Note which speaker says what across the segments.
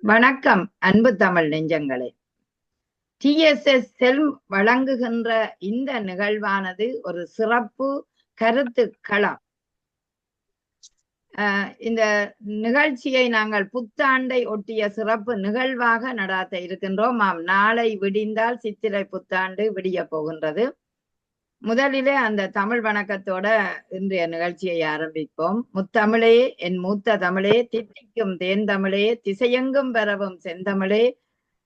Speaker 1: வணக்கம் அன்பு தமிழ் நெஞ்சங்களே. TSS செல்ம் வழங்குகின்ற இந்த நிகழ்வானது ஒரு சிறப்பு கருத்து களம். இந்த நிகழ்ச்சியை நாங்கள் புத்தாண்டை ஒட்டிய சிறப்பு நிகழ்வாக நடாத்த இருக்கின்றோம். நாளை விடிந்தால் சித்திரை புத்தாண்டு விடிய போகின்றது. முதலிலே அந்த தமிழ் வணக்கத்தோட இன்றைய நிகழ்ச்சியை ஆரம்பிப்போம். முத்தமிழே, என் மூத்த தமிழே, தித்திக்கும் தேன் தமிழே, திசையெங்கும் பெறவும் செந்தமிழே,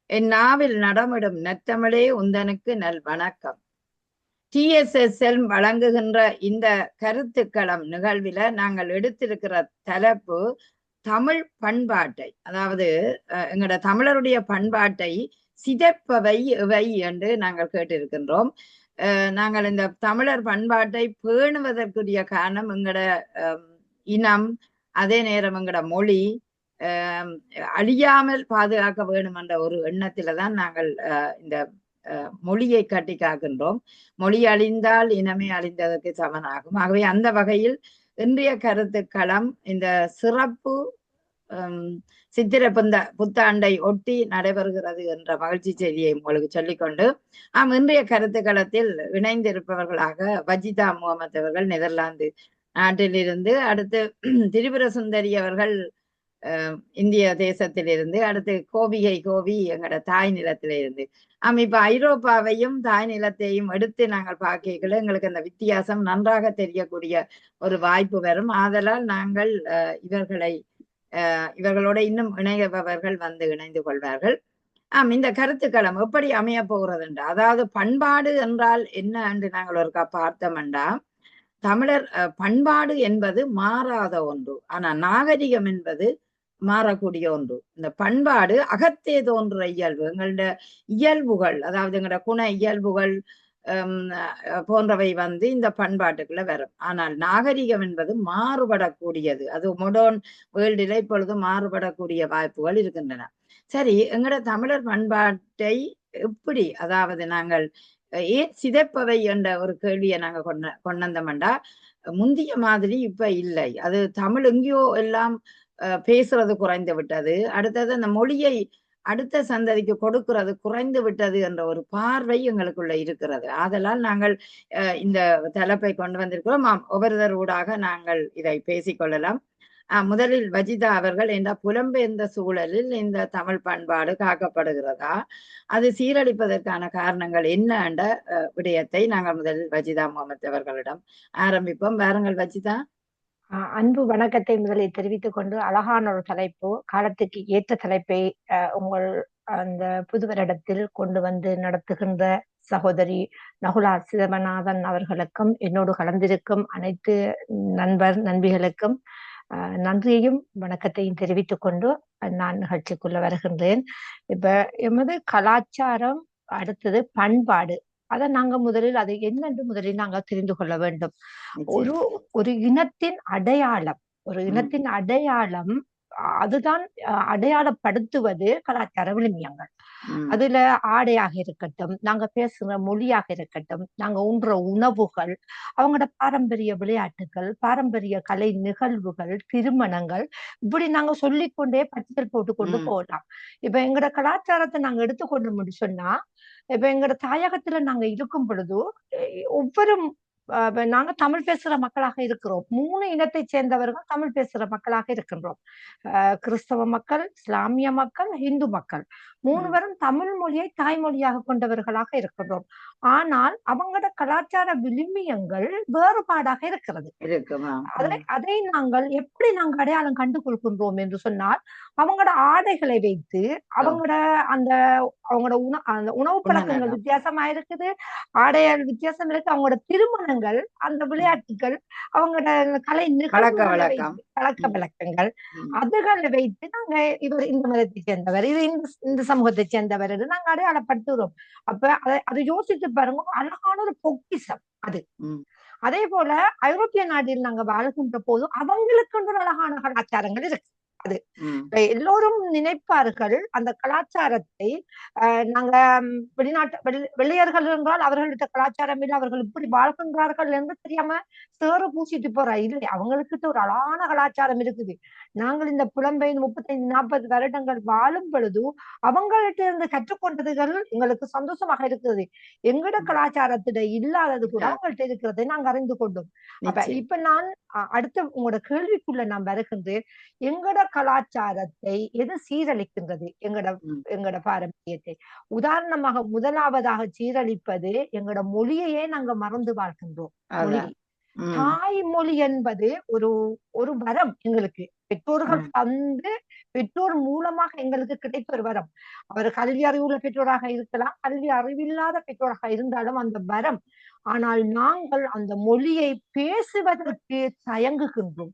Speaker 1: என் நாவில் நடமிடும் நெத்தமிழே, உந்தனுக்கு நல் வணக்கம். TSSL வழங்குகின்ற இந்த கருத்துக்களம் நிகழ்வில நாங்கள் எடுத்திருக்கிற தலைப்பு தமிழ் பண்பாட்டை, அதாவது எங்களோட தமிழருடைய பண்பாட்டை சிதைப்பவை எவை என்று நாங்கள் கேட்டிருக்கின்றோம். நாங்கள் இந்த தமிழர் பண்பாட்டை பேணுவதற்குரிய காரணம் எங்களோட இனம், அதே நேரம் எங்களோட மொழி அழியாமல் பாதுகாக்க வேண்டும் என்ற ஒரு எண்ணத்தில தான் நாங்கள் இந்த மொழியை கட்டி காக்கின்றோம். மொழி அழிந்தால் இனமே அழிந்ததற்கு சமனாகும். ஆகவே அந்த வகையில் இன்றைய கருத்துக்களம் இந்த சிறப்பு சித்திரை புத்தாண்டை ஒட்டி நடைபெறுகிறது என்ற மகிழ்ச்சி செய்தியை உங்களுக்கு சொல்லிக்கொண்டு இன்றைய கருத்துக்களத்தில் இணைந்திருப்பவர்களாக வஜிதா முகமது அவர்கள் நெதர்லாந்து நாட்டிலிருந்து, அடுத்து திரிபுர சுந்தரி அவர்கள் இந்திய தேசத்திலிருந்து, அடுத்து கோவி எங்களோட தாய் நிலத்திலிருந்து. இப்ப ஐரோப்பாவையும் தாய் நிலத்தையும் எடுத்து நாங்கள் பார்க்கல எங்களுக்கு அந்த வித்தியாசம் நன்றாக தெரியக்கூடிய ஒரு வாய்ப்பு வரும். ஆதலால் நாங்கள் இவர்களோட இன்னும் இணையவர்கள் வந்து இணைந்து கொள்வார்கள். இந்த கருத்துக்களம் எப்படி அமைய போகிறது என்று, அதாவது பண்பாடு என்றால் என்ன என்று நாங்கள் ஒருக்கா பார்த்தோம்டா, தமிழர் பண்பாடு என்பது மாறாத ஒன்று, ஆனா நாகரிகம் என்பது மாறக்கூடிய ஒன்று. இந்த பண்பாடு அகத்தே தோன்ற இயல்பு, எங்களோட இயல்புகள், அதாவது எங்களோட குண இயல்புகள் போன்றவை வந்து இந்த பண்பாட்டுக்குள்ள வரும். ஆனால் நாகரிகம் என்பது மாறுபடக்கூடியது. அது மாடர்ன் வேர்ல்டில் இப்பொழுது மாறுபடக்கூடிய வாய்ப்புகள் இருக்கின்றன. சரி, எங்களோட தமிழர் பண்பாட்டை எப்படி, அதாவது நாங்கள் ஏன் சிதைப்பவை என்ற ஒரு கேள்வியை நாங்க கொண்டந்தோம்டா, முந்திய மாதிரி இப்ப இல்லை. அது தமிழ் எங்கேயோ எல்லாம் பேசுறது குறைந்து விட்டது. அடுத்தது அந்த மொழியை அடுத்த சந்ததிக்கு கொடுக்கிறது குறைந்து விட்டது என்ற ஒரு பார்வை எங்களுக்குள்ள இருக்கிறது. ஆதலால் நாங்கள் இந்த தலைப்பை கொண்டு வந்திருக்கிறோம். ஒவ்வொருவர் ஊடாக நாங்கள் இதை பேசிக்கொள்ளலாம். முதலில் வஜிதா அவர்கள், இந்த புலம்பெயர்ந்த சூழலில் இந்த தமிழ் பண்பாடு காக்கப்படுகிறதா, அது சீரழிப்பதற்கான காரணங்கள் என்ன என்ற விடயத்தை நாங்கள் முதலில் வஜிதா முகமது அவர்களிடம் ஆரம்பிப்போம். வாருங்கள் வஜிதா.
Speaker 2: அன்பு வணக்கத்தை முதலில் தெரிவித்துக் கொண்டு, அழகான ஒரு தலைப்பு, காலத்துக்கு ஏற்ற தலைப்பை உங்கள் அந்த புது வருடத்தில் கொண்டு வந்து நடத்துகின்ற சகோதரி நகுலா சிதம்பரநாதன் அவர்களுக்கும் என்னோடு கலந்திருக்கும் அனைத்து நண்பிகளுக்கும் நன்றியையும் வணக்கத்தையும் தெரிவித்துக் கொண்டு நான் நிகழ்ச்சிக்குள்ள வருகின்றேன். இப்ப எமது கலாச்சாரம், அடுத்தது பண்பாடு, அதை நாங்க முதலில் அது என்னென்று முதலில் நாங்க தெரிந்து கொள்ள வேண்டும். ஒரு இனத்தின் அடையாளம், அதுதான் அடையாளப்படுத்துவது கலாச்சார விழுமியங்கள். அதுல ஆடையாக இருக்கட்டும், நாங்க பேசுகிற மொழியாக இருக்கட்டும், நாங்க உண்ற உணவுகள், அவங்களோட பாரம்பரிய விளையாட்டுகள், பாரம்பரிய கலை நிகழ்வுகள், திருமணங்கள், இப்படி நாங்க சொல்லிக்கொண்டே பட்டியல் போட்டுக்கொண்டு போகலாம். இப்ப எங்களோட கலாச்சாரத்தை நாங்க எடுத்துக்கொண்டு சொன்னா, இப்ப எங்களோட தாயகத்துல நாங்க இருக்கும் பொழுது ஒவ்வொரு நாங்க தமிழ் பேசுற மக்களாக இருக்கிறோம். 3 இனத்தை சேர்ந்தவர்கள் தமிழ் பேசுற மக்களாக இருக்கின்றோம். கிறிஸ்தவ மக்கள், இஸ்லாமிய மக்கள், இந்து மக்கள், 3 பேரும் தமிழ் மொழியை தாய்மொழியாக கொண்டவர்களாக இருக்கின்றோம். ஆனால் அவங்களோட கலாச்சார விழுமியங்கள் வேறுபாடாக இருக்கிறது. அதை நாங்கள் எப்படி நாங்கள் அடையாளம் கண்டு கொள்கின்றோம் என்று சொன்னால், அவங்களோட ஆடைகளை வைத்து, அவங்களோட உணவு பழக்கங்கள் வித்தியாசமா இருக்குது, ஆடைகள் வித்தியாசம் இருக்கு, அவங்களோட திருமணங்கள், அந்த விளையாட்டுகள், அவங்களோட கலை பழக்க வழக்கங்கள், அதுகளை வைத்து நாங்க இவர் இந்த மதத்தை சேர்ந்தவர், இது இந்த சமூகத்தை சேர்ந்தவர் என்று நாங்க அடையாளப்படுத்துகிறோம். அப்ப அதை யோசித்து பாருங்க, அழகான ஒரு பொக்கிஷம் அது. அதே போல ஐரோப்பிய நாட்டில் நாங்க வாழ்கின்ற போது அவங்களுக்கு ஒரு அழகான கலாச்சாரங்கள் இருக்கு. அது எல்லோரும் நினைப்பார்கள், அந்த கலாச்சாரத்தை நாங்க வெள்ளையர்கள் என்றால் அவர்கள்ட்ட கலாச்சாரம் இல்லை, அவர்கள் இப்படி வாழ்கின்றார்கள் என்று தெரியாம சேறு பூசிட்டு போறா. இல்லை, அவங்களுக்கு ஒரு அழகான கலாச்சாரம் இருக்குது. நாங்கள் இந்த புலம்பெயர்ந்து 35-40 வருடங்கள் வாழும் பொழுது அவங்கள்ட்ட இருந்து கற்றுக்கொண்டதுகள் எங்களுக்கு சந்தோஷமாக இருக்குது. எங்கட கலாச்சாரத்திட இல்லாதது கூட அவங்கள்ட்ட இருக்கிறதை நாங்க அறிந்து கொண்டோம். அப்ப இப்ப நான் அடுத்த உங்களோட கேள்விக்குள்ள நான் வருகின்றேன். எங்கட கலாச்சாரத்தை எது சீரழிக்கின்றது? எங்கட பாரம்பரியத்தை உதாரணமாக முதலாவதாக சீரழிப்பது எங்கட மொழியையே நாங்க மறந்து வாழ்கின்றோம். மொழி தாய்மொழி என்பது ஒரு வரம் எங்களுக்கு. பெற்றோர்கள் தந்து பெற்றோர் மூலமாக எங்களுக்கு கிடைத்த ஒரு வரம். அவர் கல்வி அறிவுள்ள பெற்றோராக இருக்கலாம், கல்வி அறிவில்லாத பெற்றோராக இருந்தாலும் அந்த வரம். ஆனால் நாங்கள் அந்த மொழியை பேசுவதற்கு தயங்குகின்றோம்.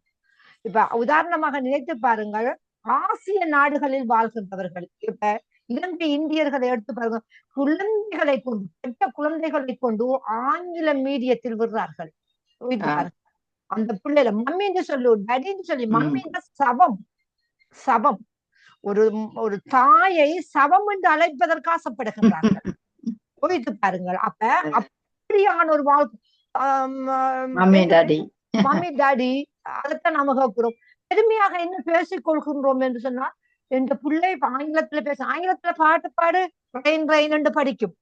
Speaker 2: இப்ப உதாரணமாக நினைத்து பாருங்கள், ஆசிய நாடுகளில் வாழ்கின்றவர்கள், இப்ப இலங்கை இந்தியர்களை எடுத்து பாருங்க, குழந்தைகளை கொண்டு பெற்ற குழந்தைகளை கொண்டு ஆங்கில மீடியத்தில் விடுறார்கள். அந்த பிள்ளைல மம்மின்னு சொல்லு, டடின்னு சொல்லி, மம்மின்ற சவம் சவம். ஒரு தாயை சவம் என்று அழைப்பதற்கு ஆசைப்படுகின்றார்கள். போயிட்டு பாருங்கள். அப்ப அப்படியான ஒரு வாழ்க்கை மம்மி டாடி அதைத்தான் நாம கேட்கிறோம். பெருமையாக என்ன பேசிக் கொள்கின்றோம் என்று சொன்னால், என்ற பிள்ளை ஆங்கிலத்துல ஆங்கிலத்துல பாட்டு பாடு ரெயின் ரெயின் என்று படிக்கும்.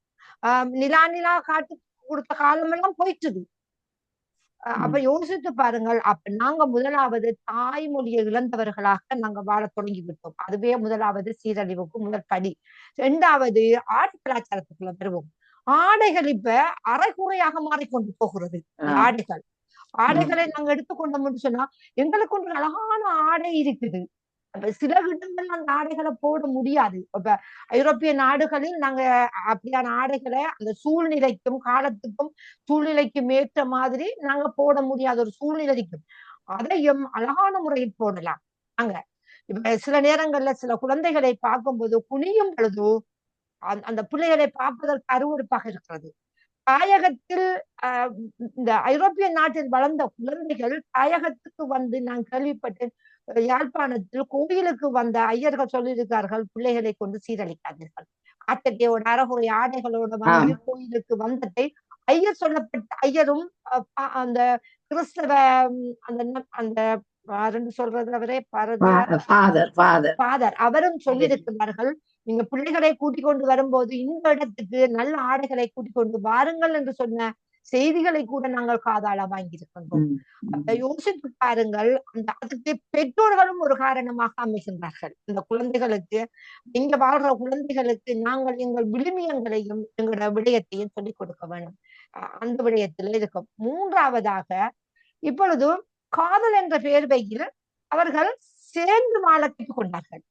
Speaker 2: நிலா நிலா காட்டு கொடுத்த காலம் எல்லாம் போயிட்டுது. அப்ப யோசித்து பாருங்கள். அப்ப நாங்க முதலாவது தாய்மொழியை இழந்தவர்களாக நாங்க வாழ தொடங்கி விட்டோம். அதுவே முதலாவது சீரழிவுக்கு முதல் படி. இரண்டாவது ஆடை கலாச்சாரத்துக்குள்ள பெறுவோம். ஆடைகள் இப்ப அரைகுறையாக மாறிக்கொண்டு போகிறது. ஆடைகளை நாங்க எடுத்துக்கொண்டோம்னு சொன்னா எங்களுக்கு ஒன்று அழகான ஆடை இருக்குது. சில இடங்கள்ல அந்த ஆடைகளை போட முடியாது. இப்ப ஐரோப்பிய நாடுகளில் நாங்க அப்படியான ஆடைகளை அந்த சூழ்நிலைக்கும் காலத்துக்கும் சூழ்நிலைக்கும் ஏற்ற மாதிரி நாங்க போட முடியாத ஒரு சூழ்நிலை இருக்கும். அதையும் அழகான முறையில் போடலாம். நாங்க இப்ப சில நேரங்கள்ல சில குழந்தைகளை பார்க்கும்போது குனியும் பொழுது அந்த பிள்ளைகளை பார்ப்பதற்கு அருவருப்பாக இருக்கிறது. தாயகத்தில் இந்த ஐரோப்பிய நாட்டில் வளர்ந்த குழந்தைகள் தாயகத்துக்கு வந்து நான் கேள்விப்பட்டேன், யாழ்ப்பாணத்தில் கோயிலுக்கு வந்த ஐயர்கள் சொல்லியிருக்கார்கள், பிள்ளைகளை கொண்டு சீரழிக்காதீர்கள். ஆட்டத்தையோட அறகுறை ஆடைகளோட வந்து கோயிலுக்கு வந்ததை ஐயர் சொல்லப்பட்ட ஐயரும் அந்த கிறிஸ்தவ அந்த சொல்றதவரே ஃபாதர் அவரும் சொல்லியிருக்கிறார்கள், நீங்க பிள்ளைகளை கூட்டிக் கொண்டு வரும்போது இந்த இடத்துக்கு நல்ல ஆடைகளை கூட்டிக் கொண்டு வாருங்கள் என்று சொன்ன செய்திகளை கூட நாங்கள் காதால வாங்கியிருக்கின்றோம். யோசித்து பாருங்கள். அதுக்கு பெற்றோர்களும் ஒரு காரணமாக அமைகின்றார்கள். இந்த குழந்தைகளுக்கு, இங்க வாழ்ற குழந்தைகளுக்கு நாங்கள் எங்கள் விழுமியங்களையும் எங்களோட விடயத்தையும் சொல்லிக் கொடுக்க வேண்டும். அந்த விடயத்துல இருக்கும். மூன்றாவதாக இப்பொழுது காதல் என்ற பேர்வையில் அவர்கள் சேர்ந்து வாழ கற்றுக் கொண்டார்கள்.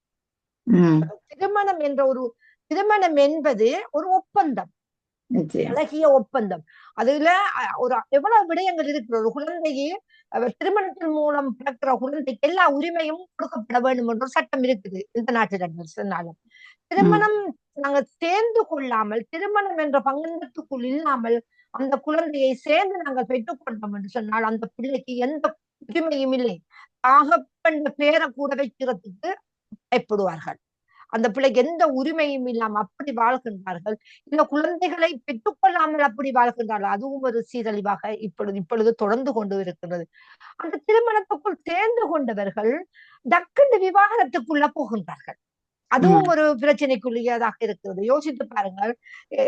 Speaker 2: திருமணம் என்பது ஒரு ஒப்பந்தம், அழகிய ஒப்பந்தம். அதுல ஒரு எவ்வளவு விடயங்கள் இருக்கிற ஒரு குழந்தையே திருமணத்தின் மூலம் பிறக்கிற குழந்தைக்கு எல்லா உரிமையும் கொடுக்கப்பட வேண்டும் என்ற ஒரு சட்டம் இருக்குது இந்த நாட்டில். சொன்னாலும் திருமணம் நாங்கள் சேர்ந்து கொள்ளாமல், திருமணம் என்ற பங்கத்துக்குள் இல்லாமல் அந்த குழந்தையை சேர்ந்து நாங்கள் பெற்றுக் கொண்டோம் என்று சொன்னால் அந்த பிள்ளைக்கு எந்த உரிமையும் இல்லை. ஆகப்பெண் பேரை கூட வைக்கிறதுக்கு பயப்படுவார்கள். அந்த பிள்ளைக்கு எந்த உரிமையும் இல்லாம அப்படி வாழ்கின்றார்கள். இந்த குழந்தைகளை பெற்றுக்கொள்ளாமல் அப்படி வாழ்கின்றார்கள். அதுவும் ஒரு சீரழிவாக இப்பொழுது தொடர்ந்து கொண்டு இருக்கிறது. அந்த திருமணத்துக்குள் சேர்ந்து கொண்டவர்கள் டக்குண்டு விவாகரத்துக்குள்ள போகின்றார்கள். அதுவும் ஒரு பிரச்சனைக்குரியதாக இருக்கிறது. யோசித்து பாருங்கள்,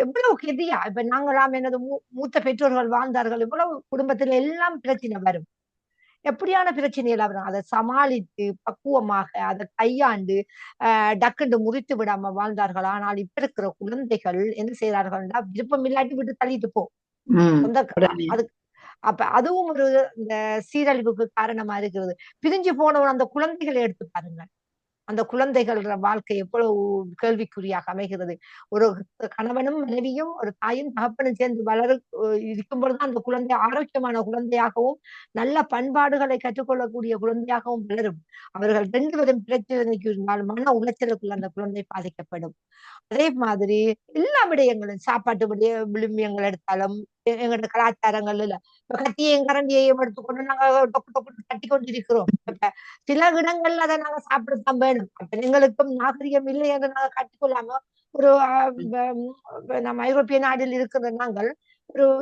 Speaker 2: எவ்வளவு கெதியா. இப்ப நாங்களாம் எனது மூத்த பெற்றோர்கள் வாழ்ந்தார்கள், இவ்வளவு குடும்பத்துல எல்லாம் பிரச்சனை வரும். எப்படியான பிரச்சனைகள் வரும். அதை சமாளித்து பக்குவமாக அதை கையாண்டு டக்குண்டு முறித்து விடாம வாழ்ந்தார்கள். ஆனால் இப்ப இருக்கிற குழந்தைகள் என்ன செய்யறார்கள்னா, விருப்பம் இல்லாட்டி விட்டு தள்ளிட்டு போ அது. அப்ப அதுவும் ஒரு இந்த சீரழிவுக்கு காரணமா இருக்கிறது. பிரிஞ்சு போனவன் அந்த குழந்தைகளை எடுத்து பாருங்க. அந்த குழந்தைகள் வாழ்க்கை எவ்வளவு கேள்விக்குறியாக அமைகிறது. ஒரு கணவனும் மனைவியும் ஒரு தாயும் தகப்பனும் சேர்ந்து இருக்கும் பொழுதுதான் அந்த குழந்தை ஆரோக்கியமான குழந்தையாகவும் நல்ல பண்பாடுகளை கற்றுக்கொள்ளக்கூடிய குழந்தையாகவும் வளரும். அவர்கள் 2 பேரும் பிரச்சனைக்கு இருந்தால் மன உளைச்சலுக்குள்ள அந்த குழந்தை பாதிக்கப்படும். அதே மாதிரி எல்லா விடயங்களும், சாப்பாட்டு விழுமியங்கள் எடுத்தாலும் எங்களோட கலாச்சாரங்கள்ல இப்ப கத்தியையும் கரண்டியையும் எடுத்துக்கொண்டு நாங்க கட்டி கொண்டிருக்கிறோம். சில இடங்கள்ல அதை நாங்க சாப்பிடத்தான் வேணும். அப்ப எங்களுக்கும் நாகரிகம் இல்லை என்று நாங்க கட்டிக்கொள்ளாம ஒரு நம்ம ஐரோப்பிய நாட்டில் இருக்கிற நாங்கள்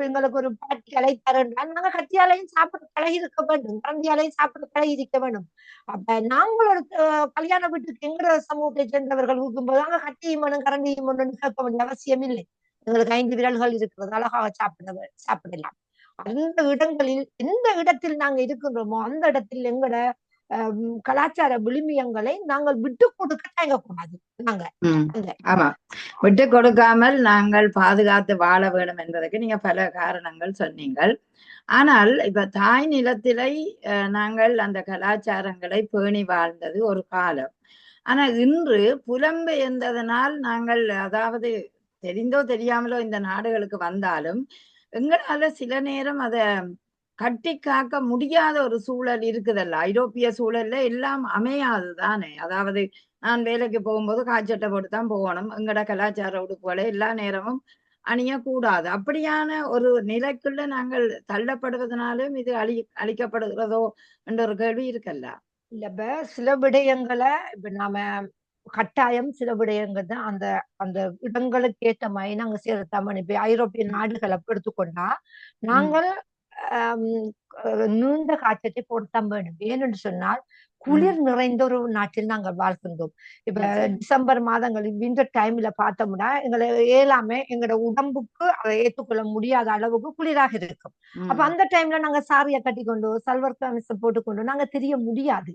Speaker 2: எங்களுக்கு ஒரு பாட்டி அழைத்தாருன்றால் நாங்க கத்தியாலையும் சாப்பிட பழகி இருக்க வேண்டும், கரண்டியாலையும் சாப்பிட பழகி இருக்க வேண்டும். அப்ப நாங்கள் ஒரு கல்யாண வீட்டுக்கு எங்கட சமூகத்தை சேர்ந்தவர்கள் இருக்கும்போது நாங்க கத்தியும் வேணும் கரண்டியும் வேணும்னு கேட்க வேண்டிய அவசியம் இல்லை. எங்களுக்கு 5 விரல்கள் இருக்கிறது, அழகாக சாப்பிடலாம். அந்த இடங்களில் எந்த இடத்தில் நாங்க இருக்கின்றோமோ அந்த இடத்தில் எங்கட கலாச்சார விழுமியங்களை நாங்கள் விட்டு கொடுக்க தயங்கக்கூடாது. நாங்க
Speaker 1: ஆமா, விட்டு கொடுக்காமல் நாங்கள் பாதுகாத்து வாழ வேண்டும் என்பதற்கு நீங்க பல காரணங்கள் சொன்னீங்கள். ஆனால் இப்ப தாய் நிலத்திலே நாங்கள் அந்த கலாச்சாரங்களை பேணி வாழ்ந்தது ஒரு காலம். ஆனா இன்று புலம்பெயர்ந்ததனால் நாங்கள், அதாவது தெரிந்தோ தெரியாமலோ இந்த நாடுகளுக்கு வந்தாலும் எங்களால சில நேரம் அத கட்டி காக்க முடியாத ஒரு சூழல் இருக்குதல்ல. ஐரோப்பிய சூழல்ல எல்லாம் அமையாது தானே. அதாவது நான் வேலைக்கு போகும்போது காய்ச்சட்டை போட்டுத்தான் போகணும். எங்கட கலாச்சார உடுப்புகளை எல்லா நேரமும் அணியக்கூடாது. அப்படியான ஒரு நிலைக்குள்ள நாங்கள் தள்ளப்படுவதனாலும் இது அழிக்கப்படுகிறதோ என்ற ஒரு கேள்வி இருக்கல்ல.
Speaker 2: இல்ல இப்ப சில விடயங்களை இப்ப நாம கட்டாயம் சில விடயங்கள் தான் அந்த அந்த இடங்களுக்கு ஏற்ற மாதிரி நாங்க சேர்த்தாம. இப்ப ஐரோப்பிய நாடுகளை எடுத்துக்கொண்டா நாங்கள் நீண்ட காய்ச்சத்தை போடத்தான் வேணும். ஏனென்று சொன்னால் குளிர் நிறைந்த ஒரு நாட்டில் நாங்கள் வாழ்கின்றோம். இப்ப டிசம்பர் மாதங்களில் விண்டர் டைம்ல பார்த்தோம்னா எங்களை ஏலாமே எங்களோட உடம்புக்கு அதை ஏற்றுக்கொள்ள முடியாத அளவுக்கு குளிராக இருக்கும். அப்ப அந்த டைம்ல நாங்க சாரியை கட்டிக்கொண்டு சல்வர் கமிசம் போட்டுக்கொண்டு நாங்க தெரிய முடியாது.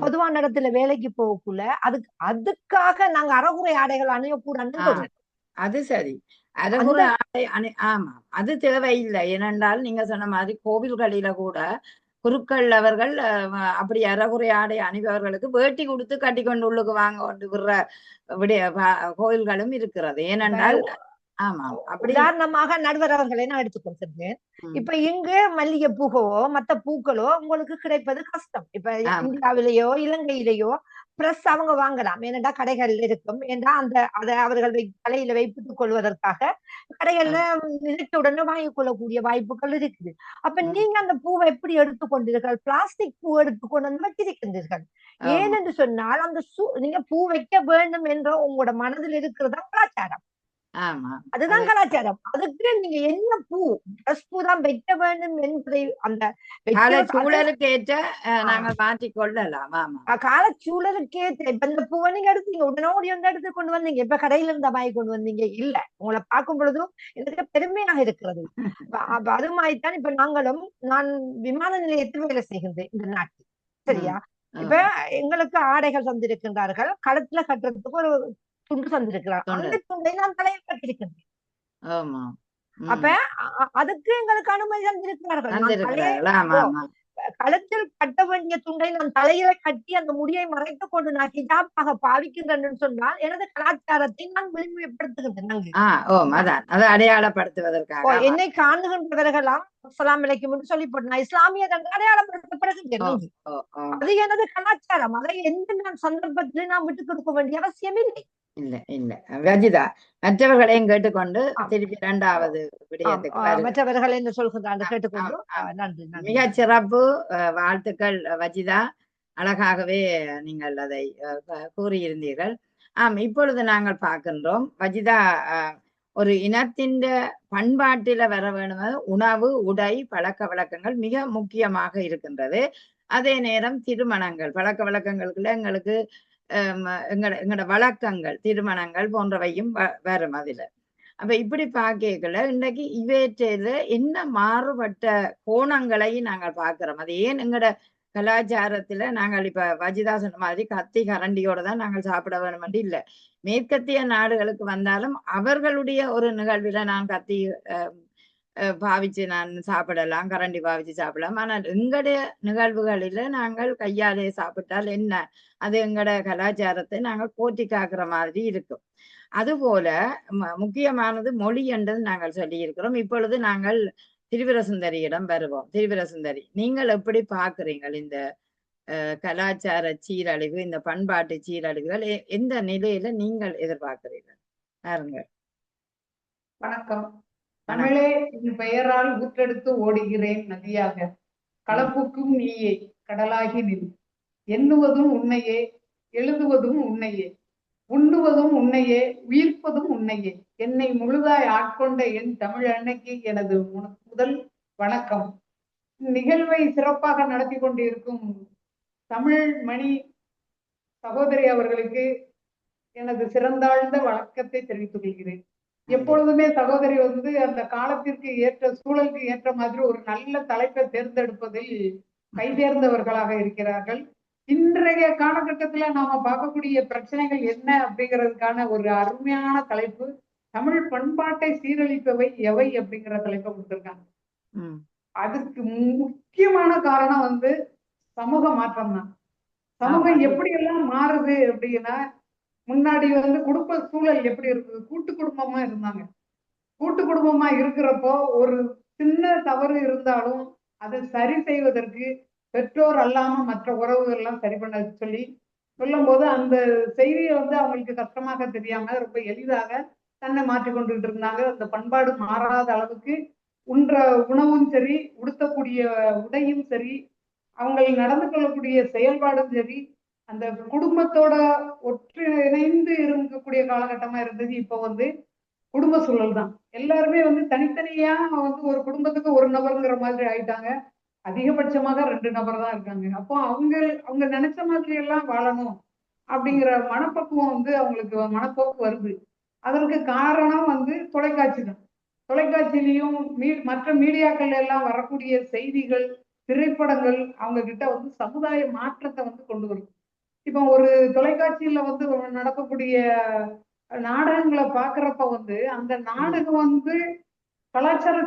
Speaker 2: பொதுவான இடத்துல வேலைக்கு போகக்குள்ள அதுக்காக நாங்க அறகுறை ஆடைகள் அணியக்கூடாதுன்னு.
Speaker 1: அது சரி, அறகுறை ஆடை ஆமா, அது தேவையில்லை. ஏனென்றால் நீங்க சொன்ன மாதிரி கோவில்களில கூட குருக்கள் அவர்கள் அப்படி அறகுறை ஆடை அணிபவர்களுக்கு வேட்டி கொடுத்து கட்டி கொண்டு உள்ளுக்கு வாங்க கொண்டு விடுற கோயில்களும் இருக்கிறது. ஏனென்றால் ஆமா, அப்படி
Speaker 2: உதாரணமாக நடுவர் அவர்களை நான் எடுத்துக்கொண்டிருக்கேன். இப்ப இங்கு மல்லிகை பூவோ மத்த பூக்களோ உங்களுக்கு கிடைப்பது கஷ்டம். இப்ப இந்தியாவிலேயோ இலங்கையிலேயோ பிரஸ் அவங்க வாங்கலாம், ஏனென்றா கடைகள் இருக்கும். ஏன்னா அதை அவர்கள் தலையில வைப்பிட்டுக் கொள்வதற்காக கடைகள்ல நினைச்சவுடனே வாங்கிக் கொள்ளக்கூடிய வாய்ப்புகள் இருக்குது. அப்ப நீங்க அந்த பூவை எப்படி எடுத்துக்கொண்டீர்கள்? பிளாஸ்டிக் பூ எடுத்துக்கொண்டு வந்து வச்சிருக்கின்றீர்கள். ஏனென்று சொன்னால் அந்த நீங்க பூ வைக்க வேண்டும் என்ற உங்களோட மனதில் இருக்கிறதா கலாச்சாரம். அதுதான் கலாச்சாரம். அதுக்கு நீங்க என்ன பூ பூ தான் வைக்க வேண்டும் என்பதை அந்த
Speaker 1: சூழலுக்கு ஏற்ற நாங்கள் மாற்றிக் கொள்ளலாம்.
Speaker 2: காலச்சூழலுக்கு ஏற்ற இப்ப இந்த பூவை நீங்க எடுத்தீங்க உடனே வந்து எடுத்து கொண்டு வந்தீங்க, இப்ப கடையில இருந்த வாங்கி கொண்டு வந்தீங்க இல்ல. உங்களை பார்க்கும் பொழுதும் எனக்கு பெருமையாக இருக்கிறது. அது மாதிரிதான் இப்ப நான் விமான நிலையத்தில் வேலை செய்கின்றேன் இந்த நாட்டில். சரியா? இப்ப எங்களுக்கு ஆடைகள் தந்திருக்கின்றார்கள், களத்துல கட்டுறதுக்கு ஒரு துண்டு தந்திருக்கிறார். அந்த துண்டை நான் தலையில் கட்டிருக்கின்றேன். அப்ப அதுக்கு எங்களுக்கு அனுமதி தந்திருக்கிறார்கள். களத்தில் கட்ட வேண்டிய துண்டை நான் தலையில கட்டி அந்த முடியை மறைத்துக் கொண்டு நான் ஹிஜாபாக பாவிக்கின்றேன் சொன்னால் எனது கலாச்சாரத்தை நான் விளிம்புப்படுத்துகின்றேன்,
Speaker 1: அடையாளப்படுத்துவதற்காக.
Speaker 2: என்னை காணுகின்றவர்களாம் அஸ்ஸலாமு அலைக்கும் என்று சொல்லி போட்டு நான் இஸ்லாமிய அடையாளப்படுத்தப்படுகின்றேன். அது எனது கலாச்சாரம். அதை எந்த நான் சந்தர்ப்பத்திலே நான் விட்டுக் கொடுக்க வேண்டிய அவசியம் இல்லை.
Speaker 1: இல்ல இல்ல ரஜிதா, மற்றவர்களையும் கேட்டுக்கொண்டு திருப்பி 2வது விடயத்துக்கு
Speaker 2: மற்றவர்கள் என்ன சொல்கிறார்கள் கேட்டுக்கொண்டு. நன்றி.
Speaker 1: மிக சிறப்பு, வாழ்த்துக்கள் வஜிதா. அழகாகவே நீங்கள் அதை கூறியிருந்தீர்கள். இப்பொழுது நாங்கள் பார்க்கின்றோம் வஜிதா, ஒரு இனத்தின் பண்பாட்டில வர வேணும் உணவு, உடை, பழக்க வழக்கங்கள் மிக முக்கியமாக இருக்கின்றது. அதே நேரம் திருமணங்கள், பழக்க வழக்கங்களுக்குள்ள எங்களுக்கு எங்களோட வழக்கங்கள், திருமணங்கள் போன்றவையும் வரும் அதுல. அப்ப இப்படி பார்க்கல இன்றைக்கு இவற்றில என்ன மாறுபட்ட கோணங்களை நாங்கள் பார்க்கிறோம். அது ஏன் எங்களோட கலாச்சாரத்துல நாங்கள் இப்ப வஜிதா சொன்ன மாதிரி கத்தி கரண்டியோட தான் நாங்கள் சாப்பிட வேணும் என்று இல்லை. மேற்கத்திய நாடுகளுக்கு வந்தாலும் அவர்களுடைய ஒரு நிகழ்வுல நான் கத்தி பாவிச்சு நான் சாப்பிடலாம், கரண்டி பாவிச்சு சாப்பிடலாம். ஆனால் எங்களுடைய நிகழ்வுகளில நாங்கள் கையாலே சாப்பிட்டால் என்ன, அது எங்களோட கலாச்சாரத்தை நாங்கள் போற்றி காக்குற மாதிரி இருக்கும். அதுபோல முக்கியமானது மொழி என்றது நாங்கள் சொல்லி இருக்கிறோம். இப்பொழுது நாங்கள் திரிபுர சுந்தரியிடம் வருவோம். திரிபுர சுந்தரி, நீங்கள் எப்படி பார்க்கிறீங்கள் இந்த கலாச்சார சீரழிவு, இந்த பண்பாட்டு சீரழிவுகள் எந்த நிலையில நீங்கள் எதிர்பார்க்கிறீர்கள்? பாருங்கள்.
Speaker 3: வணக்கம். தமிழே என் பெயரால் ஊற்றெடுத்து ஓடுகிறேன் நதியாக, கலப்புக்கும் நீயே கடலாகி நில், எண்ணுவதும் உன்னையே எழுதுவதும் உன்னையே, உண்ணுவதும் உன்னையே, உயிர்ப்பதும் உன்னையே, என்னை முழுதாய் ஆட்கொண்ட என் தமிழ் அன்னைக்கு எனது முதல் வணக்கம். நிகழ்வை சிறப்பாக நடத்தி கொண்டிருக்கும் தமிழ் மணி சகோதரி அவர்களுக்கு எனது சிறந்தாழ்ந்த வணக்கத்தை தெரிவித்துக் கொள்கிறேன். எப்பொழுதுமே சகோதரி வந்து அந்த காலத்திற்கு ஏற்ற சூழலுக்கு ஏற்ற மாதிரி ஒரு நல்ல தலைப்பை தேர்ந்தெடுப்பதில் கைதேர்ந்தவர்களாக இருக்கிறார்கள். இன்றைய காலகட்டத்துல நாம பார்க்கக்கூடிய பிரச்சனைகள் என்ன அப்படிங்கிறதுக்கான ஒரு அருமையான தலைப்பு, தமிழ் பண்பாட்டை சீரழிப்பவை எவை அப்படிங்கிற தலைப்பை கொடுத்திருக்காங்க. அதுக்கு முக்கியமான காரணம் வந்து சமூக மாற்றம் தான். சமூகம் எப்படி எல்லாம் மாறுது அப்படின்னா, முன்னாடி வந்து குடும்ப சூழல் எப்படி இருக்குது, கூட்டு குடும்பமா இருந்தாங்க. கூட்டு குடும்பமா இருக்கிறப்போ ஒரு சின்ன தவறு இருந்தாலும் அதை சரி செய்வதற்கு பெற்றோர் அல்லாம மற்ற உறவுகள் எல்லாம் சரி பண்ண சொல்லி சொல்லும் போது அந்த செய்தியை வந்து அவங்களுக்கு கஷ்டமாக தெரியாம ரொம்ப எளிதாக தன்னை மாற்றிக்கொண்டுட்டு இருந்தாங்க. அந்த பண்பாடு மாறாத அளவுக்கு உண்ற உணவும் சரி, உடுத்தக்கூடிய உடையும் சரி, அவங்க நடந்து கொள்ளக்கூடிய செயல்பாடும் சரி, அந்த குடும்பத்தோட ஒன்றிணைந்து இருக்கக்கூடிய காலகட்டமா இருந்தது. இப்போ வந்து குடும்ப சூழல் தான். எல்லாருமே வந்து தனித்தனியா வந்து ஒரு குடும்பத்துக்கு ஒரு நபருங்கிற மாதிரி ஆயிட்டாங்க. அதிகபட்சமாக 2 நபர் தான் இருக்காங்க. அப்போ அவங்க நினைச்ச மாதிரி எல்லாம் வாழணும் அப்படிங்கிற மனப்பக்குவம் வந்து அவங்களுக்கு மனப்போக்கு வருது. அதற்கு காரணம் வந்து தொலைக்காட்சி தான். தொலைக்காட்சியிலையும் மற்ற மீடியாக்கள் எல்லாம் வரக்கூடிய செய்திகள், திரைப்படங்கள் அவங்க கிட்ட வந்து சமுதாய மாற்றத்தை வந்து கொண்டு வரும். இப்போ ஒரு தொலைக்காட்சியில வந்து நடக்கக்கூடிய நாடகங்களை பாக்குறப்ப வந்து அந்த நாடகம் வந்து கலாச்சார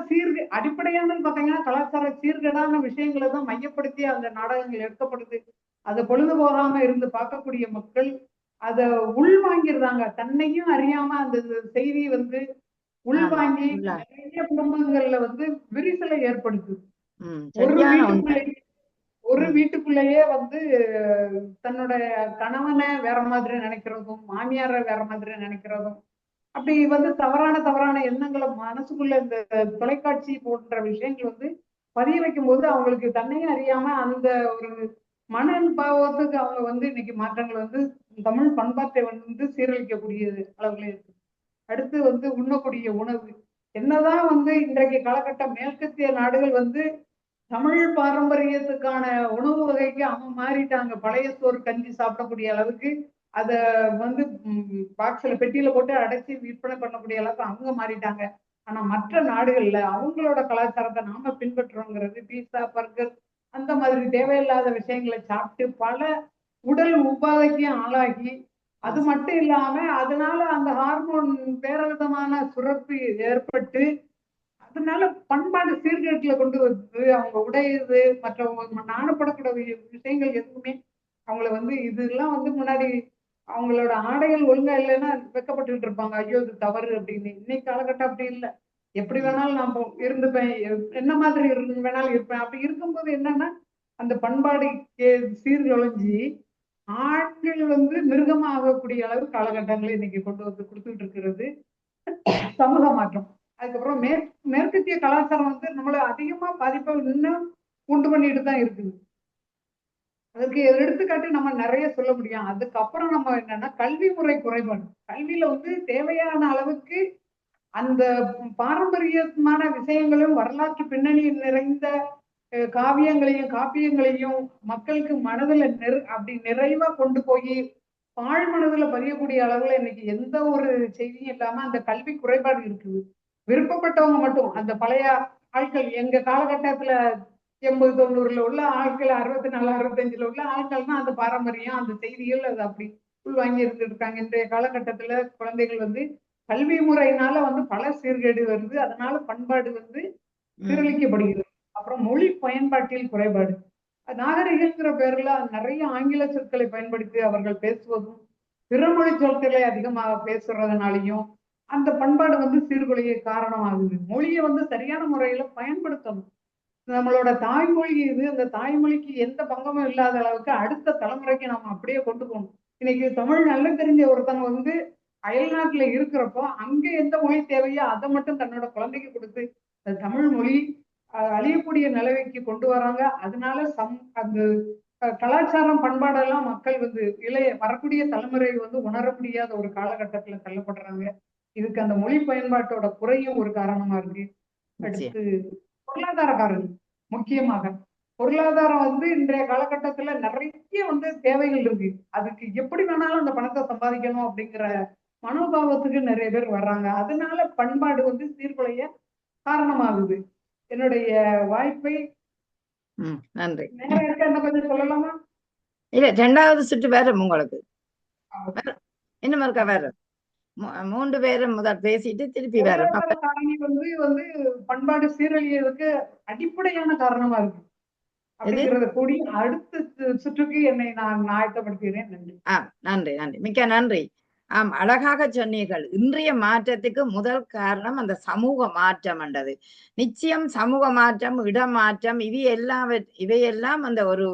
Speaker 3: அடிப்படையானது பாத்தீங்கன்னா கலாச்சார சீர்கேடான விஷயங்களை தான் மையப்படுத்தி அந்த நாடகங்கள் எடுக்கப்படுது. அதை பொழுது போகாம இருந்து பார்க்கக்கூடிய மக்கள் அத உள்வாங்கிடுறாங்க. தன்னையும் அறியாம அந்த செய்தியை வந்து உள்வாங்கி நிறைய குடும்பங்கள்ல வந்து விரிசலை ஏற்படுத்துது. ஒரு வீட்டுக்குள்ளேயே வந்து தன்னோட கணவனை வேற மாதிரி நினைக்கிறதும், மாமியார வேற மாதிரி நினைக்கிறதும், அப்படி வந்து தவறான எண்ணங்களை மனசுக்குள்ள இந்த தொலைக்காட்சி போன்ற விஷயங்கள் வந்து பதிய வைக்கும் போது அவங்களுக்கு தன்னையும் அறியாம அந்த ஒரு மன பாவத்துக்கு அவங்க வந்து இன்னைக்கு மாற்றங்கள் வந்து தமிழ் பண்பாட்டை வந்து சீரழிக்கக்கூடிய அளவுல இருக்கு. அடுத்து வந்து உண்ணக்கூடிய உணவு என்னதான் வந்து இன்றைக்கு காலகட்டம் மேற்கத்திய நாடுகள் வந்து தமிழ் பாரம்பரியத்துக்கான உணவு வகைக்கு அவங்க மாறிட்டாங்க. பழைய சோறு கஞ்சி சாப்பிடக்கூடிய அளவுக்கு அத வந்து பாக்ஸ்ல பெட்டியில போட்டு அடைச்சி விற்பனை பண்ணக்கூடிய அளவுக்கு அவங்க மாறிட்டாங்க. ஆனா மற்ற நாடுகள்ல அவங்களோட கலாச்சாரத்தை நாம பின்பற்றுறோங்கிறது பீஸா, பர்கர் அந்த மாதிரி தேவையில்லாத விஷயங்களை சாப்பிட்டு பல உடல் உபாதைக்கு ஆளாகி, அது மட்டும் இல்லாம அதனால அந்த ஹார்மோன் வேற விதமான சுரப்பு ஏற்பட்டு அதனால பண்பாடு சீர்கேட்டுல கொண்டு வந்து அவங்க உடையுது, மற்றவங்க நாணப்படக்கூடிய விஷயங்கள் எதுவுமே அவங்கள வந்து இதெல்லாம் வந்து முன்னாடி அவங்களோட ஆடைகள் ஒழுங்கா இல்லைன்னா வெக்கப்பட்டுட்டு இருப்பாங்க. ஐயோ இது தவறு அப்படின்னு. இன்னைக்கு காலகட்டம் அப்படி இல்லை. எப்படி வேணாலும் நான் இருந்துப்பேன், என்ன மாதிரி வேணாலும் இருப்பேன். அப்படி இருக்கும்போது என்னன்னா அந்த பண்பாடு சீர்குலைஞ்சி ஆண்கள் வந்து மிருகமா ஆகக்கூடிய அளவு காலகட்டங்களை இன்னைக்கு கொண்டு வந்து கொடுத்துட்டு இருக்கிறது சமூக மாற்றம். அதுக்கப்புறம் மேற்கத்திய கலாச்சாரம் வந்து நம்மள அதிகமா பாதிப்பை இன்னும் உண்டு பண்ணிட்டு தான் இருக்குது. அதுக்கு எடுத்துக்காட்டு நம்ம நிறைய சொல்ல முடியும். அதுக்கப்புறம் நம்ம என்னன்னா கல்வி முறை குறைபாடு. கல்வியில வந்து தேவையான அளவுக்கு அந்த பாரம்பரியமான விஷயங்களும் வரலாற்று பின்னணியில் நிறைந்த காப்பியங்களையும் மக்களுக்கு மனதுல அப்படி நிறைவா கொண்டு போய் பாழ் மனதுல பதியக்கூடிய அளவுல இன்னைக்கு எந்த ஒரு செய்தியும் இல்லாம அந்த கல்வி குறைபாடு இருக்குது. விருப்பப்பட்டவங்க மட்டும் அந்த பழைய ஆட்கள் எங்க காலகட்டத்துல 80, 90ல உள்ள ஆட்கள், 64, 65ல உள்ள ஆட்கள் தான் அந்த பாரம்பரியம், அந்த செய்திகள் அது அப்படி உள்வாங்கி இருக்காங்க. இன்றைய காலகட்டத்துல குழந்தைகள் வந்து கல்வி முறையினால வந்து பல சீர்கேடு வருது. அதனால பண்பாடு வந்து சீரழிக்கப்படுகிறது. அப்புறம் மொழி பயன்பாட்டில் குறைபாடு. நாகரிகங்கிற பேர்ல நிறைய ஆங்கில சொற்களை பயன்படுத்தி அவர்கள் பேசுவதும், பிறமொழி சொற்களை அதிகமாக பேசுறதுனாலையும் அந்த பண்பாடு வந்து சீர்குலைய காரணமாகுது. மொழியை வந்து சரியான முறையில பயன்படுத்தணும். நம்மளோட தாய்மொழி இது. அந்த தாய்மொழிக்கு எந்த பங்கமும் இல்லாத அளவுக்கு அடுத்த தலைமுறைக்கு நம்ம அப்படியே கொண்டு போகணும். இன்னைக்கு தமிழ் நல்ல தெரிஞ்ச ஒருத்தவங்க வந்து அயல்நாட்டுல இருக்கிறப்போ அங்க எந்த மொழி தேவையோ அதை மட்டும் தன்னோட குழந்தைக்கு கொடுத்து தமிழ் மொழி அழியக்கூடிய நிலைமைக்கு கொண்டு வராங்க. அதனால அந்த கலாச்சாரம் பண்பாடெல்லாம் மக்கள் இளைய வரக்கூடிய தலைமுறை உணர முடியாத ஒரு காலகட்டத்துல தள்ளப்படுறாங்க. இதுக்கு அந்த மொழி பயன்பாட்டோட குறையும் ஒரு காரணமா இருக்கு. அடுத்து பொருளாதார காரணம். முக்கியமாக பொருளாதாரம் இன்றைய காலகட்டத்துல நிறைய தேவைகள் இருக்கு. அதுக்கு எப்படி வேணாலும் அந்த பணத்தை சம்பாதிக்கணும் அப்படிங்கிற மனோபாவத்துக்கு நிறைய பேர் வர்றாங்க. அதனால பண்பாடு சீர்குலைய காரணமாகுது. என்னுடைய வாய்ப்பை
Speaker 1: நன்றி.
Speaker 3: கொஞ்சம் சொல்லலாமா?
Speaker 1: இல்ல, 2வது சுற்று வேற உங்களுக்கு இன்னும் இருக்கா? வேற 3 பேரும் முதல் பேசிட்டு திருப்பி வேற
Speaker 3: காரணி பண்பாடு சீரழியதுக்கு அடிப்படையான காரணமா இருக்கு அப்படிங்கறத கூடி அடுத்த சுற்றுக்கு என்னை நான் ஆயத்தப்படுத்துகிறேன். நன்றி.
Speaker 1: நன்றி நன்றி, மிக்க நன்றி. அழகாக சொன்னீர்கள். இன்றைய மாற்றத்துக்கு முதல் காரணம் அந்த சமூக மாற்றம் என்றது. நிச்சயம் சமூக மாற்றம், இடமாற்றம், இவையெல்லாம் அந்த ஒரு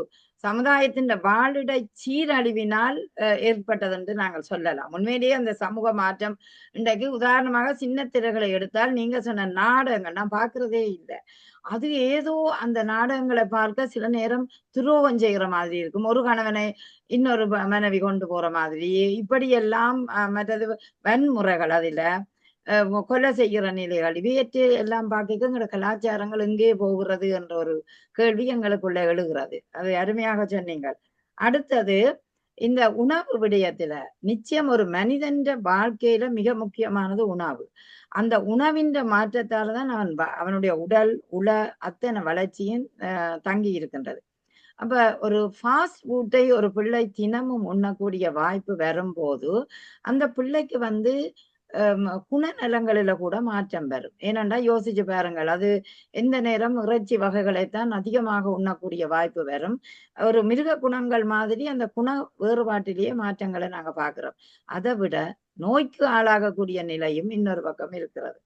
Speaker 1: சமுதாயத்தின் வாழிட சீரழிவினால் ஏற்பட்டது என்று நாங்கள் சொல்லலாம். உண்மையிலேயே அந்த சமூக மாற்றம் இன்றைக்கு உதாரணமாக சின்ன திரைகளை எடுத்தால் நீங்க சொன்ன நாடகங்கள் நான் பார்க்கிறதே இல்லை. அது ஏதோ அந்த நாடகங்களை பார்க்க சில நேரம் துரோகம் செய்கிற மாதிரி இருக்கும். ஒரு கணவனை இன்னொரு மனைவி கொண்டு போற மாதிரி, இப்படியெல்லாம் மற்றது வன்முறைகள், அதுல கொலை செய்கிற நிலைகள், இவையற்று எல்லாம் பார்க்க எங்களோட கலாச்சாரங்கள் எங்கே போகிறது என்ற ஒரு கேள்வி எங்களுக்குள்ள எழுகிறது. அது அருமையாக சொன்னீங்கள். அடுத்தது இந்த உணவு விடயத்துல நிச்சயம் ஒரு மனிதன் வாழ்க்கையில மிக முக்கியமானது உணவு. அந்த உணவின் மாற்றத்தால்தான் அவனுடைய உடல் அத்தனை வளர்ச்சியும் தங்கி இருக்கின்றது. அப்ப ஒரு ஃபாஸ்ட் ஃபுட்டை ஒரு பிள்ளை தினமும் உண்ணக்கூடிய வாய்ப்பு வரும்போது அந்த பிள்ளைக்கு குணநலங்களில கூட மாற்றம் வரும். ஏனென்றா யோசிச்சு பாருங்கள், அது எந்த நேரம் இறைச்சி வகைகளைத்தான் அதிகமாக உண்ணக்கூடிய வாய்ப்பு வரும். ஒரு மிருக குணங்கள் மாதிரி அந்த குண வேறுபாட்டிலேயே மாற்றங்களை நாங்க பார்க்கிறோம். அதை விட நோய்க்கு ஆளாகக்கூடிய நிலையும் இன்னொரு பக்கம் இருக்கிறது.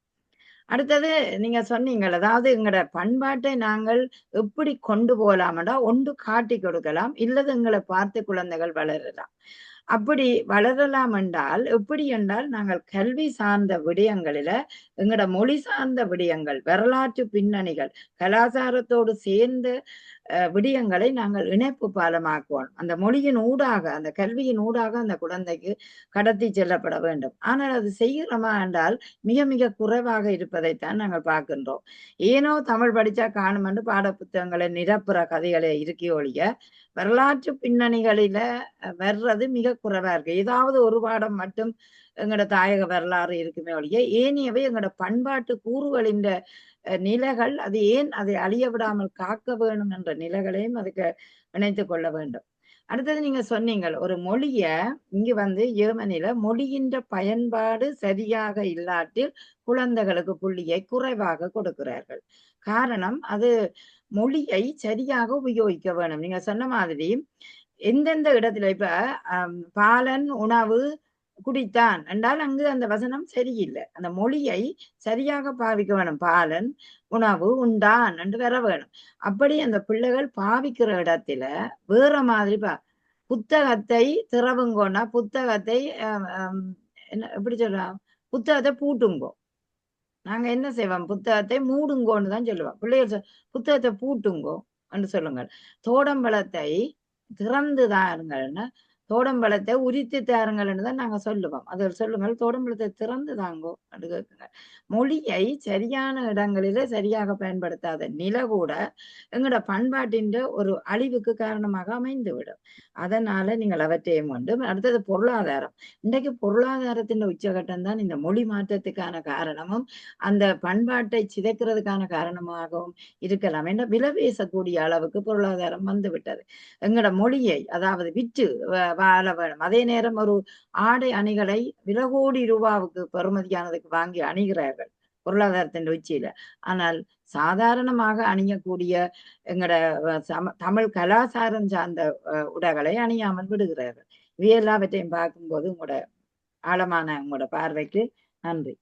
Speaker 1: அடுத்தது நீங்க சொன்னீங்கள், அதாவது எங்களோட பண்பாட்டை நாங்கள் எப்படி கொண்டு போகலாம்டா, ஒன்று காட்டி கொடுக்கலாம், இல்லது எங்களை பார்த்து குழந்தைகள் வளரலாம். அப்படி வளரலாம் என்றால் எப்படி என்றால், நாங்கள் கல்வி சார்ந்த விடயங்களில எங்களோட மொழி சார்ந்த விடயங்கள், வரலாற்று பின்னணிகள், கலாச்சாரத்தோடு சேர்ந்த விடயங்களை நாங்கள் இணைப்பு பாலமாக்குவோம். அந்த மொழியின் ஊடாக, அந்த கல்வியின் ஊடாக அந்த குழந்தைக்கு கடத்தி செல்லப்பட வேண்டும். ஆனால் அது செய்கிறோமா என்றால் மிக மிக குறைவாக இருப்பதைத்தான் நாங்கள் பார்க்கின்றோம். ஏனோ தமிழ் படிச்சா காணும் என்று பாட புத்தகங்களை நிரப்புற கதைகளை இருக்கி ஒழிய வரலாற்று பின்னணிகளில வர்றது மிக குறைவா இருக்கு. ஏதாவது ஒரு பாடம் மட்டும் எங்களோட தாயக வரலாறு இருக்குமே ஒழிய ஏனையவை எங்களோட பண்பாட்டு கூறுகளின் நிலைகள், அது ஏன் அதை அழிய விடாமல் காக்க வேணும் என்ற நிலைகளையும் அதுக்கு இணைத்துக் கொள்ள வேண்டும். அடுத்தது நீங்க சொன்னீங்கள், ஒரு மொழிய இங்கு ஜெர்மனில மொழியின் பயன்பாடு சரியாக இல்லாட்டில் குழந்தைகளுக்கு புள்ளியை குறைவாக கொடுக்கிறார்கள். காரணம், அது மொழியை சரியாக உபயோகிக்க வேணும். நீங்க சொன்ன மாதிரி எந்தெந்த இடத்துல இப்ப பாலன் உணவு குடித்தான் என்றால் அங்கு அந்த வசனம் சரியில்லை. அந்த மொழியை சரியாக பாவிக்க வேணும். பாலன் உணவு உண்டான் என்று வர வேணும். அப்படி அந்த பிள்ளைகள் பாவிக்கிற இடத்துல வேற மாதிரி புத்தகத்தை திறவுங்கோன்னா புத்தகத்தை என்ன எப்படி சொல்லலாம், புத்தகத்தை பூட்டுங்கோ. நாங்க என்ன செய்வோம், புத்தகத்தை மூடுங்கோன்னு தான் சொல்லுவோம். பிள்ளைகள் புத்தகத்தை பூட்டுங்கோ என்று சொல்லுங்கள். தோடம்பழத்தை திறந்து தாருங்கள்னு, தோடம்பழத்தை உரித்து தாருங்கள்னு தான் நாங்க சொல்லுவோம். அது சொல்லுங்கள், தோடம்பழத்தை திறந்து தாங்கோ என்று கேட்குங்க. மொழியை சரியான இடங்களில சரியாக பயன்படுத்தாத நிலை கூட எங்களோட பண்பாட்டின் ஒரு அழிவுக்கு காரணமாக அமைந்து விடும். அதனால நீங்கள் அவற்றையும் கொண்டு அடுத்தது பொருளாதாரம். இன்றைக்கு பொருளாதாரத்தின் உச்சகட்டம் தான் இந்த மொழி மாற்றத்துக்கான காரணமும் அந்த பண்பாட்டை சிதைக்கிறதுக்கான காரணமாகவும் இருக்கலாம். என்ற விலை பேசக்கூடிய அளவுக்கு பொருளாதாரம் வந்து விட்டது. எங்களோட மொழியை அதாவது விற்று வாழ வேணும். அதே நேரம் ஒரு ஆடை அணிகளை விலை கோடி ரூபாவுக்கு பெறுமதியானதுக்கு வாங்கி அணிகிறார்கள் பொருளாதாரத்தின் உச்சியில. ஆனால் சாதாரணமாக அணியக்கூடிய எங்களோட தமிழ் கலாச்சாரம் சார்ந்த உடைகளை அணியாமல் விடுகிறார்கள். இவையெல்லாவற்றையும் பார்க்கும்போது உங்களோட ஆழமான உங்களோட பார்வைக்கு நன்றி.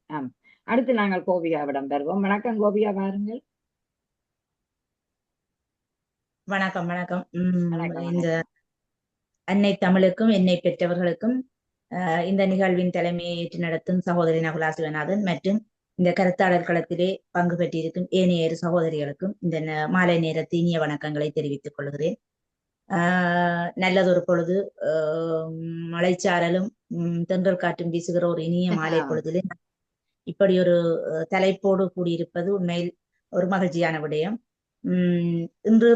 Speaker 1: அடுத்து நாங்கள் கோபிகாவிடம் வருவோம். வணக்கம் கோபிகா, பாருங்கள்.
Speaker 4: வணக்கம். வணக்கம். இந்த அன்னை தமிழுக்கும் என்னை பெற்றவர்களுக்கும் இந்த நிகழ்வின் தலைமையை ஏற்று நடத்தும் சகோதரி நகுலா சிவநாதன் மற்றும் இந்த கருத்தாளர் களத்திலே பங்கு பெற்றிருக்கும் ஏனைய சகோதரிகளுக்கும் இந்த மாலை நேரத்து இனிய வணக்கங்களை தெரிவித்துக் கொள்கிறேன். நல்லதொரு பொழுது மழைச்சாரலும் தென்றல் காற்றும் வீசுகிற ஒரு இனிய மாலை பொழுதிலே இப்படி ஒரு தலைப்போடு கூடியிருப்பது உண்மையில் ஒரு மகிழ்ச்சியான விடயம். இன்று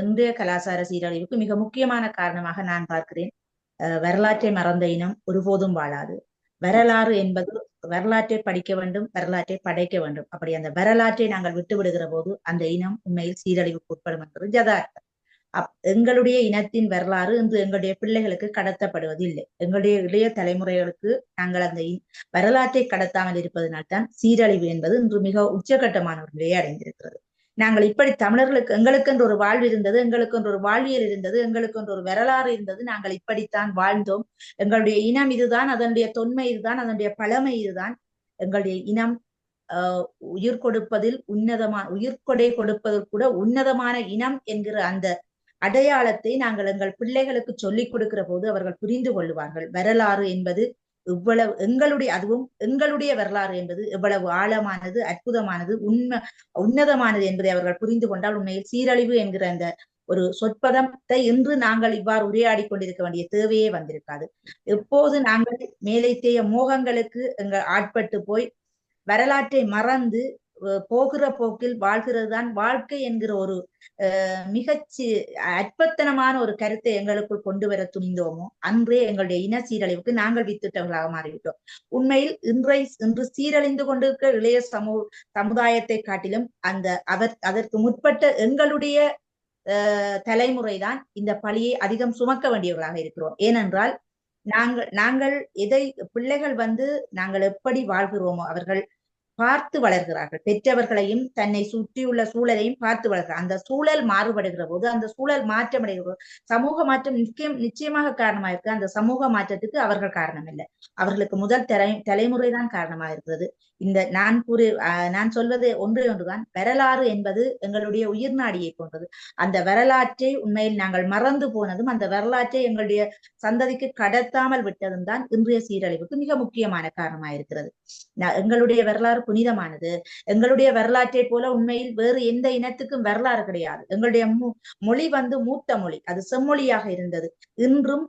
Speaker 4: இன்றைய கலாச்சார சீரழிவுக்கு மிக முக்கியமான காரணமாக நான் பார்க்கிறேன், வரலாற்றை மறந்த இனம் ஒருபோதும் வாழாது. வரலாறு என்பது வரலாற்றை படிக்க வேண்டும், வரலாற்றை படைக்க வேண்டும். அப்படி அந்த வரலாற்றை நாங்கள் விட்டு விடுகிற போது அந்த இனம் உண்மையில் சீரழிவுக்கு உட்படும் என்பது யதார்த்தம். எங்களுடைய இனத்தின் வரலாறு இன்று எங்களுடைய பிள்ளைகளுக்கு கடத்தப்படுவது இல்லை. எங்களுடைய இளைய தலைமுறைகளுக்கு நாங்கள் அந்த வரலாற்றை கடத்தாமல் இருப்பதனால்தான் சீரழிவு என்பது இன்று மிக உச்சகட்டமான ஒரு நிலையை அடைந்திருக்கிறது. நாங்கள் இப்படி தமிழர்களுக்கு எங்களுக்கென்று ஒரு வாழ்வு இருந்தது, எங்களுக்கென்று ஒரு வாழ்வியல் இருந்தது, எங்களுக்கென்று ஒரு வரலாறு இருந்தது, நாங்கள் இப்படித்தான் வாழ்ந்தோம், எங்களுடைய இனம் இதுதான், அதனுடைய தொன்மை இதுதான், அதனுடைய பழமை இதுதான், எங்களுடைய இனம் உயிர் கொடுப்பதில் உயிர்கொடை கொடுப்பதில் கூட உன்னதமான இனம் என்கிற அந்த அடையாளத்தை நாங்கள் எங்கள் பிள்ளைகளுக்கு சொல்லிக் கொடுக்கிற போது அவர்கள் புரிந்து கொள்ளுவார்கள். வரலாறு என்பது இவ்வளவு அதுவும் எங்களுடைய வரலாறு என்பது எவ்வளவு ஆழமானது, அற்புதமானது, உன்னதமானது என்பதை அவர்கள் புரிந்து கொண்டால் உண்மையில் சீரழிவு என்கிற அந்த ஒரு சொற்பதத்தை இன்று நாங்கள் இவ்வாறு உரையாடி கொண்டிருக்க வேண்டிய தேவையே வந்திருக்காது. எப்போது நாங்கள் மேலைத்தேய மோகங்களுக்கு ஆட்பட்டு போய் வரலாற்றை மறந்து போகிற போக்கில் வாழ்கிறது தான் வாழ்க்கை என்கிற ஒரு மிகச்சி அற்பத்தனமான ஒரு கருத்தை எங்களுக்குள் கொண்டு வர துணிந்தோமோ அன்றே எங்களுடைய இன சீரழிவுக்கு நாங்கள் வித்திட்டவர்களாக மாறிவிட்டோம். உண்மையில் இன்று சீரழிந்து கொண்டிருக்கிற இளைய சமுதாயத்தை காட்டிலும் அதற்கு முற்பட்ட எங்களுடைய தலைமுறைதான் இந்த பழியை அதிகம் சுமக்க வேண்டியவர்களாக இருக்கிறோம். ஏனென்றால் நாங்கள் பிள்ளைகள் நாங்கள் எப்படி வாழ்கிறோமோ அவர்கள் பார்த்து வளர்கிறார்கள். பெற்றவர்களையும் தன்னை சுற்றியுள்ள சூழலையும் பார்த்து வளர்கிறார். அந்த சூழல் மாறுபடுகிற போது, அந்த சூழல் மாற்றமடைகிற போது, சமூக மாற்றம் நிச்சயமாக காரணமாக இருக்கு. அந்த சமூக மாற்றத்துக்கு அவர்கள் காரணம் இல்லை, அவர்களுக்கு முதல் தலைமுறைதான் காரணமாக இருக்கிறது. நான் சொல்வது ஒன்றுதான், வரலாறு என்பது எங்களுடைய உயிர் நாடியை போன்றது. அந்த வரலாற்றை உண்மையில் நாங்கள் மறந்து போனதும், அந்த வரலாற்றை எங்களுடைய சந்ததிக்கு கடத்தாமல் விட்டதும் தான் இன்றைய சீரழிவுக்கு மிக முக்கியமான காரணமாக இருக்கிறது. எங்களுடைய வரலாறு புனிதமானது. எங்களுடைய வரலாற்றை போல உண்மையில் வேறு எந்த இனத்துக்கும் வரலாறு கிடையாது. எங்களுடைய மொழி மூத்த மொழி, அது செம்மொழியாக இருந்தது. இன்றும்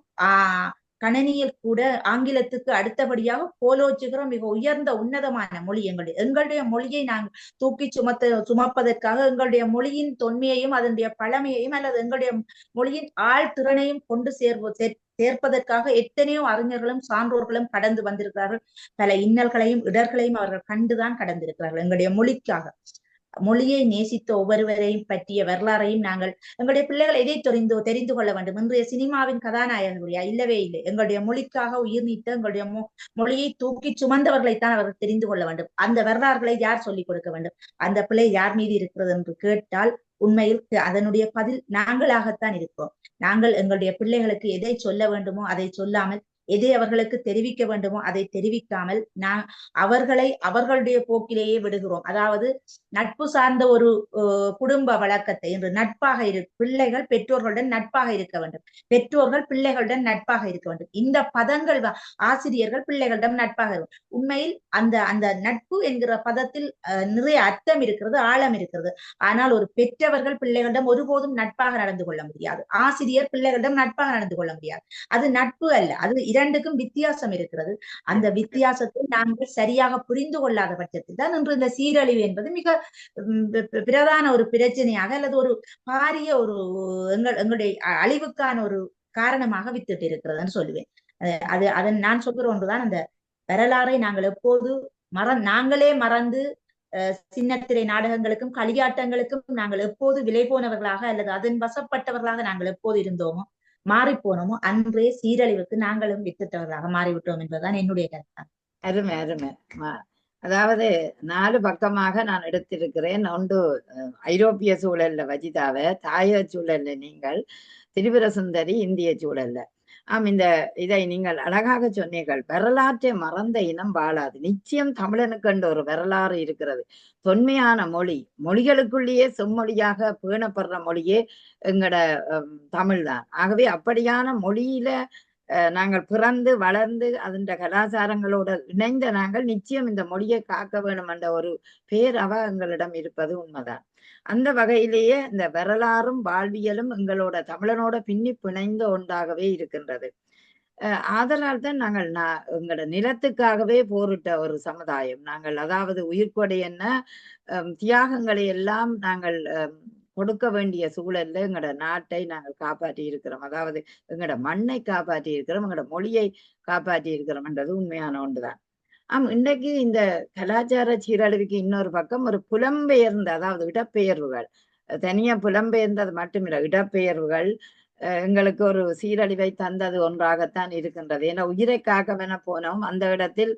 Speaker 4: கணனியில் கூட ஆங்கிலத்துக்கு அடுத்தபடியாக போலோச்சுகிற மிக உயர்ந்த உன்னதமான மொழி எங்களுடைய மொழியை நாங்கள் தூக்கி சுமப்பதற்காக எங்களுடைய மொழியின் தொன்மையையும் அதனுடைய பழமையையும் அல்லது எங்களுடைய மொழியின் ஆழ்திறனையும் கொண்டு சேர்ப்பதற்காக எத்தனையோ அறிஞர்களும் சான்றோர்களும் கடந்து வந்திருக்கிறார்கள். பல இன்னல்களையும் இடர்களையும் அவர்கள் கண்டுதான் கடந்திருக்கிறார்கள். எங்களுடைய மொழியை நேசித்த ஒவ்வொருவரையும் பற்றிய வரலாறையும் நாங்கள் எங்களுடைய பிள்ளைகள் எதை தெரிந்து கொள்ள வேண்டும். இன்றைய சினிமாவின் கதாநாயகர்களையா? இல்லவே இல்லை. எங்களுடைய மொழிக்காக உயிர் நீத்த எங்களுடைய மொழியை தூக்கி சுமந்தவர்களைத்தான் அவர்கள் தெரிந்து கொள்ள வேண்டும். அந்த வரலாறுகளை யார் சொல்லிக் கொடுக்க வேண்டும்? அந்த பிள்ளை யார் மீது இருக்கிறது என்று கேட்டால் உண்மையில் அதனுடைய பதில் நாங்களாகத்தான் இருக்கிறோம். நாங்கள் எங்களுடைய பிள்ளைகளுக்கு எதை சொல்ல வேண்டுமோ அதை சொல்லாமல், எதை அவர்களுக்கு தெரிவிக்க வேண்டுமோ அதை தெரிவிக்காமல் அவர்களுடைய போக்கிலேயே விடுகிறோம். அதாவது நட்பு சார்ந்த ஒரு குடும்ப வழக்கத்தை இன்று பிள்ளைகள் பெற்றோர்களுடன் நட்பாக இருக்க வேண்டும், பெற்றோர்கள் பிள்ளைகளுடன் நட்பாக இருக்க வேண்டும். இந்த பதங்கள் ஆசிரியர்கள் பிள்ளைகளிடம் நட்பாக இருக்கும். உண்மையில் அந்த நட்பு என்கிற பதத்தில் நிறைய அர்த்தம் இருக்கிறது, ஆழம் இருக்கிறது. ஆனால் ஒரு பெற்றவர்கள் பிள்ளைகளிடம் ஒருபோதும் நட்பாக நடந்து கொள்ள முடியாது. ஆசிரியர் பிள்ளைகளிடம் நட்பாக நடந்து கொள்ள முடியாது. அது நட்பு அல்ல. அது இரண்டுக்கும் வித்தியாசம் இருக்கிறது. அந்த வித்தியாசத்தை நாங்கள் சரியாக புரிந்து கொள்ளாத பட்சத்தில் தான் இன்று இந்த சீரழிவு என்பது மிக பிரதான ஒரு பிரச்சனையாக அல்லது ஒரு பாரிய ஒரு எங்களுடைய அழிவுக்கான ஒரு காரணமாக வித்துட்டு இருக்கிறதுன்னு சொல்லுவேன். அதை நான் சொல்கிற ஒன்றுதான், அந்த வரலாறை நாங்கள் எப்போது நாங்களே மறந்து சின்னத்திரை நாடகங்களுக்கும் களியாட்டங்களுக்கும் நாங்கள் எப்போது விலை போனவர்களாக அல்லது அதன் வசப்பட்டவர்களாக நாங்கள் எப்போது இருந்தோமோ மாறி போனோமோ அன்றே சீரழிவுக்கு நாங்களும் வித்துட்டவர்களாக மாறிவிட்டோம் என்பதுதான் என்னுடைய கருத்து.
Speaker 1: அருமை அருமை. அதாவது 4 பக்கமாக நான் எடுத்திருக்கிறேன். ஒன்று ஐரோப்பிய சூழல்ல வஜிதாவை, தாய சூழல்ல நீங்கள், திரிபுர சுந்தரி இந்திய சூழல்ல. இதை நீங்கள் அழகாக சொன்னீர்கள். வரலாற்றை மறந்த இனம் வாழாது. நிச்சயம் தமிழனுக்கு என்ற ஒரு வரலாறு இருக்கிறது. தொன்மையான மொழிகளுக்குள்ளேயே செம்மொழியாக பேணப்படுற மொழியே எங்கட தமிழ் தான். ஆகவே அப்படியான மொழியில நாங்கள் பிறந்து வளர்ந்து அதன் கலாச்சாரங்களோட இணைந்த நாங்கள் நிச்சயம் இந்த மொழியை காக்க வேணும் என்ற ஒரு பேரவ எங்களிடம் இருப்பது உண்மைதான். அந்த வகையிலேயே இந்த வரலாறும் வாழ்வியலும் எங்களோட தமிழனோட பின்னி பிணைந்த ஒன்றாகவே இருக்கின்றது. ஆதலால் தான் நாங்கள் எங்களோட நிலத்துக்காகவே போரிட்ட ஒரு சமுதாயம் நாங்கள். அதாவது உயிர்கொடை என்ன தியாகங்களை எல்லாம் நாங்கள் கொடுக்க வேண்டிய சூழல்ல எங்களோட நாட்டை நாங்கள் காப்பாற்றி இருக்கிறோம். அதாவது எங்களோட மண்ணை காப்பாற்றி இருக்கிறோம், எங்களோட மொழியை காப்பாற்றி இருக்கிறோம்ன்றது உண்மையான ஒன்றுதான். இன்றைக்கு இந்த கலாச்சார சீரழிவுக்கு இன்னொரு பக்கம் ஒரு புலம்பெயர்ந்த, அதாவது இடப்பெயர்வுகள், தனியா புலம்பெயர்ந்தது மட்டுமில்லை, இடப்பெயர்வுகள் எங்களுக்கு ஒரு சீரழிவை தந்தது ஒன்றாகத்தான் இருக்கின்றது. ஏன்னா உயிரை காக்கவென போனோம், அந்த இடத்தில்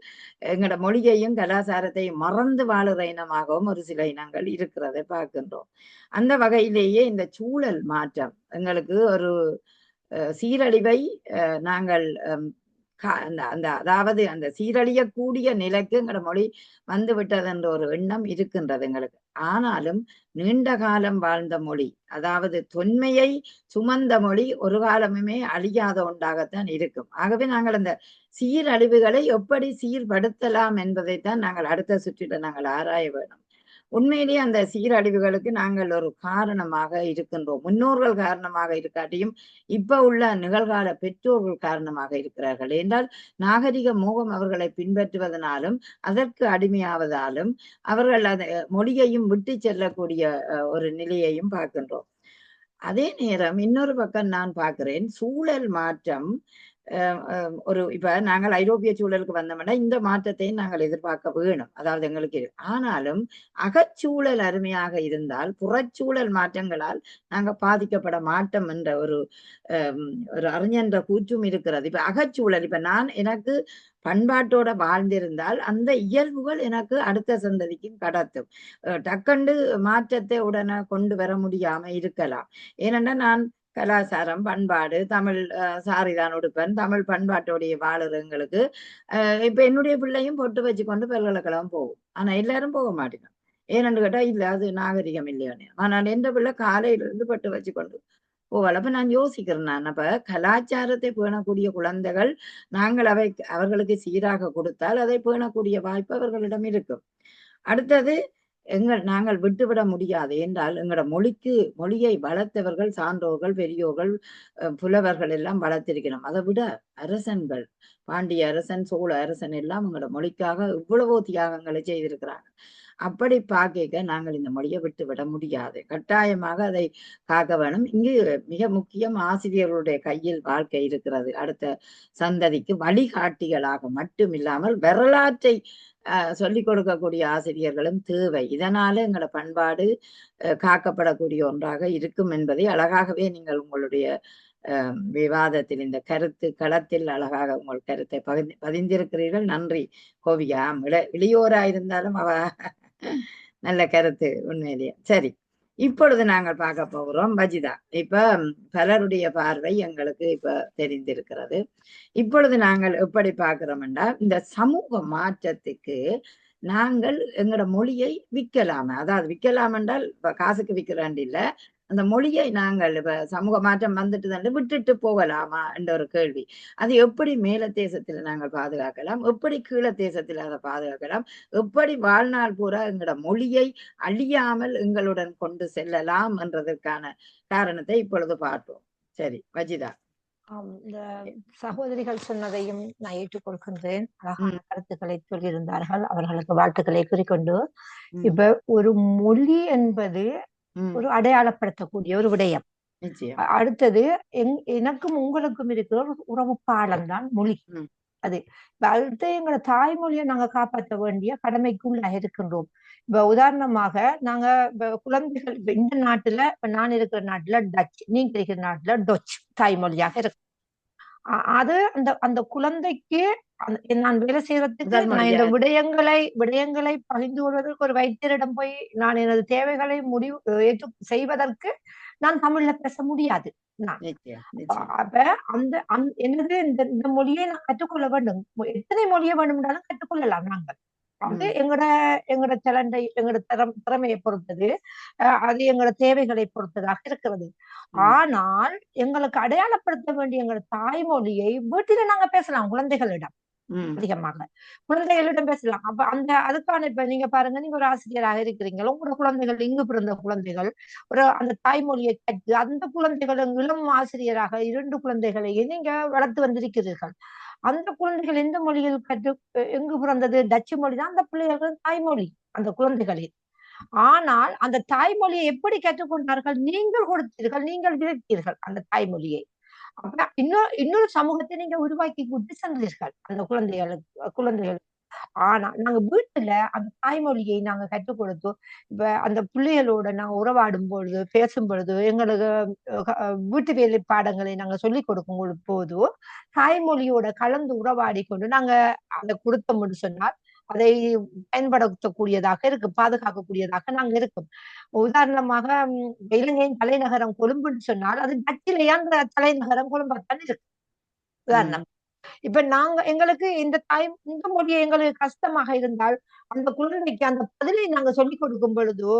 Speaker 1: எங்களோட மொழியையும் கலாச்சாரத்தையும் மறந்து வாழுற இனமாகவும் ஒரு சில இனங்கள் இருக்கிறதை பார்க்கின்றோம். அந்த வகையிலேயே இந்த சூழல் மாற்றம் எங்களுக்கு ஒரு சீரழிவை நாங்கள் அதாவது அந்த சீரழியக்கூடிய நிலைக்கு எங்களோட மொழி வந்து விட்டது என்ற ஒரு எண்ணம் இருக்கின்றது எங்களுக்கு. ஆனாலும் நீண்ட காலம் வாழ்ந்த மொழி, அதாவது தொன்மையை சுமந்த மொழி ஒரு காலமுமே அழியாத ஒன்றாகத்தான் இருக்கும். ஆகவே நாங்கள் அந்த சீரழிவுகளை எப்படி சீர்படுத்தலாம் என்பதைத்தான் நாங்கள் அடுத்த சுற்றில நாங்கள் ஆராய வேண்டும். உண்மையிலேயே அந்த சீரழிவுகளுக்கு நாங்கள் ஒரு காரணமாக இருக்கின்றோம். முன்னோர்கள் காரணமாக இருக்காட்டியும் இப்ப உள்ள நிகழ்கால பெற்றோர்கள் காரணமாக இருக்கிறார்கள். என்றால் நாகரிக மோகம் அவர்களை பின்பற்றுவதனாலும் அதற்கு அடிமையாவதாலும் அவர்கள் அந்த மொழியையும் விட்டு செல்லக்கூடிய ஒரு நிலையையும் பார்க்கின்றோம். அதே நேரம் இன்னொரு பக்கம் நான் பார்க்கிறேன், சூழல் மாற்றம் இப்ப நாங்கள் ஐரோப்பிய சூழலுக்கு வந்தோம்னா இந்த மாற்றத்தை நாங்கள் எதிர்பார்க்க வேணும். அதாவது எங்களுக்கு ஆனாலும் அகச்சூழல் அருமையாக இருந்தால் புறச்சூழல் மாற்றங்களால் நாங்க பாதிக்கப்பட மாட்டோம் என்ற ஒரு அறிஞன்ற கூற்றும் இருக்கிறது. இப்ப அகச்சூழல், இப்ப நான் எனக்கு பண்பாட்டோட வாழ்ந்திருந்தால் அந்த இயல்புகள் எனக்கு அடுத்த சந்ததிக்கும் கடத்தும். டக்கண்டு மாற்றத்தை உடனே கொண்டு வர முடியாம இருக்கலாம். ஏனென்றா நான் கலாச்சாரம், பண்பாடு, தமிழ் சாரிதான் உடுப்பன், தமிழ் பண்பாட்டோடைய வாழறவங்களுக்கு இப்ப என்னுடைய பிள்ளையும் பொட்டு வச்சு கொண்டு பல்கலைக்கழகம் போகும். ஆனா எல்லாரும் போக மாட்டேங்க. ஏனென்று கேட்டா இல்ல அது நாகரிகம் இல்லையோன்னு. ஆனால் எந்த பிள்ளை காலையில இருந்து பொட்டு வச்சு கொண்டு போகல. அப்ப நான் யோசிக்கிறேன், நான் அப்ப கலாச்சாரத்தை பேணக்கூடிய குழந்தைகள் நாங்கள் அவர்களுக்கு சீராக கொடுத்தால் அதை பேணக்கூடிய வாய்ப்பு அவர்களிடம் இருக்கும். அடுத்தது நாங்கள் விட்டுவிட முடியாது என்றால் எங்களோட மொழியை வளர்த்தவர்கள், சான்றோர்கள், பெரியோர்கள், புலவர்கள் எல்லாம் வளர்த்திருக்கிறோம். அதை விட அரசன்கள், பாண்டிய அரசன், சோழ அரசன் எல்லாம் எங்களோட மொழிக்காக இவ்வளவோ தியாகங்களை செய்திருக்கிறாங்க. அப்படி பார்க்க நாங்கள் இந்த மொழியை விட்டு விட முடியாது, கட்டாயமாக அதை காக்க வேணும். இங்கு மிக முக்கியம் ஆசிரியர்களுடைய கையில் வாழ்க்கை இருக்கிறது. அடுத்த சந்ததிக்கு வழிகாட்டிகளாக மட்டும் இல்லாமல் வரலாற்றை சொல்லிக் கொடுக்கக்கூடிய ஆசிரியர்களும் தேவை. இதனால எங்களோட பண்பாடு காக்கப்படக்கூடிய ஒன்றாக இருக்கும் என்பதை அழகாகவே நீங்கள் உங்களுடைய விவாதத்தில், இந்த கருத்து களத்தில் அழகாக உங்கள் கருத்தை பதிந்திருக்கிறீர்கள். நன்றி கோவியா. இளையோராயிருந்தாலும் அவ நல்ல கருத்து உண்மையிலேயே. சரி, இப்பொழுது நாங்கள் பார்க்க போகிறோம் வஜிதா. இப்ப பலருடைய பார்வை எங்களுக்கு இப்ப தெரிந்திருக்கிறது. இப்பொழுது நாங்கள் எப்படி பார்க்கிறோம்னா, இந்த சமூக மாற்றத்துக்கு நாங்கள் எங்களோட மொழியை விற்கலாமா? அதாவது விற்கலாம் என்றால் இப்ப காசுக்கு விற்கிறான் இல்ல, அந்த மொழியை நாங்கள் இப்ப சமூக மாற்றம் வந்துட்டு விட்டுட்டு போகலாமா என்ற ஒரு கேள்வி. அது எப்படி மேல தேசத்துல நாங்கள் பாதுகாக்கலாம், எப்படி கீழ தேசத்துல அதை பாதுகாக்கலாம், எப்படி வாழ்நாள் பூரா எங்களோட மொழியை அழியாமல் எங்களுடன் கொண்டு செல்லலாம் என்றதற்கான காரணத்தை இப்பொழுது பார்ப்போம். சரி வஜிதா.
Speaker 2: இந்த சகோதரிகள் சொன்னதையும் நான் ஏற்றுக்கொள்கின்றேன். அழகான கருத்துக்களை சொல்லியிருந்தார்கள், அவர்களுக்கு வாழ்த்துக்களை குறிக்கொண்டு. இப்ப ஒரு மொழி என்பது ஒரு அடையாளப்படுத்தக்கூடிய ஒரு விடயம். அடுத்தது எனக்கும் உங்களுக்கும் இருக்கிற ஒரு உறவு பாலம் தான் மொழி. அது அடுத்து எங்களோட தாய்மொழியை நாங்க காப்பாற்ற வேண்டிய கடமைக்குள்ள இருக்கின்றோம். இப்ப உதாரணமாக நாங்க குழந்தைகள் இந்த நாட்டுல, இப்ப நான் இருக்கிற நாட்டுல டச், நீங்க இருக்கிற நாட்டுல டொச் தாய்மொழியாக இருக்கு. அது அந்த குழந்தைக்கு நான் வேலை செய்யறதுக்கு நான் இந்த விடயங்களை பகிர்ந்து கொள்வதற்கு ஒரு வைத்தியரிடம் போய் நான் எனது தேவைகளை செய்வதற்கு நான் தமிழ்ல பேச முடியாது. அப்ப என்னது இந்த மொழியை நான் கற்றுக்கொள்ள வேண்டும். எத்தனை மொழியை வேண்டும்னாலும் கற்றுக்கொள்ளலாம் நாங்கள். அது எங்களோட டேலண்டை, எங்களோட திறமையை பொறுத்தது, அது எங்களோட தேவைகளை பொறுத்ததாக இருக்கிறது. ஆனால் எங்களுக்கு அடையாளப்படுத்த வேண்டிய எங்களோட தாய்மொழியை வீட்டில நாங்க பேசலாம் குழந்தைகளிடம். அதிகமாக குழந்தைகளிடம் பேசலாம். அப்ப அதுக்கான இப்ப நீங்க பாருங்க, நீங்க ஒரு ஆசிரியராக இருக்கிறீங்க, உங்களோட குழந்தைகள் இங்கு பிறந்த குழந்தைகள் அந்த தாய்மொழியை கற்று அந்த குழந்தைகளும் இளம் ஆசிரியராக 2 குழந்தைகளையே நீங்க வளர்த்து வந்திருக்கிறீர்கள். அந்த குழந்தைகள் எந்த மொழியில் கற்று எங்கு பிறந்தது? டச்சு மொழி தான் அந்த பிள்ளைகள் தாய்மொழி அந்த குழந்தைகளில். ஆனால் அந்த தாய்மொழியை எப்படி கற்றுக்கொண்டார்கள்? நீங்கள் கொடுத்தீர்கள், நீங்கள் விதைத்தீர்கள் அந்த தாய்மொழியை. அப்ப இன்னொரு சமூகத்தை நீங்க உருவாக்கி விட்டு சென்றீர்கள் அந்த குழந்தைகள். ஆனா நாங்க வீட்டுல அந்த தாய்மொழியை நாங்க கற்றுக் கொடுத்தோம். இப்ப அந்த பிள்ளைகளோட நாங்க உறவாடும் பொழுது, பேசும் பொழுது, எங்களுக்கு வீட்டு வேலை பாடங்களை நாங்க சொல்லிக் கொடுக்கும் போது தாய்மொழியோட கலந்து உறவாடி கொண்டு நாங்க அதை கொடுத்தோம்னு சொன்னால் அதை பயன்படுத்தக்கூடியதாக இருக்கு, பாதுகாக்கக்கூடியதாக நாங்க இருக்கும். உதாரணமாக இலங்கையின் தலைநகரம் கொழும்புன்னு சொன்னால் அது டச்சிலேயான்ற தலைநகரம் கொழும்பாத்தான் இருக்கு. உதாரணம். இப்ப எங்களுக்கு இந்த மொழியை எங்களுக்கு கஷ்டமாக இருந்தால் அந்த குழந்தைக்கு அந்த பதிலை நாங்க சொல்லிக் கொடுக்கும் பொழுதோ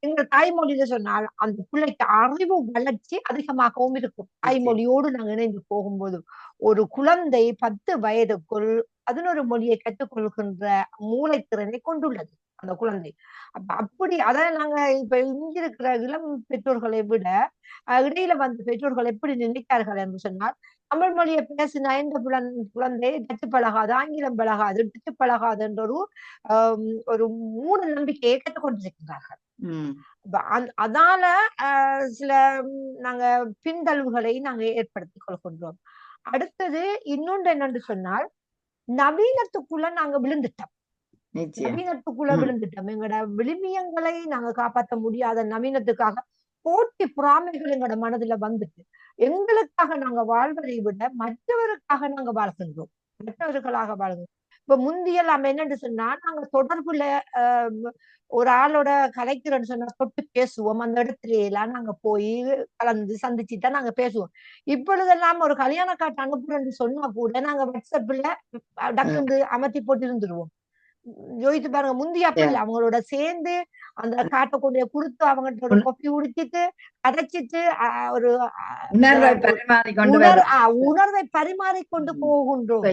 Speaker 2: எங்கள் தாய்மொழியில சொன்னால் அந்த பிள்ளைக்கு அறிவு வளர்ச்சி அதிகமாகவும் இருக்கும். தாய்மொழியோடு நாங்க இணைந்து போகும்போது ஒரு குழந்தை 10 வயதுக்குள் 11 மொழியை கற்றுக்கொள்கின்ற மூளைத்திறனை கொண்டுள்ளது அந்த குழந்தை. அப்படி அதான் நாங்க இப்ப இங்கிருக்கிற இளம் பெற்றோர்களை விட இடையில வந்த பெற்றோர்கள் எப்படி நினைத்தார்கள் என்று சொன்னால், தமிழ் மொழியை பேசின இந்த குழந்தை டச்சு பழகாது, ஆங்கிலம் பழகாது, டச்சு பழகாது என்ற ஒரு மூட நம்பிக்கையை கற்றுக் கொண்டிருக்கிறார்கள். அதால சில நாங்க பின்தள்வுகளை நாங்க ஏற்படுத்திக் கொள்கின்றோம். அடுத்தது இன்னொன்று என்னன்னு சொன்னால், நவீனத்துக்குள்ள நாங்க விழுந்துட்டோம். நவீனத்துக்குள்ள விழுந்துட்டோம். எங்களோட விழுமியங்களை நாங்க காப்பாற்ற முடியாத நவீனத்துக்காக போட்டி பொறாமைகள் எங்களோட மனதுல வந்துட்டு எங்களுக்காக நாங்க வாழ்வதை விட மற்றவருக்காக நாங்க வாழ்கின்றோம், மற்றவர்களாக வாழ்கிறோம். இப்ப முந்தியல் நம்ம என்னன்னு சொன்னா, நாங்க தொடர்புல ஒரு ஆளோட கலைக்கிறோன்னு சொன்னா தொட்டு பேசுவோம். அந்த இடத்துல எல்லாம் நாங்க போய் கலந்து சந்திச்சுதான் நாங்க பேசுவோம். இப்பொழுதெல்லாம் ஒரு கல்யாண காட்டு அனுப்புறேன்னு சொன்னா கூட நாங்க வாட்ஸ்அப்ல டக்குந்து அமர்த்தி போட்டு இருந்துருவோம். யோசித்து பாருங்க, முந்தி அப்படி இல்ல. அவங்களோட சேர்ந்து அந்த காட்டை கொண்டு கொடுத்து அவங்கள்ட்ட ஒரு கொப்பி உடிச்சிட்டு அடைச்சிட்டு ஒரு உணர்வை பரிமாறிக்கொண்டு போகின்றோம்.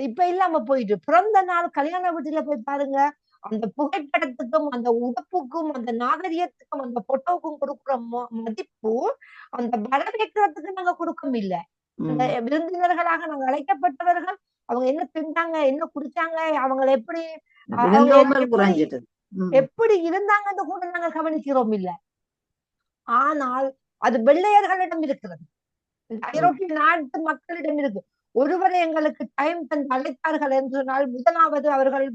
Speaker 2: இப்ப இல்லாம போயிட்டு பிறந்த நாள் கல்யாண வீட்டுல போய் பாருங்க, அந்த புகைப்படத்துக்கும் அந்த உடப்புக்கும் அந்த நாகரிகத்துக்கும் அந்த போட்டோவுக்கும் கொடுக்குற மதிப்பு அந்த வரவேற்கிறதுக்கு நாங்க கொடுக்க இல்லை. அந்த விருந்தினர்களாக நாங்க அழைக்கப்பட்டவர்கள் அவங்க என்ன திண்டாங்க, என்ன குடிச்சாங்க, அவங்களை எப்படி இருந்தாங்கன்னு கூட நாங்க கவனிக்கிறோம் இல்ல. ஆனால் அது வெள்ளையர்களிடம் இருக்கிறது, ஐரோப்பிய நாட்டு மக்களிடம் இருக்கு. ஒருவரை எங்களுக்கு டைம் தந்து அழைத்தார்கள் என்று சொன்னால் முதலாவது அவர்கள்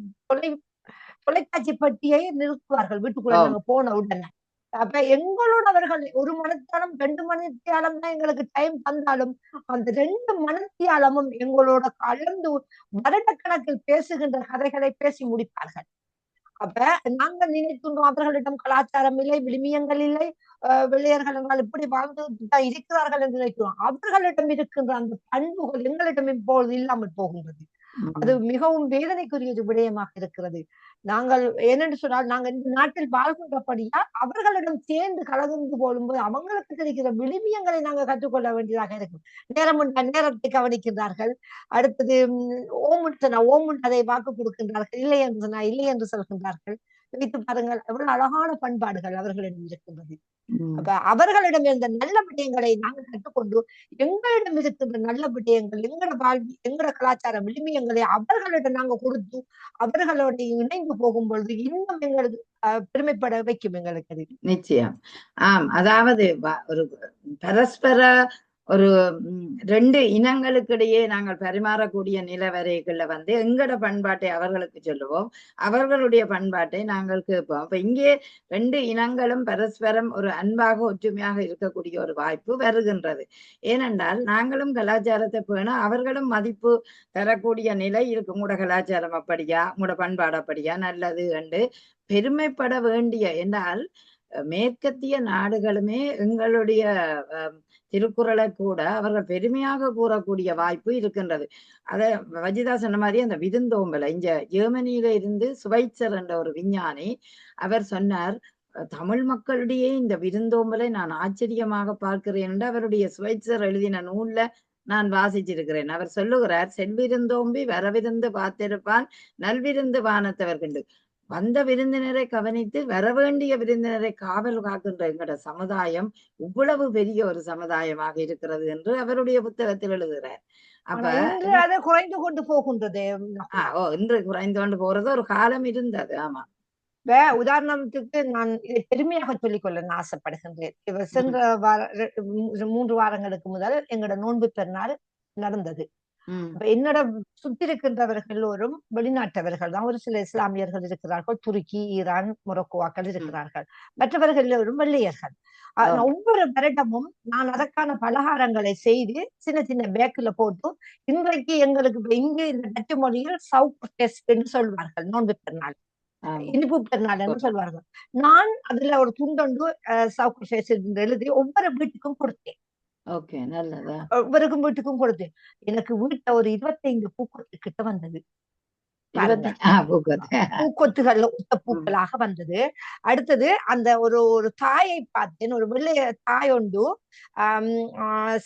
Speaker 2: தொலைக்காட்சி பட்டியை நிறுத்துவார்கள் வீட்டுக்குள்ள நாங்க போன உடனே. அப்ப எங்களோட அவர்கள் 1 மணித்தியாலம் 2 மணித்தியாலம் தான் எங்களுக்கு டைம் தந்தாலும் அந்த 2 மணித்தியாலமும் எங்களோட கலந்து வருடக்கணக்கில் பேசுகின்ற கதைகளை பேசி முடிப்பார்கள். அப்ப நாங்க நினைக்கின்றோம் அவர்களிடம் கலாச்சாரம் இல்லை, விழுமியங்கள் இல்லை, வெள்ளையர்கள் என்றால் இப்படி வாழ்ந்து இருக்கிறார்கள் என்று நினைக்கிறோம். அவர்களிடம் இருக்கின்ற அந்த பண்புகள் எங்களிடம் இப்பொழுது இல்லாமல் போகின்றது. அது மிகவும் வேதனைக்குரிய விடயமாக இருக்கிறது. நாங்கள் என்னென்று சொன்னால், நாங்கள் இந்த நாட்டில் வாழ்கின்றபடியா அவர்களிடம் சேர்ந்து கலந்து போடும்போது அவங்களுக்கு கிடைக்கிற விழுமியங்களை நாங்க கற்றுக்கொள்ள வேண்டியதாக இருக்கும். நேரத்தை கவனிக்கின்றார்கள். அடுத்தது ஓமுன்னு சொன்னா ஓமுன்னு அதை வாக்கு கொடுக்கின்றார்கள், இல்லை என்று சொன்னா இல்லை என்று சொல்கின்றார்கள். வைத்து பாருங்கள், எவ்வளவு அழகான பண்பாடுகள் அவர்களிடம் இருக்கின்றது. அப்ப அவர்களிடம் இருந்த நல்ல விடயங்களை நாங்கள் கற்றுக்கொண்டு எங்களிடம் இருக்கின்ற நல்ல விடயங்கள், எங்களோட வாழ்வி, எங்களோட கலாச்சார விழுமியங்களை அவர்களிடம் நாங்க கொடுத்து அவர்களோட இணைந்து போகும் பொழுது இன்னும் எங்களுக்கு பெருமைப்பட வைக்கும் எங்களுக்கு அது.
Speaker 1: நிச்சயம். அதாவது ஒரு பரஸ்பர ஒரு 2 இனங்களுக்கு இடையே நாங்கள் பரிமாறக்கூடிய நிலவரைகள்ல எங்கட பண்பாட்டை அவர்களுக்கு சொல்லுவோம், அவர்களுடைய பண்பாட்டை நாங்கள் கேட்போம். அப்ப இங்கே 2 இனங்களும் பரஸ்பரம் ஒரு அன்பாக ஒற்றுமையாக இருக்கக்கூடிய ஒரு வாய்ப்பு வருகின்றது. ஏனென்றால் நாங்களும் கலாச்சாரத்தை பேண அவர்களும் மதிப்பு தரக்கூடிய நிலை இருக்கு. உங்களோட கலாச்சாரம் அப்படியா, உங்களோட பண்பாடு அப்படியா, நல்லது என்று பெருமைப்பட வேண்டிய. என்றால் மேற்கத்திய நாடுகளுமே எங்களுடைய திருக்குறளை கூட அவர்கள் பெருமையாக கூறக்கூடிய வாய்ப்பு இருக்கின்றது. அத வஜிதா சொன்ன மாதிரி அந்த விருந்தோம்பலை இங்க ஜெர்மனியில இருந்து சுவைச்சர் என்ற ஒரு விஞ்ஞானி அவர் சொன்னார், தமிழ் மக்களிடையே இந்த விருந்தோம்பலை நான் ஆச்சரியமாக பார்க்கிறேன் என்று அவருடைய சுவைச்சர் எழுதின நூல்ல நான் வாசிச்சிருக்கிறேன். அவர் சொல்லுகிறார், செல்விருந்தோம்பி வரவிருந்து பார்த்திருப்பான் நல்விருந்து வானத்தவர்கண்டு. வந்த விருந்தினரை கவனித்து வரவேண்டிய விருந்தினரை காவல் காக்கின்ற எங்கட சமுதாயம் இவ்வளவு பெரிய ஒரு சமுதாயமாக இருக்கிறது என்று அவருடைய புத்தகத்தில் எழுதுகிறார். அப்ப
Speaker 2: இன்று அது குறைந்து கொண்டு போகின்றது.
Speaker 1: இன்று குறைந்து கொண்டு போறது ஒரு காலம் இருந்தது. ஆமா,
Speaker 2: உதாரணத்துக்கு நான் இதை பெருமையாக சொல்லிக்கொள்ள ஆசைப்படுகின்றேன். இவர் சென்ற 3 வாரங்களுக்கு முதல் எங்களோட நோன்பு பெருநாள் நடந்தது. என்னோட சுத்தி இருக்கின்றவர்கள் எல்லோரும் வெளிநாட்டவர்கள் தான். ஒரு சில இஸ்லாமியர்கள் இருக்கிறார்கள், துருக்கி, ஈரான், மொரோக்கோவாக்கள் இருக்கிறார்கள். மற்றவர்கள் எல்லோரும் வெள்ளையர்கள். ஒவ்வொரு வருடமும் நான் அதற்கான பலகாரங்களை செய்து சின்ன சின்ன பேக்குல போட்டு, இன்றைக்கு எங்களுக்கு இங்கே இந்த டச்சு மொழியில் சவுக் டெஸ்ட் என்று சொல்வார்கள், நோன்பு பெருநாள் இனிப்பு பெருநாள் என்று சொல்வார்கள். நான் அதுல ஒரு துண்டொண்டு சவுக் டெஸ்ட் எழுதி ஒவ்வொரு வீட்டுக்கும் கொடுத்தேன். ஒவ்வொருக்கும் வீட்டுக்கும் கொடுத்தேன். எனக்கு வீட்டுல ஒரு 25 பூக்கொத்து கிட்ட வந்தது. பூக்கொத்துகள் பூக்களாக வந்தது. அடுத்தது அந்த ஒரு தாயை பார்த்தேன். ஒரு வெள்ளைய தாய் ஒன்று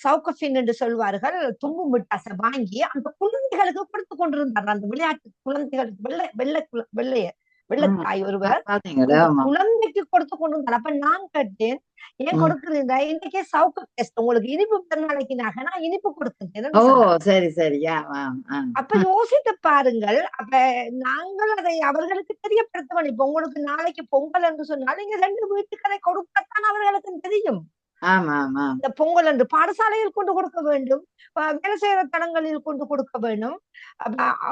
Speaker 2: சவுக்கஃபின் என்று சொல்வார்கள், தும்பு மிட்டாசை வாங்கி அந்த குழந்தைகளுக்கு கொடுத்து கொண்டிருந்தார். அந்த விளையாட்டு குழந்தைகளுக்கு வெள்ளத்தாய் ஒருவர் குழந்தைக்கு கொடுத்து கொண்டிருந்தார். அப்ப நான் கேட்டேன், ஏன் கொடுக்குறீங்க? இன்னைக்கே சவுக்கு டெஸ்ட், உங்களுக்கு இனிப்பு பெருநாளைக்கு நான் இனிப்பு கொடுத்தேன். அப்ப யோசித்து பாருங்கள். அப்ப நாங்கள் அதை அவர்களுக்கு தெரியப்படுத்த வேண்டும். இப்ப உங்களுக்கு நாளைக்கு பொங்கல் என்று சொன்னால் நீங்க 2 வீட்டுக்கு அதை கொடுக்கத்தான் அவர்களுக்கு தெரியும். இந்த பொங்கல் என்று பாடசாலையில் கொண்டு கொடுக்க வேண்டும், வேலை செய்யற தளங்களில் கொண்டு கொடுக்க வேண்டும்.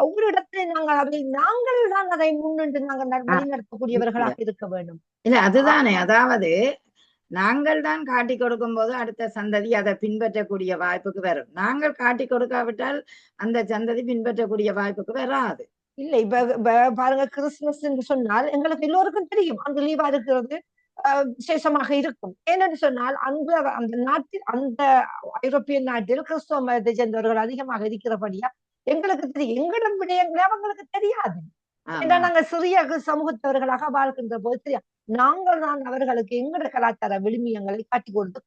Speaker 2: ஒரு இடத்துல நாங்கள் தான் அதை முன்னின்று நாங்கள் வழிநடத்தக்கூடியவர்களாக இருக்க வேண்டும்.
Speaker 1: இல்ல, அதுதானே. அதாவது நாங்கள் தான் காட்டி கொடுக்கும் போது அடுத்த சந்ததி அதை பின்பற்றக்கூடிய வாய்ப்புக்கு வரும். நாங்கள் காட்டி கொடுக்காவிட்டால் அந்த சந்ததி பின்பற்றக்கூடிய வாய்ப்புக்கு வராது.
Speaker 2: இல்ல, இப்ப பாருங்க, கிறிஸ்துமஸ் என்று சொன்னால் எங்களுக்கு எல்லோருக்கும் தெரியும் அந்த லீவா இருக்கிறது விசேஷமாக இருக்கும். ஏனென்று சொன்னால் அந்த நாட்டில், அந்த ஐரோப்பிய நாட்டில் கிறிஸ்துவ மதத்தை சேர்ந்தவர்கள் அதிகமாக இருக்கிறபடியா எங்களுக்கு தெரியும். எங்களிடம் விடயங்களே அவங்களுக்கு தெரியாது. ஏன்னா நாங்க சிறிய சமூகத்தவர்களாக வாழ்கின்ற போது தெரியாது. நாங்கள் தான் அவர்களுக்கு எங்களோட கலாச்சார விழுமியங்களை காட்டி கொடுத்து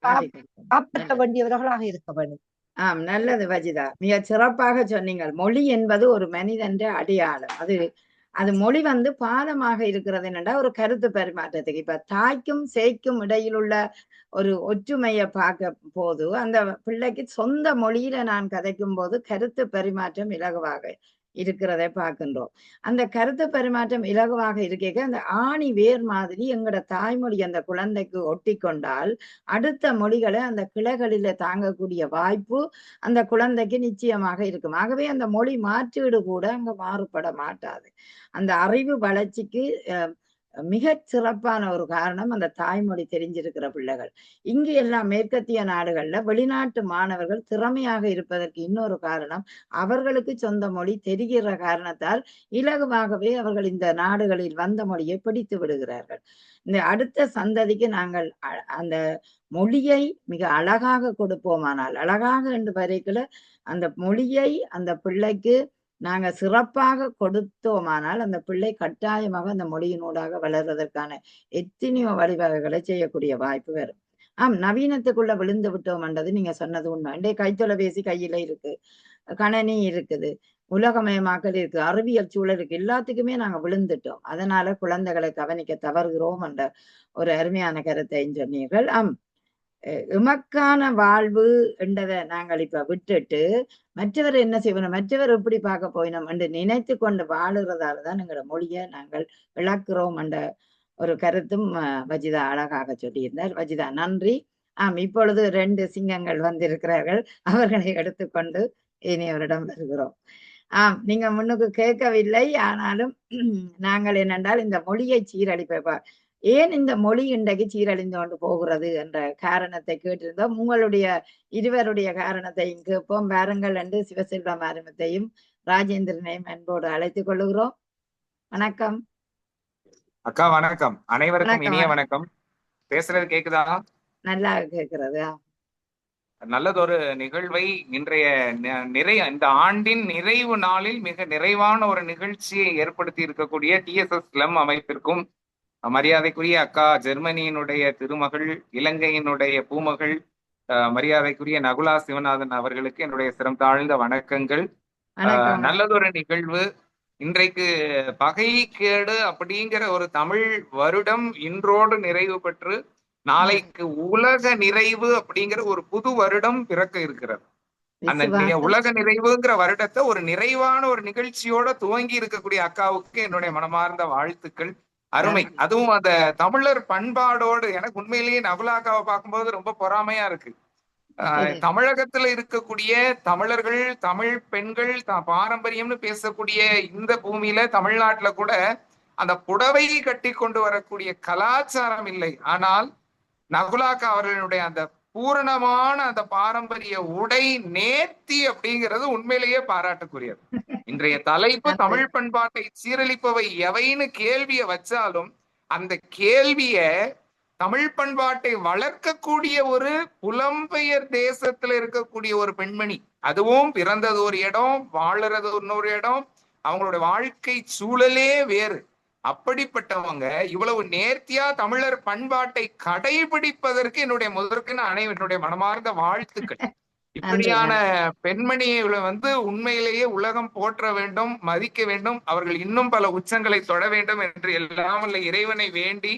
Speaker 2: காப்பாற்ற வேண்டியவர்களாக இருக்க வேண்டும்.
Speaker 1: நல்லது வஜிதா, மிக சிறப்பாக சொன்னீங்கள். மொழி என்பது ஒரு மனிதன் அடையாளம். அது மொழி பாலமாக இருக்கிறது என்னடா ஒரு கருத்து பரிமாற்றத்துக்கு. இப்ப தாய்க்கும் சேய்க்கும் இடையில் உள்ள ஒரு ஒற்றுமையை பார்க்க போது அந்த பிள்ளைக்கு சொந்த மொழியில நான் கதைக்கும் போது கருத்து பரிமாற்றம் இலகுவாக இருக்கிறதை பார்க்கின்றோம். அந்த கருத்து பரிமாற்றம் இலகுவாக இருக்க அந்த ஆணி வேர் மாதிரி எங்களோட தாய்மொழி அந்த குழந்தைக்கு ஒட்டி கொண்டால் அடுத்த மொழிகளை அந்த கிளைகளில தாங்கக்கூடிய வாய்ப்பு அந்த குழந்தைக்கு நிச்சயமாக இருக்கும். ஆகவே அந்த மொழி மாற்றீடு கூட அங்க மாறுபட மாட்டாது. அந்த அறிவு வளர்ச்சிக்கு மிக சிறப்பான ஒரு காரணம் அந்த தாய்மொழி தெரிஞ்சிருக்கிற பிள்ளைகள். இங்கு எல்லாம் மேற்கத்திய நாடுகள்ல வெளிநாட்டு மாணவர்கள் திறமையாக இருப்பதற்கு இன்னொரு காரணம் அவர்களுக்கு சொந்த மொழி தெரிகிற காரணத்தால் இலகுவாகவே அவர்கள் இந்த நாடுகளில் வந்த மொழியை பிடித்து விடுகிறார்கள். இந்த அடுத்த சந்ததிக்கு நாங்கள் அந்த மொழியை மிக அழகாக கொடுப்போமானால், அழகாக என்று வரைக்குள்ள அந்த மொழியை அந்த பிள்ளைக்கு நாங்க சிறப்பாக கொடுத்தோமானால் அந்த பிள்ளை கட்டாயமாக அந்த மொழியினூடாக வளர்வதற்கான எத்தனையோ வழிவகைகளை செய்யக்கூடிய வாய்ப்பு வரும். நவீனத்துக்குள்ள விழுந்து விட்டோம் என்றது நீங்க சொன்னது உண்மை. இன்றைய கைத்தொலைபேசி கையில இருக்கு, கணனி இருக்குது, உலகமயமாக்கல் இருக்கு, அறிவியல் சூழல் இருக்கு, எல்லாத்துக்குமே நாங்க விழுந்துட்டோம். அதனால குழந்தைகளை கவனிக்க தவறுகிறோம் என்ற ஒரு அருமையான கருத்தை சொன்னீர்கள். எமக்கான வாழ்வு என்றதை நாங்கள் இப்ப விட்டுட்டு மற்றவர் என்ன செய்யணும், மற்றவர் எப்படி பார்க்க போயினோம் என்று நினைத்து கொண்டு வாழுறதாலதான் எங்களோட மொழியை நாங்கள் இழக்கிறோம் என்ற ஒரு கருத்தும் வஜிதா அழகாக சொல்லியிருந்தார். வஜிதா, நன்றி. இப்பொழுது 2 சிங்கங்கள் வந்திருக்கிறார்கள், அவர்களை எடுத்துக்கொண்டு இனியவரிடம் வருகிறோம். நீங்க முன்னுக்கு கேட்கவில்லை, ஆனாலும் நாங்கள் என்னென்றால் இந்த மொழியை சீரழிப்ப ஏன் இந்த மொழி இன்றைக்கு சீரழிந்து கொண்டு போகிறது என்ற காரணத்தை கேட்டிருந்தோம். உங்களுடைய இருவருடைய காரணத்தையும் கேட்போம். வாருங்கள் என்று சிவசெல்வம் ஆரம்பத்தையும் ராஜேந்திரனையும் அன்போடு அழைத்துக் கொள்ளுகிறோம். வணக்கம்
Speaker 5: அக்கா. வணக்கம், அனைவருக்கும் இனிய வணக்கம். பேசுறது கேக்குதா? நல்லா
Speaker 1: கேட்கிறது.
Speaker 5: நல்லதொரு நிகழ்வை இன்றைய இந்த ஆண்டின் நிறைவு நாளில் மிக நிறைவான ஒரு நிகழ்ச்சியை ஏற்படுத்தி இருக்கக்கூடிய TSS ஸ்லம் அமைப்பிற்கும், மரியாதைக்குரிய அக்கா ஜெர்மனியினுடைய திருமகள், இலங்கையினுடைய பூமகள் மரியாதைக்குரிய நகுலா சிவநாதன் அவர்களுக்கு என்னுடைய சிரம் தாழ்ந்த வணக்கங்கள்.
Speaker 1: வணக்கம்.
Speaker 5: நல்லதொரு நிகழ்வு. இன்றைக்கு பகைக்கேடு அப்படிங்கிற ஒரு தமிழ் வருடம் இன்றோடு நிறைவு பெற்று நாளைக்கு உலக நிறைவு அப்படிங்கிற ஒரு புது வருடம் பிறக்க இருக்கிறது. அந்த உலக நிறைவுங்கிற வருடத்தை ஒரு நிறைவான ஒரு நிகழ்ச்சியோட துவங்கி இருக்கக்கூடிய அக்காவுக்கு என்னுடைய மனமார்ந்த வாழ்த்துக்கள். அருமை. அதுவும் அந்த தமிழர் பண்பாடோடு எனக்கு உண்மையிலேயே நகுலாக்காவை பார்க்கும்போது ரொம்ப பொறாமையா இருக்கு. தமிழகத்துல இருக்கக்கூடிய தமிழர்கள், தமிழ் பெண்கள், பாரம்பரியம்னு பேசக்கூடிய இந்த பூமியில தமிழ்நாட்டுல கூட அந்த புடவை கட்டி கொண்டு வரக்கூடிய கலாச்சாரம் இல்லை. ஆனால் நகுலாக்கா அவர்களுடைய அந்த பூரணமான அந்த பாரம்பரிய உடை நேர்த்தி அப்படிங்கிறது உண்மையிலேயே பாராட்டுக்குரியது. இன்றைய தலைப்பு தமிழ் பண்பாட்டை சீரழிப்பவை எவைன்னு கேள்வியை வச்சாலும் அந்த கேள்விய தமிழ் பண்பாட்டை வளர்க்கக்கூடிய ஒரு புலம்பெயர் தேசத்துல இருக்கக்கூடிய ஒரு பெண்மணி, அதுவும் பிறந்தது ஒரு இடம், வாழறது இன்னொரு இடம், அவங்களுடைய வாழ்க்கை சூழலே வேறு. அப்படிப்பட்டவங்க இவ்வளவு நேர்த்தியா தமிழர் பண்பாட்டை கடைபிடிப்பதற்கு என்னுடைய என்னுடைய மனமார்ந்த வாழ்த்துக்கள். இப்படியான பெண்மணியை உண்மையிலேயே உலகம் போற்ற வேண்டும், மதிக்க வேண்டும். அவர்கள் இன்னும் பல உச்சங்களை தொட வேண்டும் என்று எல்லாம் உள்ள இறைவனை வேண்டி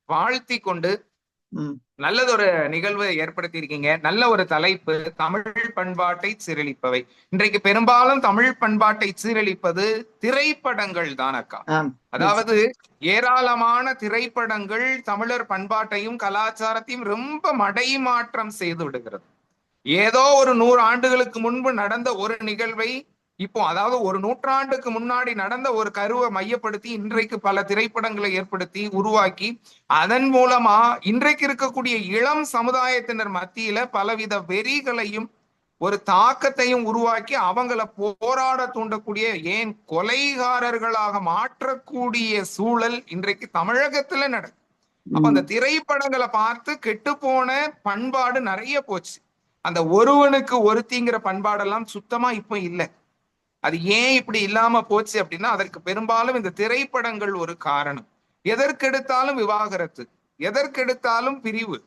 Speaker 5: வாழ்த்தி கொண்டு நல்லதொரு நிகழ்வு ஏற்படுத்தி இருக்கீங்க. நல்ல ஒரு தலைப்பு, தமிழ் பண்பாட்டை சீரழிப்பவை. இன்றைக்கு பெரும்பாலும் தமிழ் பண்பாட்டை சீரழிப்பது திரைப்படங்கள் தான் அக்கா. அதாவது ஏராளமான திரைப்படங்கள் தமிழர் பண்பாட்டையும் கலாச்சாரத்தையும் ரொம்ப மடைமாற்றம் செய்து விடுகிறது. ஏதோ ஒரு 100 ஆண்டுகளுக்கு முன்பு நடந்த ஒரு நிகழ்வை இப்போ, அதாவது ஒரு நூற்றாண்டுக்கு முன்னாடி நடந்த ஒரு கருவை மையப்படுத்தி இன்றைக்கு பல திரைப்படங்களை ஏற்படுத்தி உருவாக்கி அதன் மூலமா இன்றைக்கு இருக்கக்கூடிய இளம் சமுதாயத்தினர் மத்தியில பலவித வெறிகளையும் ஒரு தாக்கத்தையும் உருவாக்கி அவங்கள போராட தூண்டக்கூடிய, ஏன் கொலைகாரர்களாக மாற்றக்கூடிய சூழல் இன்றைக்கு தமிழகத்துல நடக்கும். அப்ப அந்த திரைப்படங்களை பார்த்து கெட்டுப்போன பண்பாடு நிறைய போச்சு. அந்த ஒருவனுக்கு ஒருத்திங்கிற பண்பாடெல்லாம் சுத்தமா இப்ப இல்லை. அது ஏன் இப்படி இல்லாம போச்சு அப்படின்னா அதற்கு பெரும்பாலும் இந்த திரைப்படங்கள் ஒரு காரணம். எதற்கெடுத்தாலும் விவாகரத்து, எதற்கெடுத்தாலும் பிரிவு,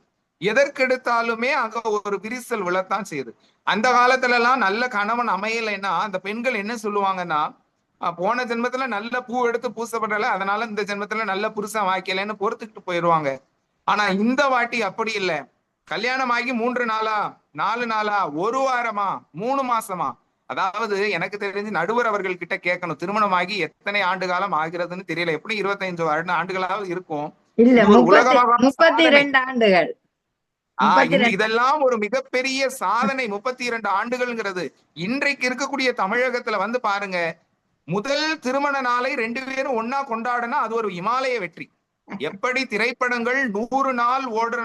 Speaker 5: எதற்கெடுத்தாலுமே அங்க ஒரு விரிசல் விழத்தான் செய்யுது. அந்த காலத்துல எல்லாம் நல்ல கணவன் அமையலைன்னா அந்த பெண்கள் என்ன சொல்லுவாங்கன்னா, போன ஜென்மத்துல நல்ல பூ எடுத்து பூசப்படல, அதனால இந்த ஜென்மத்துல நல்ல புருஷன் வாய்க்கலன்னு பொறுத்துக்கிட்டு போயிடுவாங்க. ஆனா இந்த வாட்டி அப்படி இல்லை. கல்யாணம் ஆகி 3 நாளா, 4 நாளா, 1 வாரமா, 3 மாசமா, அதாவது எனக்கு தெரிஞ்சு நடுவர் அவர்கள் கிட்ட கேட்கணும், திருமணமாகி எத்தனை ஆண்டு காலம் ஆகிறதுன்னு தெரியல. எப்படி 25 ஆண்டுகளாவது இருக்கும்.
Speaker 1: இல்ல, 32 ஆண்டுகள்.
Speaker 5: இதெல்லாம் ஒரு மிகப்பெரிய சாதனை. 32 ஆண்டுகள்ங்கிறது இன்றைக்கு இருக்கக்கூடிய தமிழகத்துல பாருங்க, முதல் திருமண நாளை 2 பேரும் ஒன்னா கொண்டாடினா அது ஒரு இமாலய வெற்றி. எப்படி திரைப்படங்கள் 100 நாள் ஓடுற,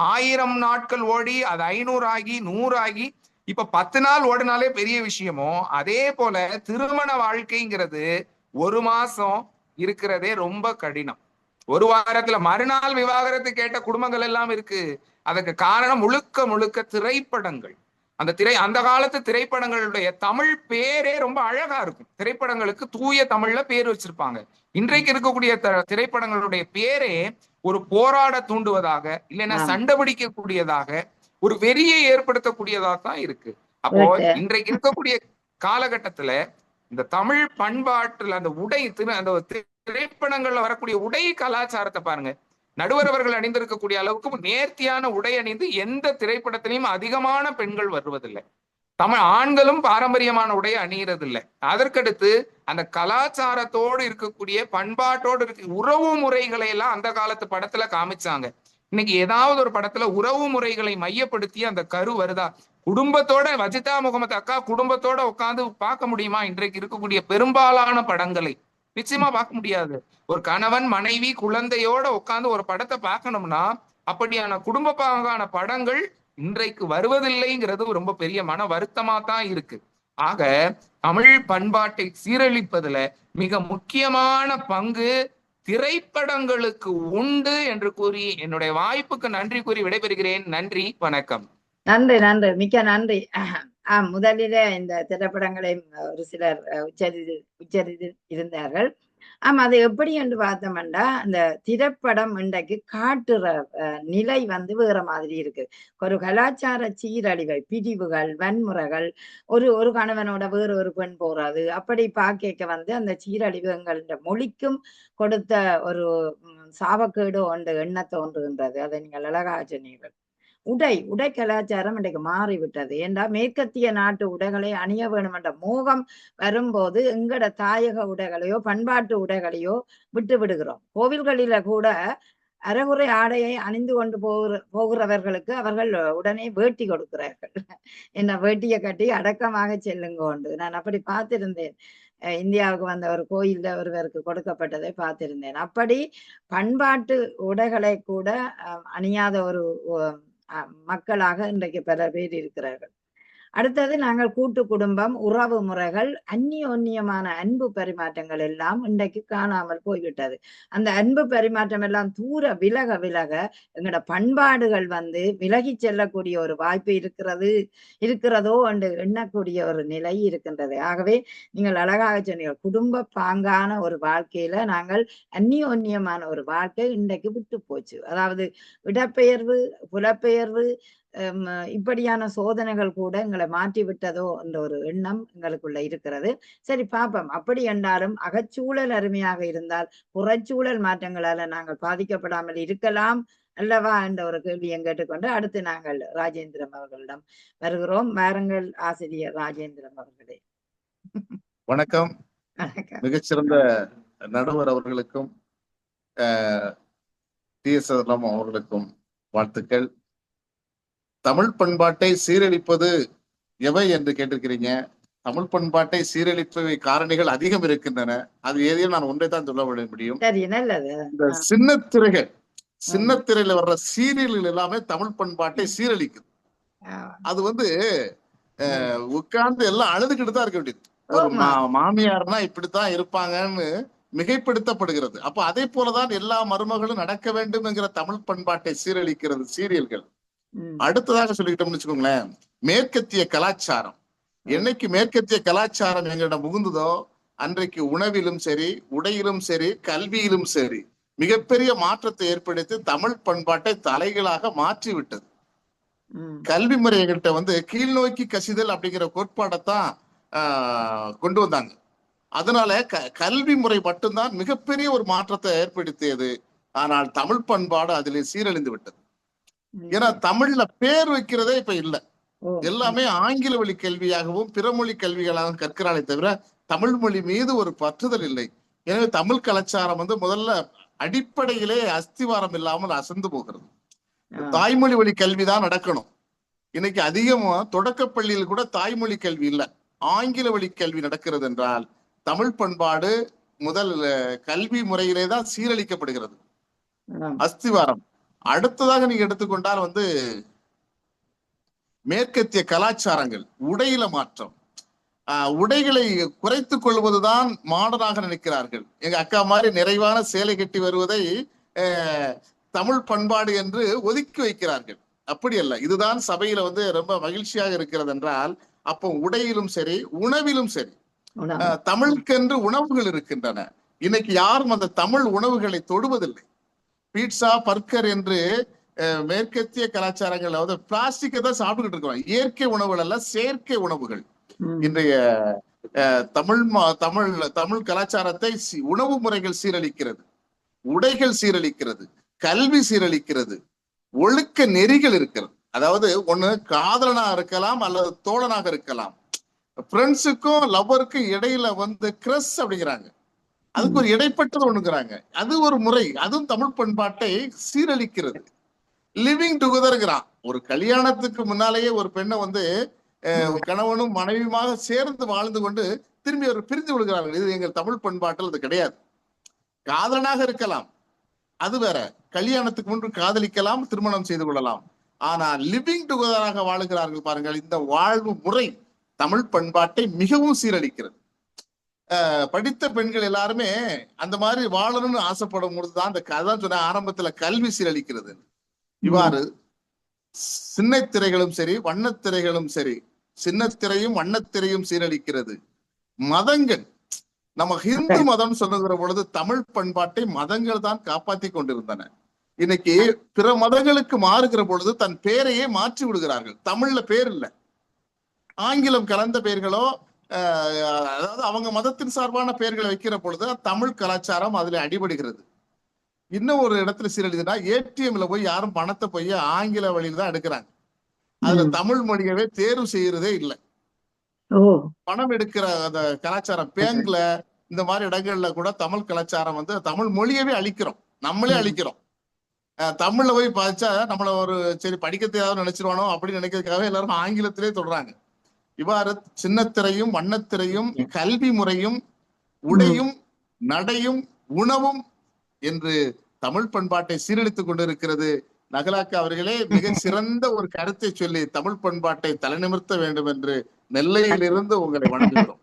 Speaker 5: 1000 நாட்கள் ஓடி அது 500 ஆகி 100 ஆகி இப்ப 10 நாள் ஓடினாலே பெரிய விஷயமோ, அதே போல திருமண வாழ்க்கைங்கிறது 1 மாசம் இருக்கிறதே ரொம்ப கடினம். 1 வாரத்துல மறுநாள் விவாகரத்து கேட்ட குடும்பங்கள் எல்லாம் இருக்கு. அதுக்கு காரணம் முழுக்க முழுக்க திரைப்படங்கள். அந்த காலத்து திரைப்படங்களுடைய தமிழ் பேரே ரொம்ப அழகா இருக்கும். திரைப்படங்களுக்கு தூய தமிழ்ல பேர் வச்சிருப்பாங்க. இன்றைக்கு இருக்கக்கூடிய திரைப்படங்களுடைய பேரே ஒரு போராட தூண்டுவதாக, இல்லைன்னா சண்டை பிடிக்கக்கூடியதாக, ஒரு வெறியை ஏற்படுத்தக்கூடியதாக தான் இருக்கு. அப்போ இன்றைக்கு இருக்கக்கூடிய காலகட்டத்துல இந்த தமிழ் பண்பாட்டுல அந்த உடை, அந்த திரைப்படங்கள்ல வரக்கூடிய உடை கலாச்சாரத்தை பாருங்க. நடுவர் அவர்கள் அணிந்திருக்கக்கூடிய அளவுக்கு நேர்த்தியான உடை அணிந்து எந்த திரைப்படத்திலையும் அதிகமான பெண்கள் வருவதில்லை. தமிழ் ஆண்களும் பாரம்பரியமான உடை அணியறதில்லை. அதற்கடுத்து அந்த கலாச்சாரத்தோடு இருக்கக்கூடிய பண்பாட்டோடு இருக்க உறவு முறைகளை எல்லாம் அந்த காலத்து படத்துல காமிச்சாங்க. இன்னைக்கு ஏதாவது ஒரு படத்துல உறவு முறைகளை மையப்படுத்தி அந்த கரு வருதா? குடும்பத்தோட வஜிதா முகமது அக்கா குடும்பத்தோட உட்காந்து பார்க்க முடியுமா? இன்றைக்கு இருக்கக்கூடிய பெரும்பாலான படங்களை நிச்சயமா பார்க்க முடியாது. ஒரு கணவன் மனைவி குழந்தையோட உட்காந்து ஒரு படத்தை பார்க்கணும்னா அப்படியான குடும்ப பாங்கான படங்கள் இன்றைக்கு வருவதில்லைங்கிறது ரொம்ப பெரிய மன வருத்தமா தான் இருக்கு. ஆக தமிழ் பண்பாட்டை சீரழிப்பதுல மிக முக்கியமான பங்கு திரைப்படங்களுக்கு உண்டு என்று கூறி என்னுடைய வாய்ப்புக்கு நன்றி கூறி விடைபெறுகிறேன். நன்றி, வணக்கம்.
Speaker 1: நன்றி, நன்றி, மிக்க நன்றி. முதலிலே இந்த திரைப்படங்களை ஒரு சிலர் உச்சரித்து இருந்தார்கள். ஆமா, அது எப்படி என்று பார்த்தோம்னா, அந்த திரைப்படம் இன்றைக்கு காட்டுற நிலை வந்து வேற மாதிரி இருக்கு. ஒரு கலாச்சார சீரழிவை, பிரிவுகள், வன்முறைகள், ஒரு கணவனோட வேறு ஒரு பெண் போறது, அப்படி பார்க்கைக்க வந்து அந்த சீரழிவு எங்கள்ட மொழிக்கும் கொடுத்த ஒரு சாபக்கேடு ஒன்று எண்ண தோன்றுகின்றது. அதை நீங்கள் அழகாக சொன்னீர்கள். உடை கலாச்சாரம் இன்றைக்கு மாறிவிட்டது. ஏண்டா மேற்கத்திய நாட்டு உடைகளை அணிய வேணும் என்ற மோகம் வரும்போது எங்கட தாயக உடைகளையோ பண்பாட்டு உடைகளையோ விட்டு விடுகிறோம். கோவில்களில கூட அரைகுறை ஆடையை அணிந்து கொண்டு போகிறவர்களுக்கு அவர்கள் உடனே வேட்டி கொடுக்கிறார்கள். என்ன வேட்டியை கட்டி அடக்கமாக செல்லுங்கோண்டு. நான் அப்படி பார்த்திருந்தேன். இந்தியாவுக்கு வந்த ஒரு கோயில்ல ஒருவருக்கு கொடுக்கப்பட்டதை பார்த்திருந்தேன். அப்படி பண்பாட்டு உடைகளை கூட அணியாத ஒரு மக்களாக இன்றைக்கு பல பேர் இருக்கிறார்கள். அடுத்தது நாங்கள் கூட்டு குடும்பம், உறவு முறைகள், அந்நியோன்யமான அன்பு பரிமாற்றங்கள் எல்லாம் இன்றைக்கு காணாமல் போய்விட்டது. அந்த அன்பு பரிமாற்றம் எல்லாம் தூர விலக எங்களோட பண்பாடுகள் வந்து விலகி செல்லக்கூடிய ஒரு வாய்ப்பு இருக்கிறதோ என்று எண்ணக்கூடிய ஒரு நிலை இருக்கின்றது. ஆகவே நீங்கள் அழகாக சொன்னீர்கள், குடும்ப பாங்கான ஒரு வாழ்க்கையில நாங்கள் அந்நியோன்யமான ஒரு வாழ்க்கை இன்றைக்கு விட்டு போச்சு. அதாவது இடப்பெயர்வு, புலப்பெயர்வு, இப்படியான சோதனைகள் கூட எங்களை மாற்றி விட்டதோ என்ற ஒரு எண்ணம் எங்களுக்குள்ள இருக்கிறது. சரி, பாப்போம். அப்படி என்றாலும் அகச்சூழல் அருமையாக இருந்தால் புறச்சூழல் மாற்றங்களால நாங்கள் பாதிக்கப்படாமல் இருக்கலாம் அல்லவா என்ற ஒரு கேள்வியை கேட்டுக்கொண்டு அடுத்து நாங்கள் ராஜேந்திரம் அவர்களிடம் வருகிறோம். வாருங்கள் ஆசிரியர் ராஜேந்திரம் அவர்களே.
Speaker 6: வணக்கம்.
Speaker 1: வணக்கம்.
Speaker 6: மிகச்சிறந்த நடுவர் அவர்களுக்கும் TS அவர்களுக்கும் வாழ்த்துக்கள். தமிழ் பண்பாட்டை சீரழிப்பது எவை என்று கேட்டிருக்கிறீங்க. தமிழ் பண்பாட்டை சீரழிப்பவை காரணிகள் அதிகம் இருக்கின்றன. அது ஏதையும் நான் ஒன்றை தான் சொல்ல முடியும். இந்த சின்னத்திரையில வர்ற சீரியல்கள் எல்லாமே தமிழ் பண்பாட்டை சீரழிக்குது. அது வந்து உட்கார்ந்து எல்லாம் அழுதுகிட்டு தான் இருக்க வேண்டியது. ஒரு மாமியார்னா இப்படித்தான் இருப்பாங்கன்னு மிகைப்படுத்தப்படுகிறது. அப்ப அதே போலதான் எல்லா மருமகளும் நடக்க வேண்டும் என்கிற தமிழ் பண்பாட்டை சீரழிக்கிறது சீரியல்கள். அடுத்ததாக சொல்லிக்கிட்டோம்னு வச்சுக்கோங்களேன், மேற்கத்திய கலாச்சாரம். என்னைக்கு மேற்கத்திய கலாச்சாரம் எங்களிடம் புகுந்ததோ அன்றைக்கு உணவிலும் சரி, உடையிலும் சரி, கல்வியிலும் சரி மிகப்பெரிய மாற்றத்தை ஏற்படுத்தி தமிழ் பண்பாட்டை தலைகளாக மாற்றி விட்டது. கல்வி முறை எங்கள்கிட்ட வந்து கீழ்நோக்கி கசிதல் அப்படிங்கிற கோட்பாடைத்தான் கொண்டு வந்தாங்க. அதனால கல்வி முறை மட்டும்தான் மிகப்பெரிய ஒரு மாற்றத்தை ஏற்படுத்தியது. ஆனால் தமிழ் பண்பாடு அதிலே சீரழிந்து விட்டது. ஏன்னா தமிழ்ல பேர் வைக்கிறதே இப்ப இல்ல. எல்லாமே ஆங்கில வழி கல்வியாகவும் பிறமொழி கல்விகளாகவும் கற்கிறாளே தவிர தமிழ் மொழி மீது ஒரு பற்றுதல் இல்லை. எனவே தமிழ் கலாச்சாரம் வந்து முதல்ல அடிப்படையிலே அஸ்திவாரம் இல்லாமல் அசந்து போகிறது. தாய்மொழி வழி கல்விதான் நடக்கணும். இன்னைக்கு அதிகமா தொடக்க பள்ளியில் கூட தாய்மொழி கல்வி இல்ல, ஆங்கில வழி கல்வி நடக்கிறது என்றால் தமிழ் பண்பாடு முதல் கல்வி முறையிலே தான் சீரழிக்கப்படுகிறது, அஸ்திவாரம். அடுத்ததாக நீங்க எடுத்துக்கொண்டால் வந்து மேற்கத்திய கலாச்சாரங்கள், உடையில மாற்றம். உடைகளை குறைத்துக் கொள்வதுதான் மாடனாக நினைக்கிறார்கள். எங்க அக்கா மாதிரி நிறைவான சேலை கட்டி வருவதை தமிழ் பண்பாடு என்று ஒதுக்கி வைக்கிறார்கள். அப்படி அல்ல. இதுதான் சபையில வந்து ரொம்ப மகிழ்ச்சியாக இருக்கிறது என்றால் அப்போ உடையிலும் சரி, உணவிலும் சரி, தமிழுக்கென்று உணவுகள் இருக்கின்றன. இன்னைக்கு யாரும் அந்த தமிழ் உணவுகளை தொடுவதில்லை. பீட்சா, பர்கர் என்று மேற்கத்திய கலாச்சாரங்கள் அதாவது பிளாஸ்டிக்கை தான் சாப்பிட்டுக்கிட்டு இருக்கிறோம். இயற்கை உணவுகள் அல்ல, செயற்கை உணவுகள். இன்றைய தமிழ் கலாச்சாரத்தை உணவு முறைகள் சீரழிக்கிறது, உடைகள் சீரழிக்கிறது, கல்வி சீரழிக்கிறது, ஒழுக்க நெறிகள் இருக்கிறது. அதாவது ஒண்ணு காதலனா இருக்கலாம் அல்லது தோழனாக இருக்கலாம். ஃப்ரெண்ட்ஸுக்கும் லவ்வருக்கும் இடையில வந்து கிரஸ் அப்படிங்கிறாங்க, அதுக்கு ஒரு இடைப்பட்டது ஒண்ணுங்கிறாங்க. அது ஒரு முறை, அதுவும் தமிழ் பண்பாட்டை சீரழிக்கிறது. லிவிங் டுகெதர்ங்கிறான். ஒரு கல்யாணத்துக்கு முன்னாலேயே ஒரு பெண்ணை வந்து கணவனும் மனைவியுமாக சேர்ந்து வாழ்ந்து கொண்டு திரும்பி அவர் பிரிந்து விடுகிறார்கள். இது எங்கள் தமிழ் பண்பாட்டில் அது கிடையாது. காதலனாக இருக்கலாம், அது வேற. கல்யாணத்துக்கு முன்பு காதலிக்கலாம், திருமணம் செய்து கொள்ளலாம். ஆனா லிவிங் டுகெதராக வாழுகிறார்கள் பாருங்கள். இந்த வாழ்வு முறை தமிழ் பண்பாட்டை மிகவும் சீரழிக்கிறது. படித்த பெண்கள் எல்லாருமே அந்த மாதிரி வாழணும்னு ஆசைப்படும் பொழுதுதான் அந்த கதான் சொன்ன ஆரம்பத்துல கல்வி சீரழிக்கிறது. இவ்வாறு சின்னத்திரைகளும் சரி, வண்ணத்திரைகளும் சரி, சின்னத்திரையும் வண்ணத்திரையும் சீரழிக்கிறது. நம்ம ஹிந்து மதம் சொல்லுகிற பொழுது தமிழ் பண்பாட்டை மதங்கள் தான் காப்பாற்றி கொண்டிருந்தன. இன்னைக்கு பிற மதங்களுக்கு மாறுகிற பொழுது தன் பெயரையே மாற்றி விடுகிறார்கள். தமிழ்ல பேர் இல்லை, ஆங்கிலம் கலந்த பெயர்களோ அதாவது அவங்க மதத்தின் சார்பான பெயர்களை வைக்கிற பொழுது தமிழ் கலாச்சாரம் அதுல அடிபடுகிறது. இன்னும் ஒரு இடத்துல சீரழிதுன்னா ஏடிஎம்ல போய் யாரும் பணத்தை போய் ஆங்கில வழியில தான் எடுக்கிறாங்க. அதுல தமிழ் மொழியவே தேர்வு செய்யறதே இல்லை. பணம் எடுக்கிற அந்த கலாச்சாரம் பேங்க்ல இந்த மாதிரி இடங்கள்ல கூட தமிழ் கலாச்சாரம் வந்து தமிழ் மொழியவே அழிக்கிறோம், நம்மளே அழிக்கிறோம். தமிழ்ல போய் பார்த்தா நம்மள ஒரு சரி படிக்க தேவைன்னு நினைச்சிருவானோ அப்படின்னு நினைக்கிறதுக்காக எல்லாரும் ஆங்கிலத்திலே சொல்றாங்க. இவ்வாறு சின்னத்திரையும் வண்ணத்திரையும் கல்வி முறையும் உடையும் நடையும் உணவும் என்று தமிழ் பண்பாட்டை சீரழித்துக் கொண்டிருக்கிறது. நகலாக்கா அவர்களே மிக சிறந்த ஒரு கருத்தை சொல்லி தமிழ் பண்பாட்டை தலைநிமிர்த்த வேண்டும் என்று நெல்லையிலிருந்து உங்களை வணங்குகிறோம்.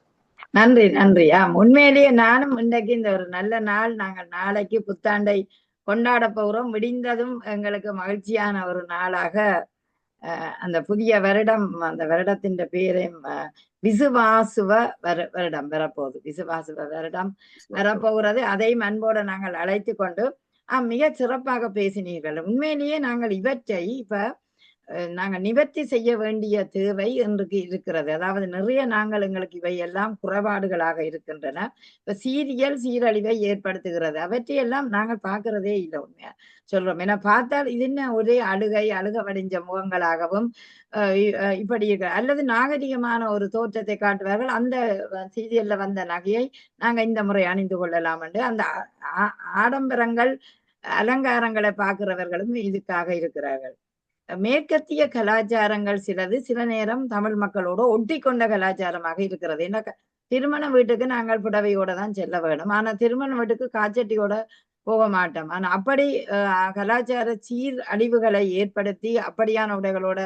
Speaker 1: நன்றி நன்றி. உண்மையிலேயே நானும் இன்றைக்கு இந்த ஒரு நல்ல நாள், நாங்கள் நாளைக்கு புத்தாண்டை கொண்டாட போகிறோம். விடிந்ததும் எங்களுக்கு மகிழ்ச்சியான ஒரு நாளாக அந்த புதிய வருடம், அந்த வருடத்தின் பேரையும் விசுவாசுவ வருடம் வரப்போகுது. விசுவாசுவ வருடம் வரப்போகிறது. அதையும் அன்போடு நாங்கள் அழைத்து கொண்டு மிக சிறப்பாக பேசினீர்கள். உண்மையிலேயே நாங்கள் இவற்றை இப்ப நாங்கள் நிவர்த்தி செய்ய வேண்டிய தேவை இன்றைக்கு இருக்கிறது. அதாவது நிறைய நாங்கள் எங்களுக்கு இவை எல்லாம் குறைபாடுகளாக இருக்கின்றன. இப்ப சீரழிவை ஏற்படுத்துகிறது. அவற்றையெல்லாம் நாங்கள் பார்க்கிறதே இல்லை. உண்மையா சொல்றோம். ஏன்னா பார்த்தால் இது என்ன ஒரே அழுக வடிஞ்ச முகங்களாகவும் இப்படி இருக்க, அல்லது நாகரிகமான ஒரு தோற்றத்தை காட்டுவார்கள். அந்த சீரியல்ல வந்த நகையை நாங்க இந்த முறை அணிந்து கொள்ளலாம் என்று அந்த ஆடம்பரங்கள் அலங்காரங்களை பார்க்கிறவர்களும் இதுக்காக இருக்கிறார்கள். மேற்கத்திய கலாச்சாரங்கள் சில நேரம் தமிழ் மக்களோட ஒட்டி கொண்ட கலாச்சாரமாக இருக்கிறது. என்ன, திருமண வீட்டுக்கு நாங்கள் புடவையோட தான் செல்ல வேண்டும், ஆனா திருமண வீட்டுக்கு காச்சட்டியோட போக மாட்டோம். ஆனா அப்படி கலாச்சார அழிவுகளை ஏற்படுத்தி அப்படியான உடைகளோட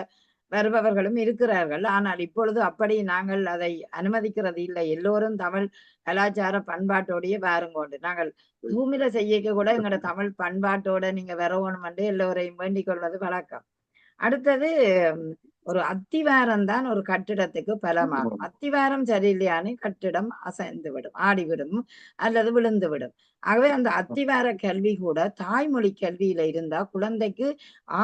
Speaker 1: வருபவர்களும் இருக்கிறார்கள். ஆனால் இப்பொழுது அப்படி நாங்கள் அதை அனுமதிக்கிறது இல்லை. எல்லோரும் தமிழ் கலாச்சார பண்பாட்டோடைய வாருங்கொண்டு நாங்கள் பூமியில செய்யக்க கூட எங்களோட தமிழ் பண்பாட்டோட நீங்க வரணும் என்று எல்லோரையும் வேண்டிக் கொள்வது வழக்கம். அடுத்தது ஒரு அத்திவாரம் தான் ஒரு கட்டிடத்துக்கு பலமாகும். அத்திவாரம் சரியில்லையானே கட்டிடம் அசைந்து விடும், ஆடிவிடும் அல்லது விழுந்து விடும். ஆகவே அந்த அத்திவார கல்வி கூட தாய்மொழி கல்வியில இருந்தா குழந்தைக்கு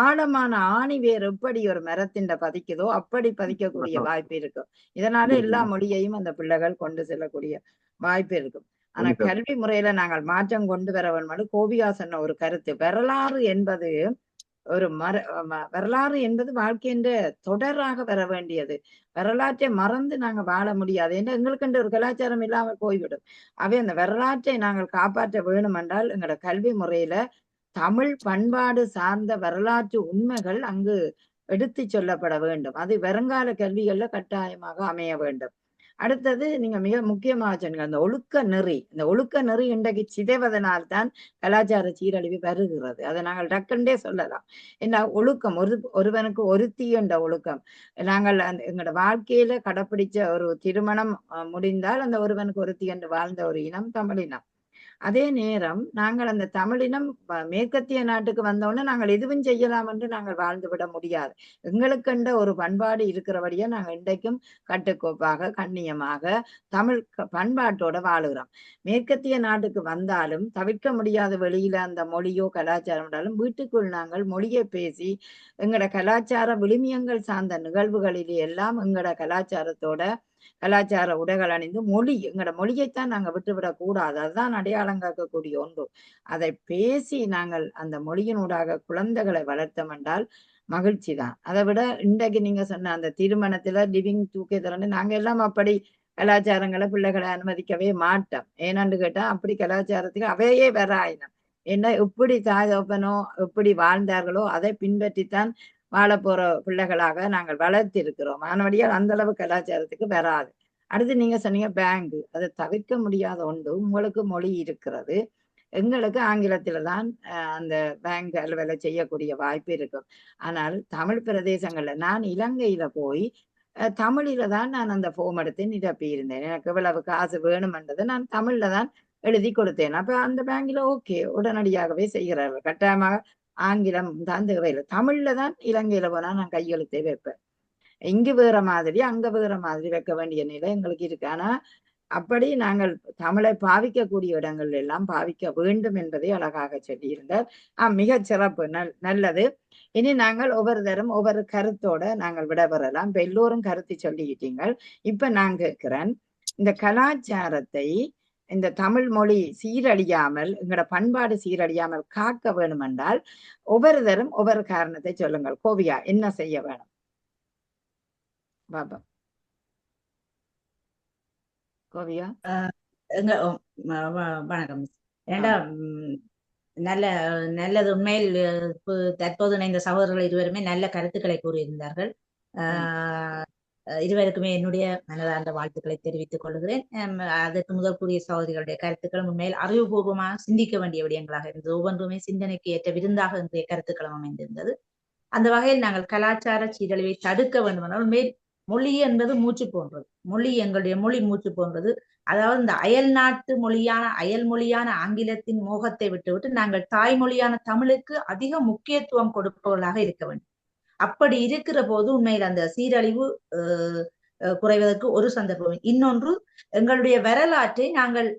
Speaker 1: ஆழமான ஆணி வேர் எப்படி ஒரு மரத்தின் பதிக்குதோ அப்படி பதிக்கக்கூடிய வாய்ப்பு இருக்கும். இதனால எல்லா மொழியையும் அந்த பிள்ளைகள் கொண்டு செல்லக்கூடிய வாய்ப்பு இருக்கும். ஆனா கல்வி முறையில நாங்கள் மாற்றம் கொண்டு வர வேண்டும். கோபிகா சொன்ன ஒரு கருத்து, வரலாறு என்பது ஒரு வரலாறு என்பது வாழ்க்கையின் தொடராக வர வேண்டியது. வரலாற்றை மறந்து நாங்க வாழ முடியாது. ஏன்னா எங்களுக்கு ஒரு கலாச்சாரம் இல்லாமல் போய்விடும். அவை அந்த வரலாற்றை நாங்கள் காப்பாற்ற வேணும் என்றால் எங்களோட கல்வி முறையில தமிழ் பண்பாடு சார்ந்த வரலாற்று உண்மைகள் அங்கு எடுத்து சொல்லப்பட வேண்டும். அது வருங்கால கல்விகள்ல கட்டாயமாக அமைய வேண்டும். அடுத்தது நீங்க மிக முக்கியமாக சொன்னீங்க அந்த ஒழுக்க நெறி. இந்த ஒழுக்க நெறி இன்றைக்கு சிதைவதனால்தான் கலாச்சார சீரழிவு வருகிறது. அதை நாங்கள் டக்குண்டே சொல்லலாம். ஏன்னா ஒழுக்கம், ஒருவனுக்கு ஒருத்தி என்ற ஒழுக்கம் நாங்கள் எங்களோட வாழ்க்கையில கடைப்பிடிச்ச ஒரு திருமணம் முடிந்தால் அந்த ஒருவனுக்கு ஒருத்தி என்று வாழ்ந்த ஒரு இனம் தமிழினம். அதே நேரம் நாங்கள் அந்த தமிழினம் மேற்கத்திய நாட்டுக்கு வந்தோடனே நாங்கள் எதுவும் செய்யலாம் என்று நாங்கள் வாழ்ந்து விட முடியாது. எங்களுக்கென்ற ஒரு பண்பாடு இருக்கிறபடியா நாங்கள் இன்றைக்கும் கட்டுக்கோப்பாக கண்ணியமாக தமிழ் பண்பாட்டோட வாழுகிறோம். மேற்கத்திய நாட்டுக்கு வந்தாலும் தவிர்க்க முடியாத வெளியில அந்த மொழியோ கலாச்சாரம் என்றாலும் வீட்டுக்குள் நாங்கள் மொழியை பேசி எங்களோட கலாச்சார விழுமியங்கள் சார்ந்த நிகழ்வுகளிலே எல்லாம் எங்களோட கலாச்சார உடைகள் அணிந்து எங்களோட மொழியைத்தான் நாங்க விட்டுவிடக் கூடாது. அதுதான் அடையாளம் காக்கக்கூடிய ஒன்று. அதை பேசி நாங்கள் அந்த மொழியினூடாக குழந்தைகளை வளர்த்தோம் என்றால் மகிழ்ச்சி தான். அதை விட இன்றைக்கு நீங்க சொன்ன அந்த திருமணத்துல லிவிங் டுகெதர் நாங்க எல்லாம் அப்படி கலாச்சாரங்களை பிள்ளைகளை அனுமதிக்கவே மாட்டோம். ஏன்னான்னு கேட்டா அப்படி கலாச்சாரத்துக்கு அவையே வர ஆயினம். ஏன்னா எப்படி தாய் தகப்பனோ எப்படி வாழ்ந்தார்களோ அதை பின்பற்றித்தான் வாழ போற பிள்ளைகளாக நாங்கள் வளர்த்தி இருக்கிறோம். ஆனபடியால் அந்த அளவு கலாச்சாரத்துக்கு வராது. அடுத்து நீங்க சொன்னீங்க பேங்க், அதை தவிர்க்க முடியாத ஒன்று. உங்களுக்கு மொழி இருக்கிறது, எங்களுக்கு ஆங்கிலத்தில தான் அந்த பேங்க் அலுவலை செய்யக்கூடிய வாய்ப்பு இருக்கும். ஆனால் தமிழ் பிரதேசங்கள்ல நான் இலங்கையில போய் தமிழில தான் நான் அந்த ஃபார்ம் எடுத்து நிரப்பி இருந்தேன். எனக்கு இவ்வளவு காசு வேணுமென்றதை நான் தமிழ்ல தான் எழுதி கொடுத்தேன். அப்ப அந்த பேங்க்ல ஓகே உடனடியாகவே செய்கிறார்கள். கட்டாயமாக ஆங்கிலம் தான் தேவையில்லை. தமிழ்ல தான் இலங்கையில போனா நான் கையெழுத்தே வைப்பேன். இங்கு வேற மாதிரி அங்க வேற மாதிரி வைக்க வேண்டிய நிலை எங்களுக்கு இருக்கு. ஆனா அப்படி நாங்கள் தமிழை பாவிக்கக்கூடிய இடங்கள் எல்லாம் பாவிக்க வேண்டும் என்பதை அழகாக சொல்லியிருந்தார். மிகச் சிறப்பு, நல்லது. இனி நாங்கள் ஒவ்வொரு தரம் ஒவ்வொரு கருத்தோட நாங்கள் விடைபெறலாம். இப்ப எல்லோரும் கருத்து சொல்லிக்கிட்டீங்கள். இப்ப நான் கேட்கிறேன், இந்த கலாச்சாரத்தை இந்த தமிழ் மொழி சீரழியாமல், எங்களோட பண்பாடு சீரழியாமல் காக்க வேணும் என்றால் ஒவ்வொரு தரம் ஒவ்வொரு காரணத்தை சொல்லுங்கள். கோவியா, என்ன செய்ய வேணும்? பாபா கோவியா.
Speaker 4: வணக்கம். நல்லது. உண்மையில் தற்போது இணைந்த சகோதரர்கள் இருவருமே நல்ல கருத்துக்களை கூறியிருந்தார்கள். இருவருக்குமே என்னுடைய மனதார்ந்த வாழ்த்துக்களை தெரிவித்துக் கொள்கிறேன். அதற்கு முதல் கூறிய சகோதரிகளுடைய கருத்துக்களும் உண்மையில் அறிவுபூர்வமாக சிந்திக்க வேண்டிய விடயங்களாக இருந்தது. ஒவ்வொன்றுமே சிந்தனைக்கு ஏற்ற விருந்தாக இன்றைய கருத்துக்களும் அமைந்திருந்தது. அந்த வகையில் நாங்கள் கலாச்சார சீரழிவை தடுக்க வேண்டுமானால் உண்மையில் மொழி என்பது மூச்சு போன்றது. எங்களுடைய மொழி மூச்சு போன்றது. அதாவது இந்த அயல் மொழியான ஆங்கிலத்தின் மோகத்தை விட்டுவிட்டு நாங்கள் தாய்மொழியான தமிழுக்கு அதிக முக்கியத்துவம் கொடுப்பவர்களாக இருக்க வேண்டும். அப்படி இருக்கிற போது உண்மையில் அந்த சீரழிவு குறைவதற்கு ஒரு சந்தர்ப்பம். இன்னொன்று, எங்களுடைய வரலாற்றை நாங்கள்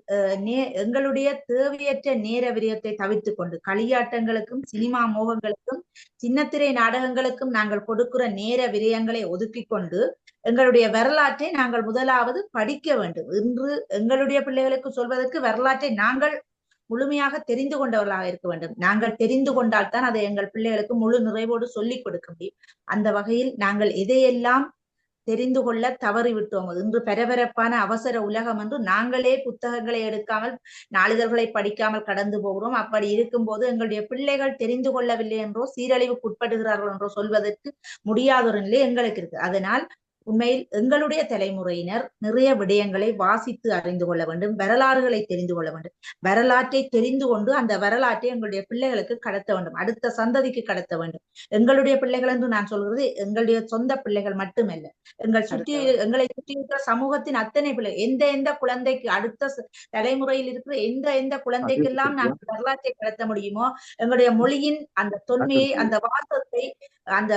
Speaker 4: எங்களுடைய தேவையற்ற நேர விரயத்தை தவிர்த்து கொண்டு களியாட்டங்களுக்கும் சினிமா மோகங்களுக்கும் சின்னத்திரை நாடகங்களுக்கும் நாங்கள் கொடுக்கிற நேர விரயங்களை ஒதுக்கி கொண்டு எங்களுடைய வரலாற்றை நாங்கள் முதலாவது படிக்க வேண்டும். இன்று எங்களுடைய பிள்ளைகளுக்கு சொல்வதற்கு வரலாற்றை நாங்கள் முழுமையாக தெரிந்து கொண்டவர்களாக இருக்க வேண்டும். நாங்கள் தெரிந்து கொண்டால்தான் அதை எங்கள் பிள்ளைகளுக்கு முழு நிறைவோடு சொல்லிக் கொடுக்க முடியும். அந்த வகையில் நாங்கள் எதையெல்லாம் தெரிந்து கொள்ள தவறிவிட்டோம். இன்று பரபரப்பான அவசர உலகம் என்று நாங்களே புத்தகங்களை எடுக்காமல் நாளிதழ்களை படிக்காமல் கடந்து போகிறோம். அப்படி இருக்கும்போது எங்களுடைய பிள்ளைகள் தெரிந்து கொள்ளவில்லை என்றோ சீரழிவுக்கு உட்படுகிறார்கள் என்றோ சொல்வதற்கு முடியாத ஒரு நிலை எங்களுக்கு இருக்கு. அதனால் உண்மையில் எங்களுடைய தலைமுறையினர் நிறைய விடயங்களை வாசித்து அறிந்து கொள்ள வேண்டும், வரலாறுகளை தெரிந்து கொள்ள வேண்டும். வரலாற்றை தெரிந்து கொண்டு அந்த வரலாற்றை எங்களுடைய பிள்ளைகளுக்கு கடத்த வேண்டும், அடுத்த சந்ததிக்கு கடத்த வேண்டும். எங்களுடைய பிள்ளைகள் என்று நான் சொல்கிறது எங்களுடைய சொந்த பிள்ளைகள் மட்டுமல்ல, எங்களை சுற்றி இருக்கிற சமூகத்தின் அத்தனை பிள்ளை, எந்த குழந்தைக்கு அடுத்த தலைமுறையில் இருக்கிற எந்த குழந்தைக்கெல்லாம் நாங்கள் வரலாற்றை கடத்த முடியுமோ, எங்களுடைய மொழியின் அந்த தொன்மையை, அந்த வாசத்தை, அந்த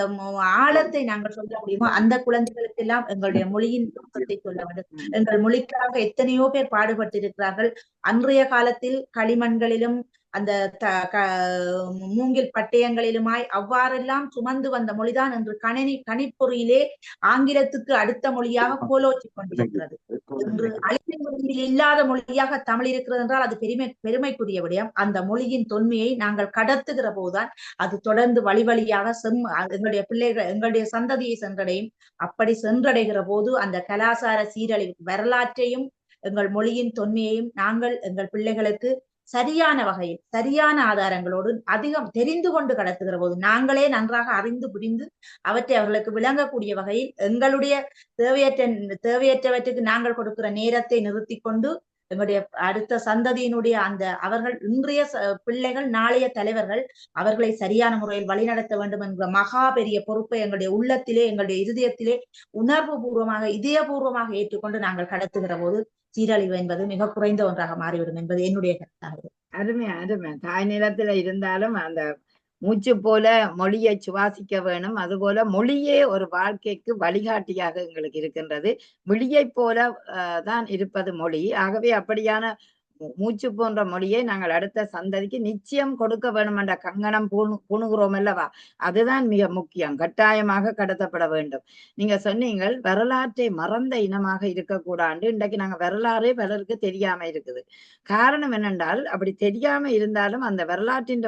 Speaker 4: ஆழத்தை நாங்கள் சொல்ல முடியுமோ, அந்த குழந்தைகளுக்கு எல்லாம் எங்களுடைய மொழியின் நோக்கத்தை சொல்ல வேண்டும். எங்கள் மொழிக்காக எத்தனையோ பேர் பாடுபட்டிருக்கிறார்கள். அன்றைய காலத்தில் களிமண்களிலும் அந்த மூங்கில் பட்டயங்களிலுமாய் அவ்வாறெல்லாம் சுமந்து வந்த மொழிதான் என்று கணிப்பொறியிலே ஆங்கிலத்துக்கு அடுத்த மொழியாக கோலோச்சி கொண்டிருக்கிறது. இன்று அழிந்த மொழியில் இல்லாத மொழியாக தமிழ் இருக்கிறது என்றால் அது பெருமைக்குரிய விடயம். அந்த மொழியின் தொன்மையை நாங்கள் கடத்துகிற போதுதான் அது தொடர்ந்து வழியாக எங்களுடைய பிள்ளைகள், எங்களுடைய சந்ததியை சென்றடையும். அப்படி சென்றடைகிற போது அந்த கலாச்சார சீரழிவு வரலாற்றையும் எங்கள் மொழியின் தொன்மையையும் நாங்கள் எங்கள் பிள்ளைகளுக்கு சரியான வகையில் சரியான ஆதாரங்களோடு அதிகம் தெரிந்து கொண்டு கடத்துகிற போது நாங்களே நன்றாக அறிந்து புரிந்து அவற்றை அவர்களுக்கு விளங்கக்கூடிய வகையில் எங்களுடைய தேவையற்றவற்றுக்கு நாங்கள் கொடுக்கிற நேரத்தை நிறுத்தி கொண்டு எங்களுடைய அடுத்த சந்ததியினுடைய அவர்கள் இன்றைய பிள்ளைகள் நாளைய தலைவர்கள், அவர்களை சரியான முறையில் வழிநடத்த வேண்டும் என்ற மகா பெரிய பொறுப்பை எங்களுடைய உள்ளத்திலே, எங்களுடைய இருதயத்திலே உணர்வு பூர்வமாக இதயபூர்வமாக ஏற்றுக்கொண்டு நாங்கள் கடத்துகிற போது சீரழிவு என்பது மிக குறைந்த ஒன்றாக மாறிவிடும் என்பது என்னுடைய கருத்தாகும்.
Speaker 1: அருமை. தாய் நிலத்துல இருந்தாலும் அந்த மூச்சு போல மொழியை சுவாசிக்க வேணும். அதுபோல மொழியே ஒரு வாழ்க்கைக்கு வழிகாட்டியாக எங்களுக்கு இருக்கின்றது. மொழியை போல தான் இருப்பது மொழி. ஆகவே அப்படியான மூச்சு போன்ற மொழியை நாங்கள் அடுத்த சந்ததிக்கு நிச்சயம் கொடுக்க வேண்டும் என்ற கங்கணம் பூணுகிறோம் அல்லவா? அதுதான் மிக முக்கியம். கட்டாயமாக கடத்தப்பட வேண்டும். நீங்க சொன்னீங்கள் வரலாற்றை மறந்த இனமாக இருக்கக்கூடாது. இன்றைக்கு நாங்க வரலாறே பலருக்கு தெரியாம இருக்குது. காரணம் என்னென்றால், அப்படி தெரியாம இருந்தாலும் அந்த வரலாற்றின்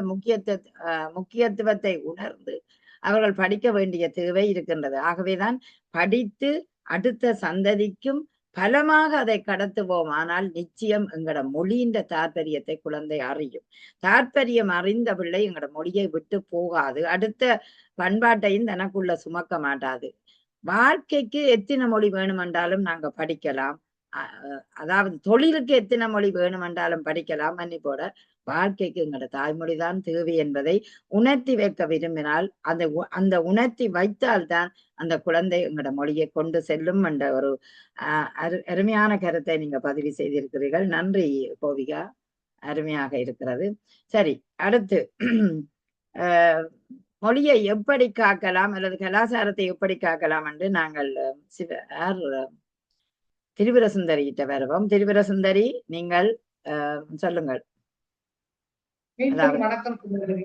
Speaker 1: முக்கியத்துவத்தை உணர்ந்து அவர்கள் படிக்க வேண்டிய தேவை இருக்கின்றது. ஆகவேதான் படித்து அடுத்த சந்ததிக்கும் பலமாக அதை கடத்துவோம். ஆனால் நிச்சயம் எங்கட மொழியின் தாற்பயத்தை குழந்தை அறியும். தாற்பயம் அறிந்த பிள்ளை எங்கட மொழியை விட்டு போகாது. அடுத்த பண்பாட்டையும் தனக்குள்ள சுமக்க மாட்டாது. வாழ்க்கைக்கு எத்தனை மொழி வேணுமென்றாலும் நாங்க படிக்கலாம். அதாவது தொழிலுக்கு எத்தனை மொழி வேணுமென்றாலும் படிக்கலாம். மன்னிப்போட வாழ்க்கைக்கு எங்களோட தாய்மொழிதான் தேவை என்பதை உணர்த்தி வைக்க விரும்பினால் அந்த உணர்த்தி வைத்தால்தான் அந்த குழந்தை எங்களோட மொழியை கொண்டு செல்லும் என்ற ஒரு அருமையான கருத்தை நீங்க பதிவு செய்திருக்கிறீர்கள். நன்றி கோவிகா, அருமையாக இருக்கிறது. சரி, அடுத்து மொழியை எப்படி காக்கலாம் அல்லது கலாச்சாரத்தை எப்படி காக்கலாம் என்று நாங்கள் திரிபுர சுந்தரி கிட்ட வருவோம். திரிபுர சுந்தரி, நீங்கள் சொல்லுங்கள்.
Speaker 3: மீண்டும் வணக்கம் சுந்தரி.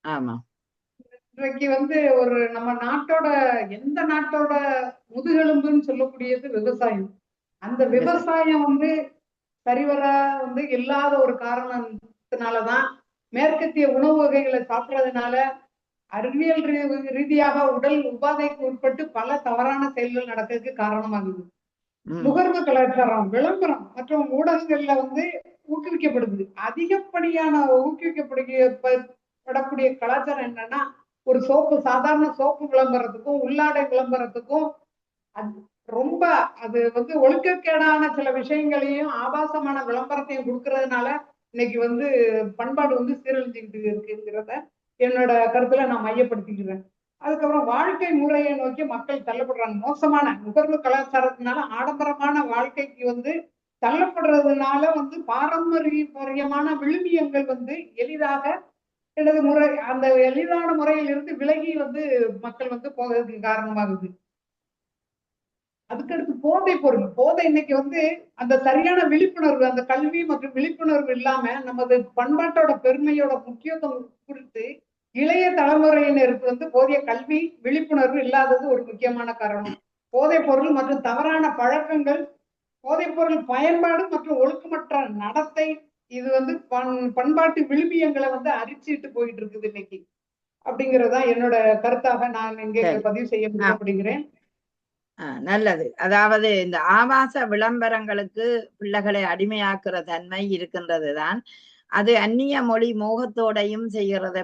Speaker 1: ஆமா,
Speaker 3: இன்றைக்கு ஒரு நம்ம நாட்டோட எந்த நாட்டோட முதுகெலும்புன்னு சொல்லக்கூடியது விவசாயம். அந்த விவசாயம் சரிவர இல்லாத ஒரு காரணத்தினாலதான் மேற்கத்திய உணவு வகைகளை சாப்பிடுறதுனால அறிவியல் ரீதியாக உடல் உபாதைக்கு உட்பட்டு பல தவறான செயல்கள் நடக்கிறதுக்கு காரணமாகுது. நுகர்வு கலாச்சாரம், விளம்பரம் மற்றும் ஊடகங்கள்ல ஊக்குவிக்கப்படுது. அதிகப்படியான ஊக்குவிக்கப்படக்கூடிய கலாச்சாரம் என்னன்னா, ஒரு சோப்பு, சாதாரண சோப்பு விளம்பரத்துக்கும் உள்ளாடை விளம்பரத்துக்கும் ரொம்ப அது ஒழுக்கக்கேடான சில விஷயங்களையும் ஆபாசமான விளம்பரத்தையும் கொடுக்கறதுனால இன்னைக்கு பண்பாடு சீரழிஞ்சுக்கிட்டு இருக்குங்கிறத என்னோட கருத்துல நான் மையப்படுத்திக்கிறேன். அதுக்கப்புறம் வாழ்க்கை முறையை நோக்கி மக்கள் தள்ளப்படுறாங்க. மோசமான நுகர்வு கலாச்சாரத்தினால ஆடம்பரமான வாழ்க்கைக்கு தள்ளப்படுறதுனால பாரம்பரியமான விழுமியங்கள் எளிதாக எனது முறை அந்த எளிதான முறையில் இருந்து விலகி மக்கள் போகிறதுக்கு காரணமாகுது. அதுக்கடுத்து போதை பொருள். போதை இன்னைக்கு அந்த சரியான விழிப்புணர்வு, அந்த கல்வி மற்றும் விழிப்புணர்வு இல்லாம நமது பண்பாட்டோட பெருமையோட முக்கியத்துவம் குறித்து இளைய தலைமுறையினருக்கு போதிய கல்வி விழிப்புணர்வு இல்லாதது ஒரு முக்கியமான காரணம். போதைப் பொருள் மற்றும் தவறான பழக்கங்கள், போதைப் பொருள் பயன்பாடு மற்றும் ஒழுக்கமற்ற நடத்தை, இது பண்பாட்டு விழுமியங்களை அரிச்சிட்டு போயிட்டு இருக்குது இன்னைக்கு. அப்படிங்கறதா என்னோட கருத்தாக நான் இங்கே பதிவு செய்ய விரும்பப்படுகிறேன்.
Speaker 1: நல்லது. அதாவது இந்த ஆபாச விளம்பரங்களுக்கு பிள்ளைகளை அடிமையாக்குற தன்மை இருக்கின்றதுதான். அது அந்நிய மொழி மோகத்தோடையும் செய்கிறதை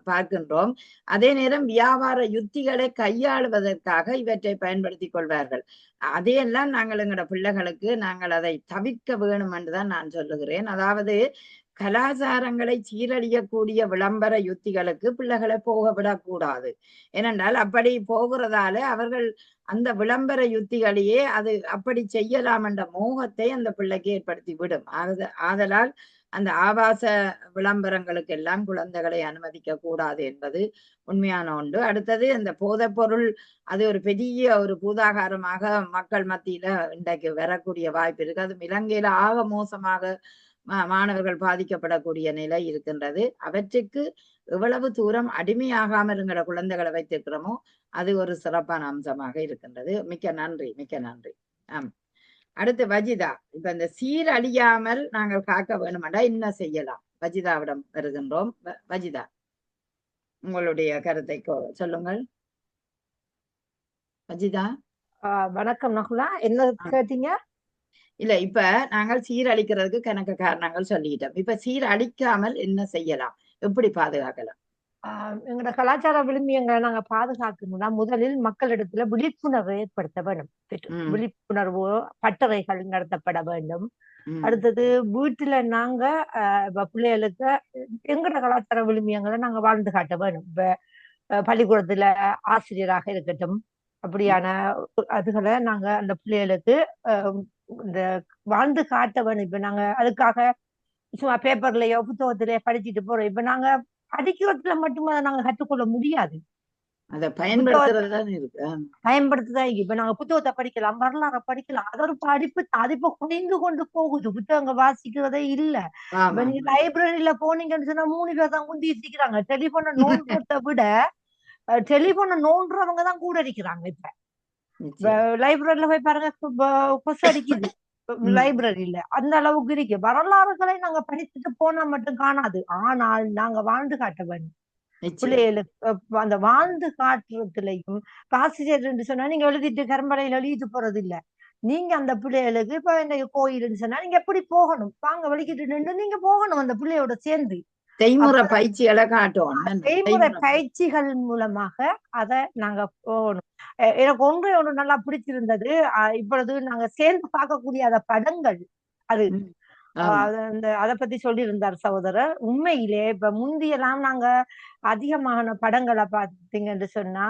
Speaker 1: பார்க்கின்றோம். அதே நேரம் வியாபார யுத்திகளை கையாளுவதற்காக இவற்றை பயன்படுத்திக் கொள்வார்கள். அதையெல்லாம் நாங்கள் எங்களோட பிள்ளைகளுக்கு நாங்கள் அதை தவிர்க்க வேணும் என்றுதான் நான் சொல்லுகிறேன். அதாவது கலாச்சாரங்களை சீரழியக்கூடிய விளம்பர யுத்திகளுக்கு பிள்ளைகளை போக விடக்கூடாது. ஏனென்றால் அப்படி போகிறதால அவர்கள் அந்த விளம்பர யுத்திகளையே அது அப்படி செய்யலாம் என்ற மோகத்தை அந்த பிள்ளைக்கு ஏற்படுத்தி விடும். ஆதலால் அந்த ஆபாச விளம்பரங்களுக்கு எல்லாம் குழந்தைகளை அனுமதிக்க கூடாது என்பது உண்மையான ஒன்று. அடுத்தது அந்த போதைப் பொருள், அது ஒரு பெரிய ஒரு பூதாகாரமாக மக்கள் மத்தியில இன்றைக்கு வரக்கூடிய வாய்ப்பு இருக்கு. அது இலங்கையில ஆக மோசமாக மாணவர்கள் பாதிக்கப்படக்கூடிய நிலை இருக்கின்றது. அவற்றுக்கு எவ்வளவு தூரம் அடிமையாகாமல் என்கிற குழந்தைகளை வைத்திருக்கிறோமோ அது ஒரு சிறப்பான அம்சமாக இருக்கின்றது. மிக்க நன்றி, மிக்க நன்றி. அடுத்து வஜிதா. இப்ப இந்த சீரழியாமல் நாங்கள் காக்க வேணுமெண்டா என்ன செய்யலாம்? வஜிதாவிடம் வருகின்றோம். வஜிதா, உங்களுடைய கருத்தை சொல்லுங்கள். வஜிதா.
Speaker 2: வணக்கம் நகுலா. என்ன கேட்டீங்க?
Speaker 1: இல்ல, இப்ப நாங்கள் சீரழிக்கிறதுக்கு கணக்கு காரணங்கள் சொல்லிட்டோம். இப்ப சீரழிக்காமல் என்ன செய்யலாம், எப்படி பாதுகாக்கலாம்?
Speaker 2: எங்களோட கலாச்சார விழுமியங்களை நாங்க பாதுகாக்கணும்னா முதலில் மக்களிடத்துல விழிப்புணர்வு ஏற்படுத்த வேண்டும். விழிப்புணர்வு பட்டறைகள் நடத்தப்பட வேண்டும். அடுத்தது வீட்டுல நாங்க பிள்ளைகளுக்கு எங்களோட கலாச்சார விழுமியங்களை நாங்க வாழ்ந்து காட்ட வேண்டும். இப்ப பள்ளிக்கூடத்துல ஆசிரியராக இருக்கட்டும், அப்படியான அதுகளை நாங்க அந்த பிள்ளைகளுக்கு இந்த வாழ்ந்து காட்ட வேணும். இப்ப நாங்க அதுக்காக சும்மா பேப்பர்லயோ புத்தகத்திலேயோ படிச்சுட்டு போறோம். இப்ப நாங்க படிக்கிறதுல மட்டும் அதை நாங்க கற்றுக்கொள்ள முடியாது.
Speaker 1: அதை பயன்படுத்துறதுதான் இருக்கு.
Speaker 2: பயன்படுத்துதான். இப்ப நாங்க புத்தகத்தை படிக்கலாம், வரலாறு படிக்கலாம். அது ஒரு படிப்பு அது இப்ப குறைந்து கொண்டு போகுது. புத்தகங்க வாசிக்கிறதே இல்ல. இப்ப நீங்க லைப்ரரியில போனீங்கன்னு சொன்னா 3 பேர் தான் குந்தி இருக்கிறாங்க. டெலிபோனை நோன்றதை விட டெலிபோனை நோன்றவங்க தான் கூட இருக்கிறாங்க. இப்ப லைப்ரரியில போய் பாருங்க, கொசு அடிக்குது லைப்ரரியில. அந்த அளவுக்கு இருக்கு. வரலாறுகளை நாங்க படிச்சுட்டு போனா மட்டும் காணாது. ஆனால் நாங்க வாழ்ந்து காட்ட வேண்டும் பிள்ளைகளுக்கு. அந்த வாழ்ந்து காட்டுறதுலயும் ஆசிரியர் சொன்னா நீங்க எழுதிட்டு கரும்பலையில எழுதிட்டு போறது இல்ல. நீங்க அந்த பிள்ளைகளுக்கு இப்ப இந்த கோயில்னு சொன்னா நீங்க எப்படி போகணும், வாங்க வலிக்கிட்டு நின்று நீங்க போகணும் அந்த பிள்ளையோட சேர்ந்து.
Speaker 1: செய்முறை பயிற்சிகளை காட்டும்.
Speaker 2: செய்முறை பயிற்சிகள் மூலமாக அதை நாங்க போகணும். எனக்கு ஒன்று நல்லா பிடிச்சிருந்தது. இப்பொழுது நாங்க சேர்ந்து பார்க்கக்கூடிய அந்த படங்கள், அது அதை பத்தி சொல்லியிருந்தார் சகோதரர். உண்மையிலே இப்ப முந்தியெல்லாம் நாங்க அதிகமான படங்களை பார்த்தீங்கன்னு சொன்னா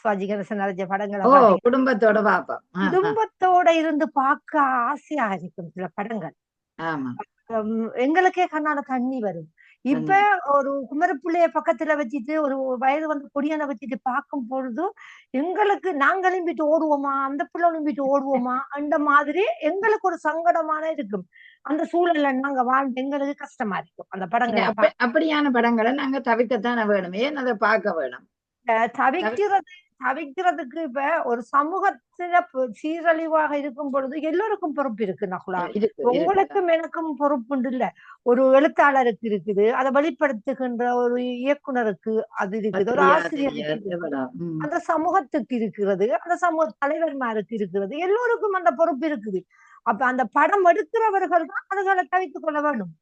Speaker 2: சுவாஜி கணேசன் நிறைய படங்களை
Speaker 1: குடும்பத்தோட பார்ப்போம்.
Speaker 2: குடும்பத்தோட இருந்து பார்க்க ஆசையா இருக்கும் சில படங்கள். எங்களுக்கே கண்ணால தண்ணி வரும். இப்ப ஒரு குமரப்புள்ளைய பக்கத்துல வச்சுட்டு ஒரு வயது வந்து பொடியனை வச்சுட்டு பார்க்கும் பொழுது எங்களுக்கு நாங்க எழும்பிட்டு ஓடுவோமா, அந்த பிள்ளை எழும்பிட்டு ஓடுவோமா, அந்த மாதிரி எங்களுக்கு ஒரு சங்கடமான இருக்கும். அந்த சூழல்ல நாங்க வாழ்ந்து எங்களுக்கு கஷ்டமா இருக்கும் அந்த படங்களை.
Speaker 1: அப்படியான படங்களை நாங்க தவிர்க்கத்தானே வேணும். ஏன் அதை பார்க்க வேணும்?
Speaker 2: தவிர்க்கிறதுக்கு இப்ப ஒரு சமூகத்துல சீரழிவாக இருக்கும் பொழுது எல்லோருக்கும் பொறுப்பு இருக்கு நகுலா. உங்களுக்கும் எனக்கும் பொறுப்பு இல்ல, ஒரு எழுத்தாளருக்கு இருக்குது, அதை வெளிப்படுத்துகின்ற ஒரு இயக்குனருக்கு அது இருக்குது, ஒரு ஆசிரியருக்கு, அந்த சமூகத்துக்கு இருக்கிறது, அந்த சமூக தலைவர்மாருக்கு இருக்கிறது, எல்லோருக்கும் அந்த பொறுப்பு இருக்குது. அப்ப அந்த படம் எடுக்கிறவர்கள் தான் அதுகளை தவித்துக் கொள்ள வேண்டும்.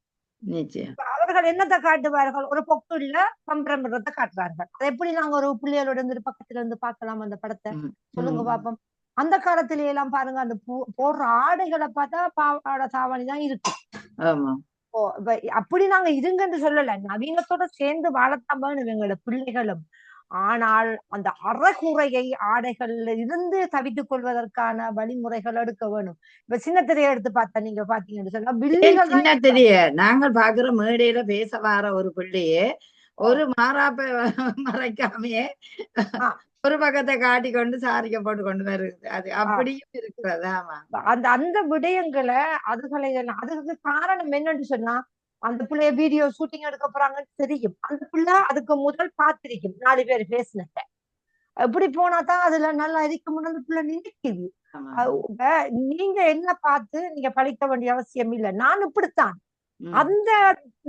Speaker 2: அவர்கள் என்னத்தை காட்டுவார்கள்? ஒரு பொக்கு இல்ல பம்பரத்தை காட்டுவார்கள். அதை எப்படி நாங்க ஒரு பிள்ளைகளோட இருந்து பக்கத்துல இருந்து பார்க்கலாம் அந்த படத்தை? சொல்லுங்க பாப்போம். அந்த காலத்தில எல்லாம் பாருங்க, அந்த போடுற ஆடைகளை பார்த்தா பாவாடை தாவணிதான் இருக்கு. அப்படி நாங்க இருங்கன்னு சொல்லல, நவீனத்தோட சேர்ந்து வாழத்தான் வேணும் எங்களோட பிள்ளைகளும். ஆனால் அந்த அறகுறையை ஆடைகள்ல இருந்து தவித்துக் கொள்வதற்கான வழிமுறைகள் எடுக்க வேணும். இப்ப சின்ன திரையை எடுத்து பார்த்தா நீங்க பாத்தீங்கன்னு சொன்னா
Speaker 1: சின்ன திரைய நாங்கள் பாக்குற மேடையில பேச வர ஒரு பிள்ளையே ஒரு மாறாப்ப மறைக்காமையே ஒரு பக்கத்தை காட்டி கொண்டு சாரிக்க போட்டு கொண்டு வருது. அது அப்படியும் இருக்கிறது.
Speaker 2: அந்த விடயங்களை அதுக்கு காரணம் என்னன்னு சொன்னா, அந்த பிள்ளைய வீடியோ ஷூட்டிங் எடுக்க போறாங்கன்னு தெரியும். அந்த பிள்ளை அதுக்கு முதல் பார்த்திருக்கும் 4 பேர் பேசினத. எப்படி போனாதான் அதுல நல்லா இருக்கும்னு அந்த பிள்ளை நினைக்குது. நீங்க என்ன பார்த்து நீங்க படிக்க வேண்டிய அவசியம் இல்லை. நான் இப்படித்தான் அந்த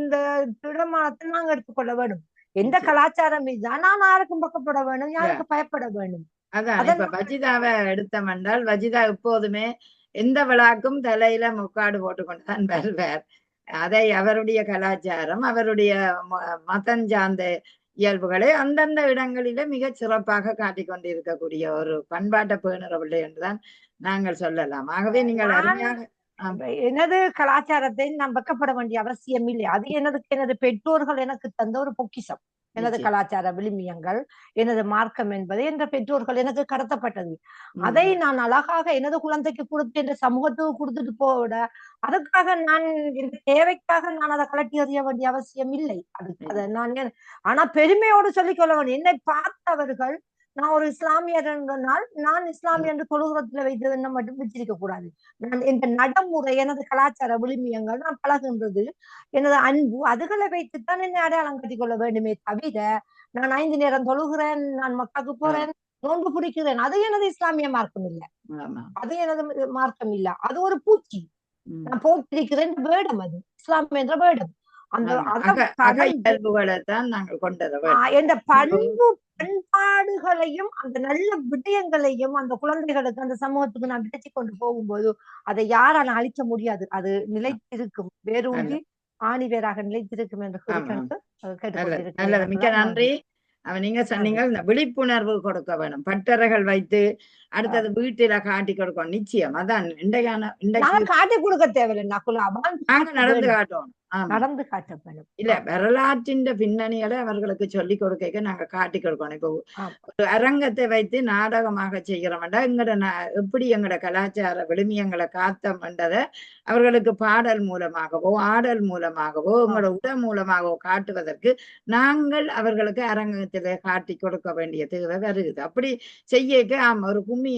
Speaker 2: இந்த திடமானத்தை நாங்க எடுத்துக்கொள்ள வேணும். எந்த கலாச்சாரம் இதுதான், நான் யாருக்கும் பக்கப்பட வேணும், யாருக்கு பயப்பட வேணும்.
Speaker 1: அதான் இப்ப வஜிதாவை எடுத்தம் என்றால், வஜிதா எப்போதுமே எந்த விழாக்கும் தலையில முக்காடு போட்டுக்கொண்டுதான் வருவார். அதை அவருடைய கலாச்சாரம், அவருடைய மதம் சார்ந்த இயல்புகளை அந்தந்த இடங்களில மிக சிறப்பாக காட்டிக் கொண்டிருக்கக்கூடிய ஒரு பண்பாட்டை பேணுறவில்லை என்றுதான் நாங்கள் சொல்லலாம். ஆகவே நீங்கள் அருமையாக
Speaker 2: எனது கலாச்சாரத்தை நான் வெக்கப்பட வேண்டிய அவசியம் இல்லை. அது எனது பெற்றோர்கள் எனக்கு தந்த ஒரு பொக்கிஷம். எனது கலாச்சார விழுமியங்கள், எனது மார்க்கம் என்பது என்ற பெற்றோர்கள் எனக்கு கடத்தப்பட்டது. அதை நான் அழகாக எனது குழந்தைக்கு கொடுத்து என்ற சமூகத்துக்கு கொடுத்துட்டு போவிட, அதுக்காக நான் எனக்கு தேவைக்காக நான் அதை கலட்டி அறிய வேண்டிய அவசியம் இல்லை. அதை நான் ஆனா பெருமையோடு சொல்லிக் கொள்ள வேண்டும். என்னை பார்த்தவர்கள் நான் ஒரு இஸ்லாமியர் என்றால் நான் இஸ்லாமிய என்று தொழுகிறத்துல வைத்தது என்ன மட்டும் வச்சிருக்க கூடாது. நான் இந்த நடைமுறை, எனது கலாச்சார விழுமியங்கள், நான் பழகுன்றது, எனது அன்பு, அதுகளை வைத்துத்தான் என்னை அடையாளம் கட்டிக் கொள்ள வேண்டுமே தவிர, நான் 5 நேரம் தொழுகிறேன், நான் மக்காவுக்கு போறேன், நோன்பு பிடிக்கிறேன், அது எனது இஸ்லாமிய மார்க்கம் இல்லை. அது எனது மார்க்கம் இல்ல. அது ஒரு பூச்சி. நான் போட்டிருக்கிறேன் வேடம், அது இஸ்லாமிய என்ற வேடம். அந்த பண்பாடுகளையும் அந்த நல்ல விடயங்களையும் அந்த குழந்தைகளுக்கு அந்த சமூகத்துக்கு நான் விதைச்சு கொண்டு போகும்போது அதை யாரால அழிக்க முடியாது. அது நிலைத்திருக்கும், வேரூன்றி ஆணி வேறாக நிலைத்திருக்கும் என்று கேட்டுக்கொண்டிருக்கிறேன்.
Speaker 1: மிக்க நன்றி. நீங்க சொன்னீங்க இந்த விழிப்புணர்வு கொடுக்க வேணும், பட்டறைகள் வைத்து அடுத்தது வீட்டுல காட்டி கொடுக்கணும். நிச்சயம் அதான்
Speaker 2: காட்டி கொடுக்க தேவையில்லை,
Speaker 1: நாங்க நடந்து காட்டணும்,
Speaker 2: நடந்து காட்ட வேணும்.
Speaker 1: இல்ல வரலாற்றின் பின்னணிகளை அவர்களுக்கு சொல்லிக் கொடுக்க நாங்க காட்டி கொடுக்கணும். இப்போ ஒரு அரங்கத்தை வைத்து நாடகமாக செய்கிறோம்டா எங்கட எப்படி எங்கட கலாச்சார விழுமியங்களை காத்தோம்ன்றதை அவர்களுக்கு பாடல் மூலமாகவோ ஆடல் மூலமாகவோ எங்களோட உடல் மூலமாகவோ காட்டுவதற்கு நாங்கள் அவர்களுக்கு அரங்கத்திலே காட்டி கொடுக்க வேண்டிய தேவை வருகிறது. அப்படி செய்ய ஒரு கும்மி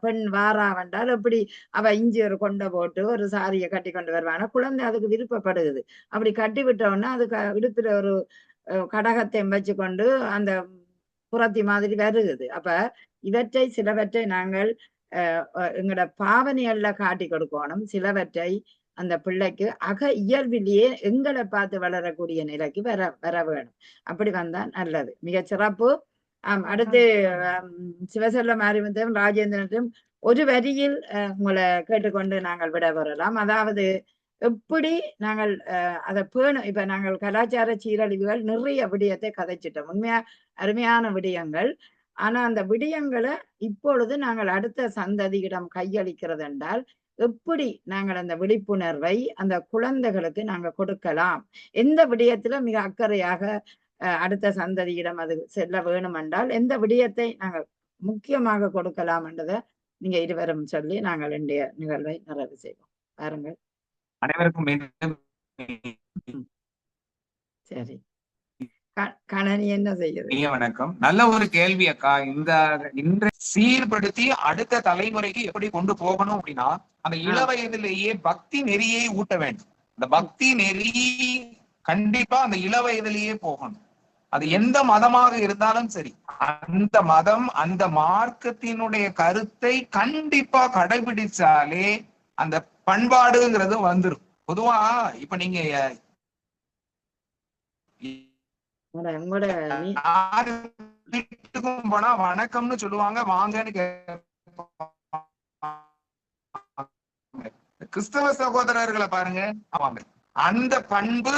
Speaker 1: பெண் வாரா வந்தால் எப்படி அவ இஞ்சி ஒரு கொண்டை போட்டு ஒரு சாரியை கட்டி கொண்டு வருவானா, குழந்தை அதுக்கு விருப்பப்படுகிறது. அப்படி கட்டி விட்டோம்னா அது இடுப்புல ஒரு கடகத்தை வச்சு கொண்டு அந்த புறத்தி மாதிரி வருகிறது. அப்ப இவற்றை சிலவற்றை நாங்கள் எங்களோட பாவனைகள்ல காட்டி கொடுக்கணும். சிலவற்றை அந்த பிள்ளைக்கு அக இயல்பிலேயே எங்களை பார்த்து வளரக்கூடிய நிலைக்கு வர வேணும். அப்படி வந்தா நல்லது, மிக சிறப்பு. அடுத்து சிவசெல்வம் அறிமுகம் ராஜேந்திரனும் ஒரு வரியில் உங்களை கேட்டுக்கொண்டு நாங்கள் விட வரலாம். அதாவது எப்படி நாங்கள் அதை பேணும். இப்ப நாங்கள் கலாச்சார சீரழிவுகள் நிறைய விடயத்தை கதைச்சிட்டோம், உண்மையா அருமையான விடயங்கள். ஆனா அந்த விடயங்களை இப்பொழுது நாங்கள் அடுத்த சந்ததியிடம் கையளிக்கிறது என்றால் எப்படி நாங்கள் அந்த விழிப்புணர்வை அந்த குழந்தைகளுக்கு நாங்கள் கொடுக்கலாம், எந்த விடயத்துல மிக அக்கறையாக அடுத்த சந்ததியிடம் அது செல்ல வேணும் என்றால் எந்த விடயத்தை நாங்கள் முக்கியமாக கொடுக்கலாம் என்றதை நீங்க இருவரும் சொல்லி நாங்கள் இன்றைய நிகழ்வை நிறைவு செய்வோம். பாருங்கள்.
Speaker 5: அனைவருக்கும்
Speaker 1: சரி. கணனி என்ன செய்யுது?
Speaker 5: வணக்கம். நல்ல ஒரு கேள்வி அக்கா. இந்த சீர்படுத்தி அடுத்த தலைமுறைக்கு எப்படி கொண்டு போகணும் அப்படின்னா, அந்த இள வயதிலேயே பக்தி நெறியை ஊட்ட வேண்டும். அந்த பக்தி நெறி கண்டிப்பா அந்த இள வயதிலேயே போகணும். அது எந்த மதமாக இருந்தாலும் சரி, அந்த மதம் அந்த மார்க்கத்தினுடைய கருத்தை கண்டிப்பா கடைபிடிச்சாலே அந்த பண்பாடுங்கிறது வந்துடும். பொதுவா இப்ப நீங்க வீட்டுக்கும் போனா வணக்கம்னு சொல்லுவாங்க, வாங்கன்னு கிறிஸ்தவ சகோதரர்களை பாருங்க. ஆமாங்க, அந்த பண்பு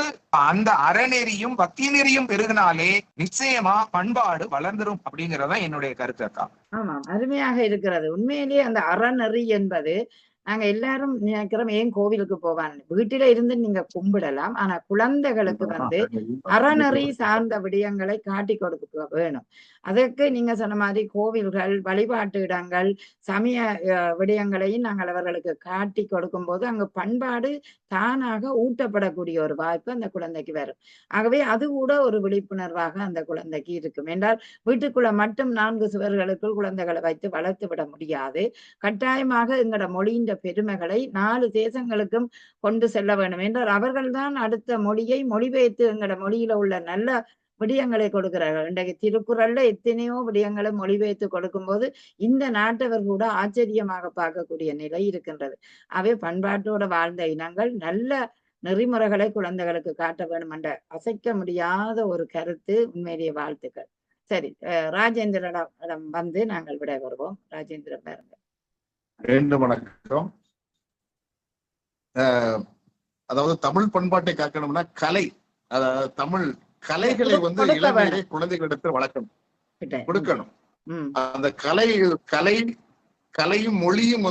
Speaker 5: அந்த அறநெறியும் பக்தி நெறியும் பெருகினாலே நிச்சயமா பண்பாடு வளர்ந்துரும் அப்படிங்கறதான் என்னுடைய கருத்து அக்கா.
Speaker 1: ஆமாம், அருமையாக இருக்கிறது. உண்மையிலேயே அந்த அறநெறி என்பது நாங்க எல்லாரும் நினைக்கிறோம் ஏன் கோவிலுக்கு போவான், வீட்டில இருந்து நீங்க கும்பிடலாம், ஆனா குழந்தைகளுக்கு அறநெறி சார்ந்த விடயங்களை காட்டி கொடுக்க வேணும். அதற்கு நீங்க சொன்ன மாதிரி கோவில்கள், வழிபாட்டு இடங்கள், சமய விடயங்களையும் நாங்கள் அவர்களுக்கு காட்டி கொடுக்கும் போது அங்கு பண்பாடு தானாக ஊட்டப்படக்கூடிய ஒரு வாய்ப்பு அந்த குழந்தைக்கு வரும். ஆகவே அது கூட ஒரு விழிப்புணர்வாக அந்த குழந்தைக்கு இருக்கும். என்றால் வீட்டுக்குள்ள மட்டும் 4 சுவர்களுக்குள் குழந்தைகளை வைத்து வளர்த்து விட முடியாது. கட்டாயமாக எங்களோட மொழியின் பெருமைகளை 4 தேசங்களுக்கும் கொண்டு செல்ல வேண்டும் என்றால் அவர்கள்தான் அடுத்த மொழியை மொழிபெயர்த்து எங்களோட மொழியில உள்ள நல்ல விடயங்களை கொடுக்கிறார்கள். இன்றைக்கு திருக்குறள்ல எத்தனையோ விடயங்களை மொழிபெயர்த்து கொடுக்கும் போது இந்த நாட்டவர் கூட ஆச்சரியமாக பார்க்கக்கூடிய நிலை இருக்கின்றது. அவை பண்பாட்டோட வாழ்ந்த இனங்கள் நல்ல நெறிமுறைகளை குழந்தைகளுக்கு காட்ட வேண்டும் என்ற அசைக்க முடியாத ஒரு கருத்து. உண்மையிலேயே வாழ்த்துக்கள். சரி, ராஜேந்திரனிடம் வந்து நாங்கள் விடை வருவோம். ராஜேந்திரன் பாருங்க.
Speaker 6: வணக்கம். அதாவது தமிழ் பண்பாட்டை காக்கணும்னா கலை, அதாவது தமிழ் கலைகளை இளைஞரை குழந்தைகளிடத்தில் வளர்க்கணும், கொடுக்கணும். அந்த கலையும் மொழியும்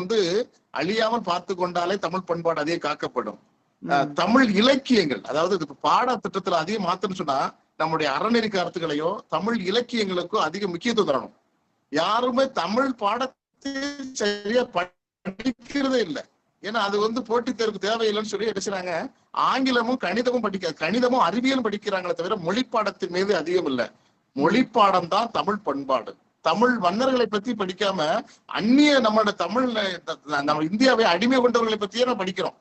Speaker 6: அழியாமல் பார்த்து கொண்டாலே தமிழ் பண்பாடு அதே காக்கப்படும். தமிழ் இலக்கியங்கள், அதாவது பாடத்திட்டத்துல அதிகம் மாத்தணும்னு சொன்னா நம்முடைய அறநெறி கருத்துக்களையோ தமிழ் இலக்கியங்களுக்கும் அதிக முக்கியத்துவம் தரணும். யாருமே தமிழ் பாடத்தை சரியா படிக்கிறதே இல்லை. ஏன்னா அது போட்டித் தேர்வுக்கு தேவையில்லைன்னு சொல்லி எடுக்கிறாங்க. ஆங்கிலமும் கணிதமும் அறிவியலும் படிக்கிறாங்களே தவிர மொழி பாடத்தின் மீது அதிகம் இல்லை. மொழி பாடம் தான் தமிழ் பண்பாடு. தமிழ் மன்னர்களை பத்தி படிக்காம அந்நிய நம்ம இந்தியாவை அடிமை கொண்டவர்களை பத்தியே நம்ம படிக்கிறோம்.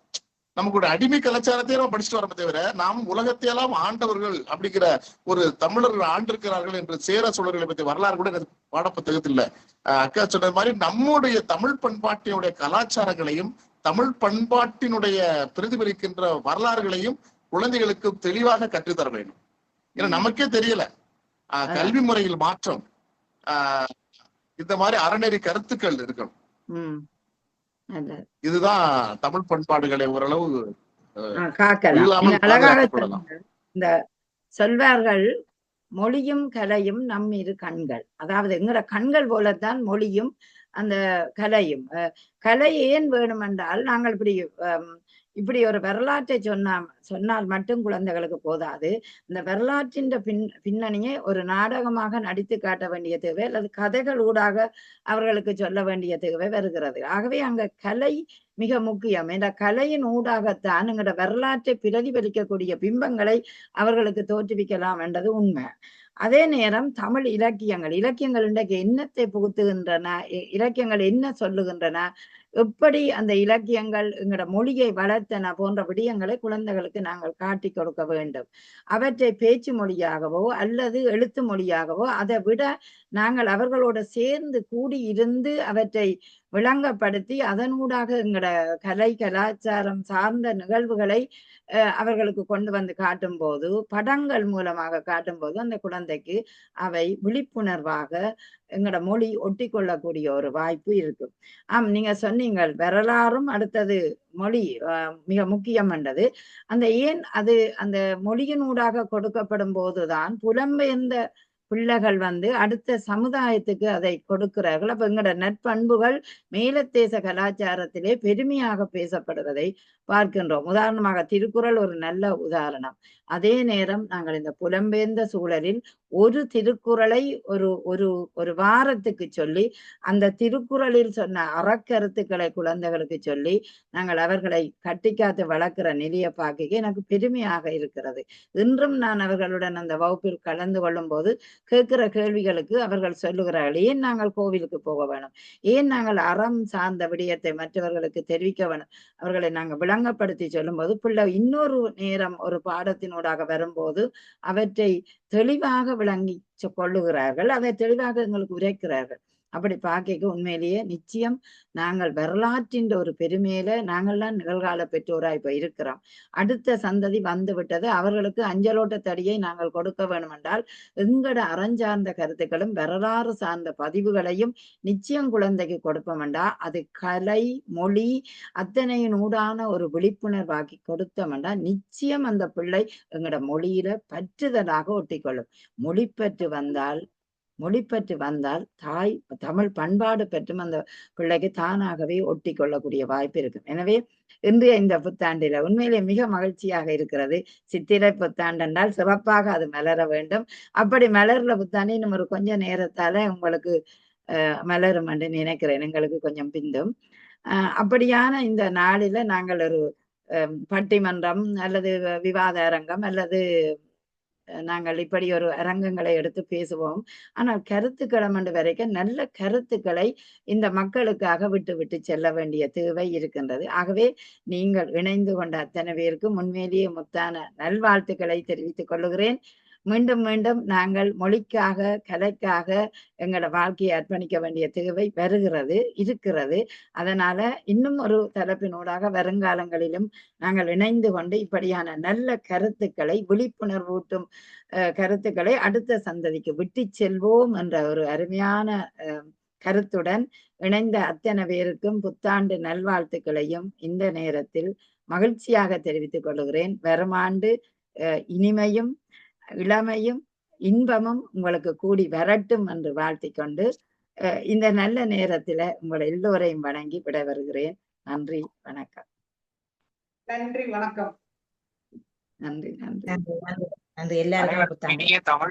Speaker 6: நமக்கு அடிமை கலாச்சாரத்தையே நம்ம படிச்சுட்டு வரமே தவிர நாம் உலகத்தையெல்லாம் ஆண்டவர்கள் அப்படிங்கிற ஒரு தமிழர்கள் ஆண்டிருக்கிறார்கள் என்று சேர சோழர்களை பத்தி வரலாறு கூட எனக்கு பாடப்புத்தகத்தில் இல்ல. அக்கா சொன்ன மாதிரி நம்முடைய தமிழ் பண்பாட்டினுடைய கலாச்சாரங்களையும் தமிழ் பண்பாட்டினுடைய பிரதிபலிக்கின்ற வரலாறுகளையும் குழந்தைகளுக்கு தெளிவாக கற்றுத்தர வேண்டும். ஏன்னா நமக்கே தெரியல. கல்வி முறையில் மாற்றம், இந்த மாதிரி அறநெறி கருத்துக்கள் இருக்கணும். இதுதான் தமிழ் பண்பாடுகளை ஓரளவு
Speaker 1: அழகாக இந்த சொல்வார்கள். மொழியும் கலையும் நம் இரு கண்கள். அதாவது எங்கட கண்கள் போலத்தான் மொழியும் அந்த கலையும். கலை ஏன் வேணும் என்றால் நாங்கள் இப்படி ஒரு வரலாற்றை சொன்னால் மட்டும் குழந்தைகளுக்கு போதாது. இந்த வரலாற்றின் பின்னணியை ஒரு நாடகமாக நடித்து காட்ட வேண்டிய தேவை அல்லது கதைகள் ஊடாக அவர்களுக்கு சொல்ல வேண்டிய தேவை வருகிறது. ஆகவே அங்க கலை மிக முக்கியம். இந்த கலையின் ஊடாகத்தான் எங்களோட வரலாற்றை பிரதிபலிக்கக்கூடிய பிம்பங்களை அவர்களுக்கு தோற்றுவிக்கலாம் என்றது உண்மை. அதே நேரம் தமிழ் இலக்கியங்கள் இன்றைக்கு என்னத்தை புகுத்துகின்றன, இலக்கியங்கள் என்ன சொல்லுகின்றன, எப்படி அந்த இலக்கியங்கள் எங்களோட மொழியை வளர்த்தன போன்ற விடயங்களை குழந்தைகளுக்கு நாங்கள் காட்டி கொடுக்க வேண்டும். அவற்றை பேச்சு மொழியாகவோ அல்லது எழுத்து மொழியாகவோ அதை விட நாங்கள் அவர்களோட சேர்ந்து கூடி இருந்து அவற்றை விளங்கப்படுத்தி அதனூடாக எங்களோட கலை கலாச்சாரம் சார்ந்த நிகழ்வுகளை அவர்களுக்கு கொண்டு வந்து காட்டும் போது, படங்கள் மூலமாக காட்டும் போது அந்த குழந்தைக்கு அவை விழிப்புணர்வாக எங்களோட மொழி ஒட்டி கொள்ளக்கூடிய ஒரு வாய்ப்பு இருக்கும். நீங்க சொன்னீங்கள் வரலாறும் அடுத்தது மொழி மிக முக்கியம் என்றது. அந்த ஏன் அது அந்த மொழியினூடாக கொடுக்கப்படும் போதுதான் புலம்பெயர்ந்த பிள்ளைகள் அடுத்த சமுதாயத்துக்கு அதை கொடுக்கிறார்கள். அப்ப எங்களோட நற்பண்புகள் மேலத்தேச கலாச்சாரத்திலே பெருமையாக பேசப்படுவதை பார்க்கின்றோம். உதாரணமாக திருக்குறள் ஒரு நல்ல உதாரணம். அதே நேரம் நாங்கள் இந்த புலம்பெயர்ந்த சூழலில் ஒரு திருக்குறளை ஒரு ஒரு ஒரு வாரத்துக்கு சொல்லி அந்த திருக்குறளில் சொன்ன அறக்கருத்துக்களை குழந்தைகளுக்கு சொல்லி நாங்கள் அவர்களை கட்டிக்காத்து வளர்க்கிற நிலையை பார்க்க எனக்கு பெருமையாக இருக்கிறது. இன்றும் நான் அவர்களுடன் அந்த வகுப்பில் கலந்து கொள்ளும் போது கேட்கிற கேள்விகளுக்கு அவர்கள் சொல்லுகிறார்கள், ஏன் நாங்கள் கோவிலுக்கு போக வேணும், ஏன் நாங்கள் அறம் சார்ந்த விடயத்தை மற்றவர்களுக்கு தெரிவிக்க வேணும். அவர்களை நாங்கள் விளங்கப்படுத்தி சொல்லும் போது பிள்ளை இன்னொரு நேரம் ஒரு பாடத்தினூடாக வரும்போது அவற்றை தெளிவாக விளங்கி கொள்ளுகிறார்கள், அதை தெளிவாக எங்களுக்கு உரைக்கிறார்கள். அப்படி பார்க்க உண்மையிலேயே நிச்சயம் நாங்கள் வரலாற்றின் ஒரு பெருமையில நாங்கள்லாம் நிகழ்கால பெற்றோரா இப்ப இருக்கிறோம். அடுத்த சந்ததி வந்து விட்டது, அவர்களுக்கு அஞ்சலோட்ட தடியை நாங்கள் கொடுக்க வேண்டும் என்றால் எங்கட அறஞ்சார்ந்த கருத்துக்களும் வரலாறு சார்ந்த பதிவுகளையும் நிச்சயம் குழந்தைக்கு கொடுப்போம்டா அது கலை மொழி அத்தனையினூடான ஒரு விழிப்புணர்வாக்கி கொடுத்தோம்டா நிச்சயம் அந்த பிள்ளை எங்கட மொழியில பற்றுதலாக ஒட்டிக்கொள்ளும். மொழிப்பற்று வந்தால் தமிழ் பண்பாடு பற்றும் அந்த பிள்ளைக்கு தானாகவே ஒட்டி கொள்ளக்கூடிய வாய்ப்பு இருக்கும். எனவே இன்றைய இந்த புத்தாண்டில உண்மையிலே மிக மகிழ்ச்சியாக இருக்கிறது. சித்திரை புத்தாண்டு என்றால் சிறப்பாக அது மலர வேண்டும். அப்படி மலர்ல புத்தாண்டு இன்னும் ஒரு கொஞ்ச நேரத்தால உங்களுக்கு மலரும் என்று நினைக்கிறேன், எங்களுக்கு கொஞ்சம் பிந்தும். அப்படியான இந்த நாளில நாங்கள் ஒரு பட்டிமன்றம் அல்லது விவாத அரங்கம் அல்லது நாங்கள் இப்படி ஒரு அரங்கங்களை எடுத்து பேசுவோம். ஆனால் கருத்துக்களம் என்று வரைக்கும் நல்ல கருத்துக்களை இந்த மக்களுக்காக விட்டு செல்ல வேண்டிய தேவை இருக்கின்றது. ஆகவே நீங்கள் இணைந்து கொண்ட அத்தனை பேருக்கும் உண்மையிலேயே முத்தான நல்வாழ்த்துக்களை தெரிவித்துக் கொள்ளுகிறேன். மீண்டும் மீண்டும் நாங்கள் மொழிக்காக கலைக்காக எங்களோட வாழ்க்கையை அர்ப்பணிக்க வேண்டிய தேவை இருக்கிறது. அதனால இன்னும் ஒரு தலைப்பினூடாக வருங்காலங்களிலும் நாங்கள் இணைந்து கொண்டு இப்படியான நல்ல கருத்துக்களை விழிப்புணர்வூட்டும் கருத்துக்களை அடுத்த சந்ததிக்கு விட்டு செல்வோம் என்ற ஒரு அருமையான கருத்துடன் இணைந்த அத்தனை பேருக்கும் புத்தாண்டு நல்வாழ்த்துக்களையும் இந்த நேரத்தில் மகிழ்ச்சியாக தெரிவித்துக் கொள்கிறேன். வரும் ஆண்டு இனிமையும் இளமையும் இன்பமும் உங்களுக்கு கூடி வரட்டும் என்று வாழ்த்திக் கொண்டு இந்த நல்ல நேரத்துல உங்களை எல்லோரையும் வணங்கி விட வருகிறேன். நன்றி, வணக்கம்.
Speaker 3: நன்றி, வணக்கம்.
Speaker 1: நன்றி.
Speaker 4: நன்றி எல்லாருக்கும்
Speaker 5: தமிழ்